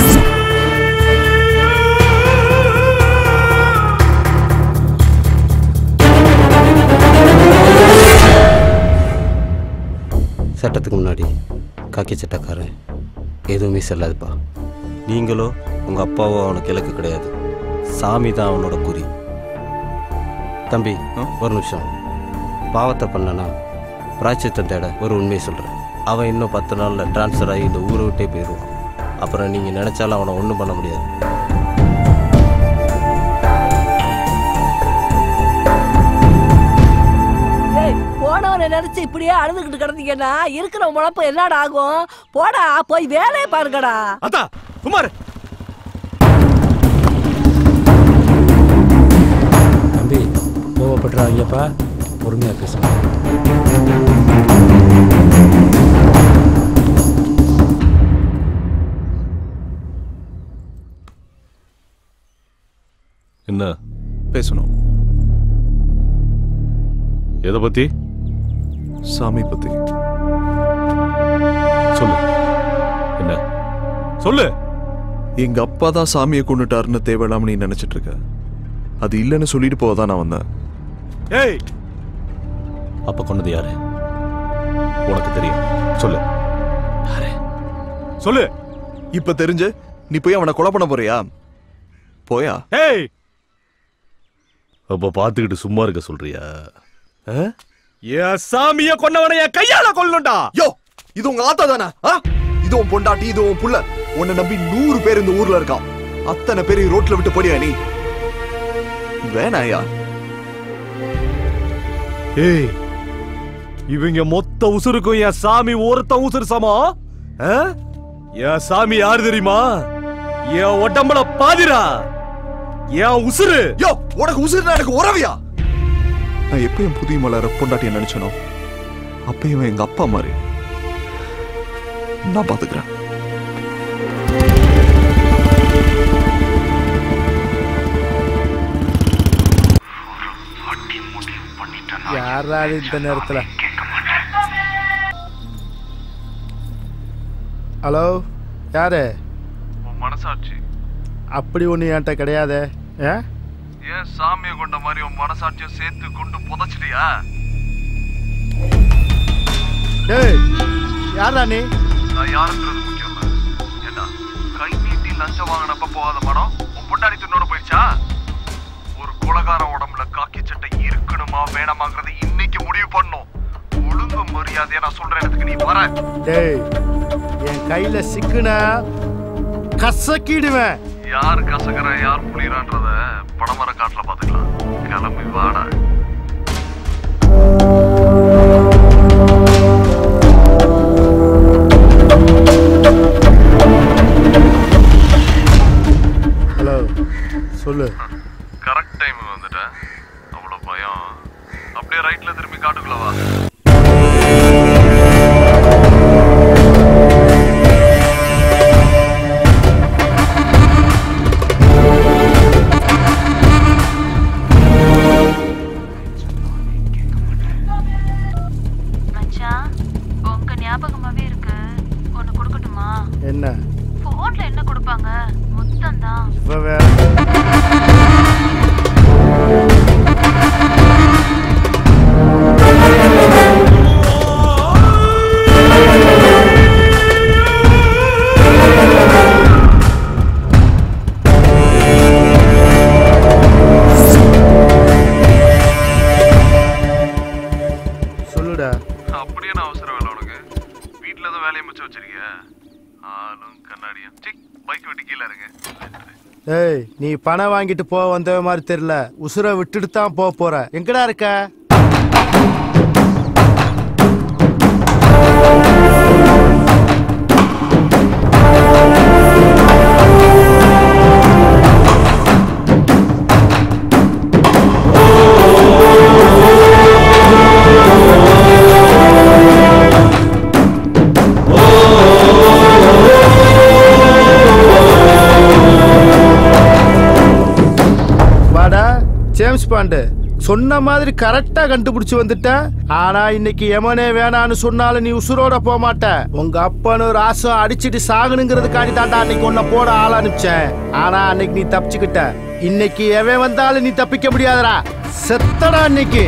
சட்டத்துக்கு முன்னாடி காக்கி சட்டக்காரன் எதுவுமே செல்லாதுப்பா. நீங்களோ உங்கள் அப்பாவோ அவனுக்கு இலக்கு கிடையாது, சாமி தான் அவனோட குறி. தம்பி ஒரு நிமிஷம், பாவத்தை பண்ணனா பிராய்ச்சித்தம் தேட ஒரு உண்மையை சொல்கிறேன். அவன் இன்னும் 10 நாளில் டிரான்ஸ்ஃபர் ஆகி இந்த ஊரை விட்டே போயிடுவான். அப்புறம் நீங்கள் நினச்சாலும் அவனை ஒன்றும் பண்ண முடியாது. போனவனை நினைச்சு இப்படியே அழுதுகிட்டு கிடந்தீங்கன்னா இருக்கிற முழப்ப என்னடா ஆகும்? போடா போய் வேலையை பாருங்கடா. அத்தா குமார், தம்பி கோவப்படுறாங்கப்பா, பொறுமையாக பேசுங்க. என்ன பேசணும்? எதை பத்தி? சாமி பத்தி. சொல்லு, என்ன சொல்லு. எங்க அப்பா தான் சாமியை கொண்டுட்டாருன்னு தேவையில்லாம நீ நினைச்சிட்டு இருக்க. அது இல்லைன்னு சொல்லிட்டு போவதான் நான் வந்தேன். ஏய், அப்ப கொண்டது யாரு உனக்கு தெரியும்? சொல்லு சொல்லு. இப்ப தெரிஞ்சு நீ போய் அவனை கொலை பண்ண போறியா? போயா? ஏய், அப்ப பாத்துக்கிட்டு சும்மா இருக்க சொல்றியா? என் சாமிய கொன்னவனை என் கையால கொல்லணும்டா. யோ, இது உங்க ஆத்தா தானே? இது உன் பொண்டாட்டி, இது உன் புள்ள. உன்னை நம்பி 100 பேர் இந்த ஊர்ல இருக்கான். அத்தனை பேரை ரோட்ல விட்டு போடியா நீ? வேணாயா? ஏய், இவங்க மொத்த உசுருக்கும் என் சாமி ஒருத்த உசுறு சமா. என் சாமி யாரு தெரியுமா? என் உடம்புல பாதிரா, என் உசுறு. யோ, உனக்கு உசுறுனா எனக்கு உறவியா? நான் எப்பயும் புதிய மலர பொண்டாட்டிய நினைச்சனோ அப்பயும் எங்க அப்பா மாதிரி. நான் பாத்துக்கிறேன். யாராவது இந்த நேரத்துல? ஹலோ, யாரு? மனசாட்சி அப்படி ஒண்ணு என்கிட்ட கிடையாது. ஏன் சாமியை கொண்ட மாதிரி உன் மனசாட்சியை சேர்த்து கொண்டு புதைச்சிட்டியா? டேய், யாரா நீ? நான் யாருன்றது முக்கியம் இல்ல. என்ன கை நீட்டி லஞ்சம் வாங்கினப்ப போகாத மனம் உன் பொண்டாடி துண்ணோட போயிடுச்சா? ஒரு குலகார உடம்புல காக்கி சட்டை இருக்கணுமா வேணாமாங்கிறத இன்னைக்கு முடிவு பண்ணும். ஒழுங்கு மரியாதையா நான் சொல்ற இடத்துக்கு நீ வர. டேய், என் கையில சிக்குன கசக்கிடுவேன். யார் கசகர யார் புளியறான்றத படமர காட்டுல பாத்துக்கலாம். கிளம்பி வாடா. ஹலோ, சொல்லு. கரெக்ட் டைம் வந்துட்டேன். அவ்வளவு பயம். அப்படியே ரைட்ல திரும்பி காட்டுக்குள்ள வா. ஏய் நீ பணம் வாங்கிட்டு போக வந்த மாதிரி தெரியல. உசுரை விட்டுட்டு தான் போற. எங்கடா இருக்க? ஜேம்ஸ் பாண்டு சொன்ன மாதிரி கரெக்டா கண்டுபிடிச்சு வந்துட்டேன். ஆனா இன்னைக்கு எமனே வேணான்னு சொன்னாலும் நீ உசுரோட போக மாட்ட. உங்க அப்பனு ராசம் அடிச்சுட்டு சாகணுங்கிறதுக்காண்டி தாண்டா அன்னைக்கு உன்னை போட ஆள் அனுப்பிச்சேன். ஆனா அன்னைக்கு நீ தப்பிச்சுக்கிட்ட. இன்னைக்கு எவன் வந்தாலும் நீ தப்பிக்க முடியாதடா. செத்தடா இன்னைக்கு.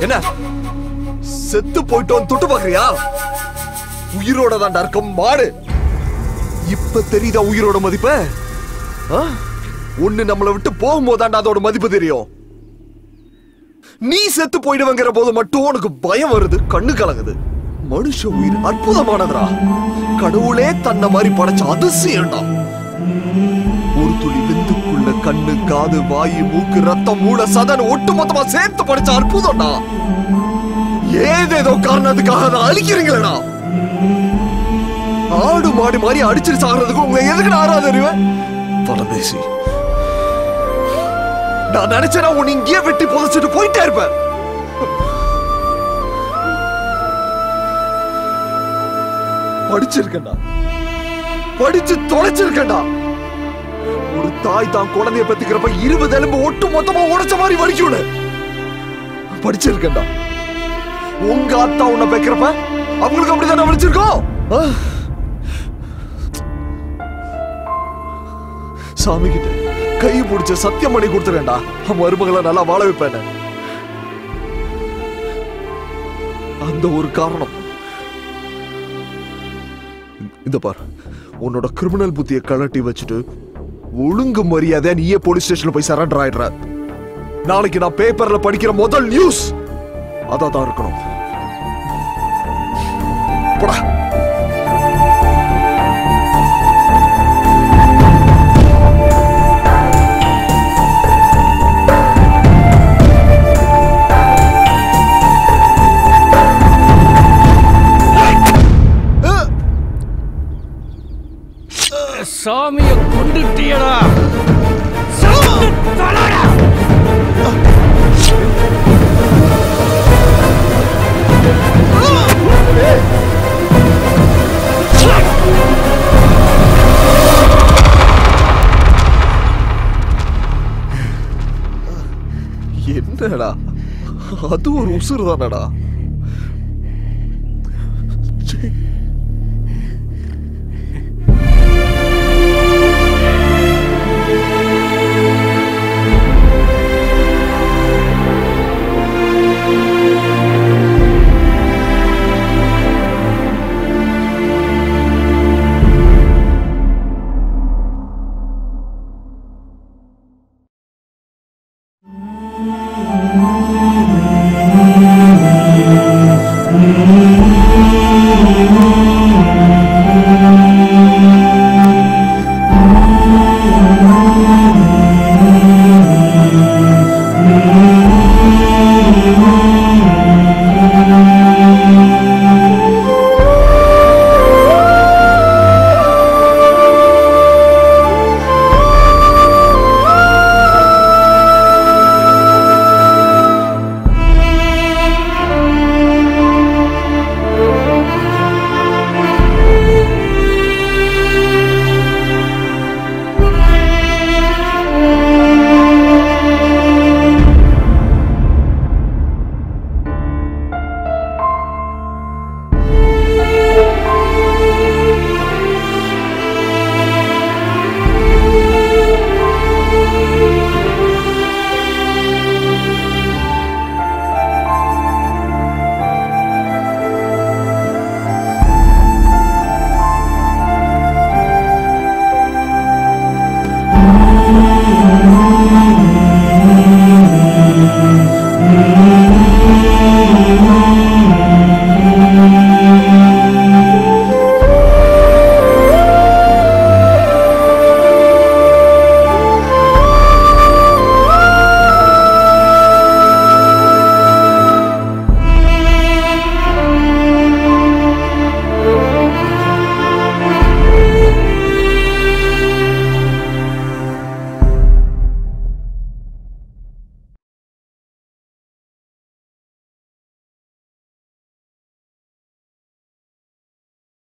என்ன செத்து போயிட்டோம் தொட்டு பாக்குறியா? உயிரோட தான் இருக்கும் மாடு. இப்ப தெரியுதா உயிரோட மதிப்பு? ஒண்ணு நம்மளை விட்டு போகும்போதாண்டா அதோட மதிப்பு தெரியும். நீ செத்து போயிடுவங்கிற போது மட்டும் உனக்கு பயம் வருது, கண்ணு கலங்குது. மனுஷ உயிர் அற்புதமானதுடா. கடவுளே தன்னை மாதிரி படைச்ச அதிசயம்டா. ஒரு துளி விந்துக்குள்ள கண்ணு, காது, வாயு, மூக்கு, ரத்தம், மூளை, சதன் ஒட்டு மொத்தமா சேர்த்து படைச்ச அற்புதம்டா. ஏதேதோ காரணத்துக்காக அதை அழிக்கிறீங்களா? ஆடு மாடு மாதிரி அடிச்சிட்டு சாகிறதுக்கு உங்களை எதுக்கு நான் ஆறாத அறிவேன் பரதேசி. நான் நினைச்சேன்னா உன்னை இங்கேயே வெட்டி புதைச்சிட்டு போயிட்டே இருப்பேன். படிச்சிருக்கேன்டா, படிச்சு தொலைச்சிருக்கேன்டா. ஒரு தாய் தான் குழந்தைய பெத்துக்கிறப்ப 20 எலும்பு ஒட்டு மொத்தமா உடைச்ச மாதிரி வலிக்கும். படிச்சிருக்கேன்டா. உங்க அத்தா உன்னை பெக்கிறப்ப அவங்களுக்கு அப்படிதான் வலிச்சிருக்கோம். சாமி கிட்ட கை பிடிச்ச சத்தியம் பண்ணி கொடுத்துறேன்டா, மருமகளை நல்லா வாழ வைப்பேன். அந்த ஒரு காரணம். இந்த பார், உன்னோட கிரிமினல் புத்தியை கழட்டி வச்சுட்டு ஒழுங்கு மரியாதை நீயே போலீஸ் ஸ்டேஷன்ல போய் சரண்டர் ஆயிடுற. நாளைக்கு நான் பேப்பர்ல படிக்கிற முதல் நியூஸ் அதான் இருக்கணும். போடா. சாமியை கொண்டுட்டியடா. என்னடா அது ஒரு உசுறு தானடா.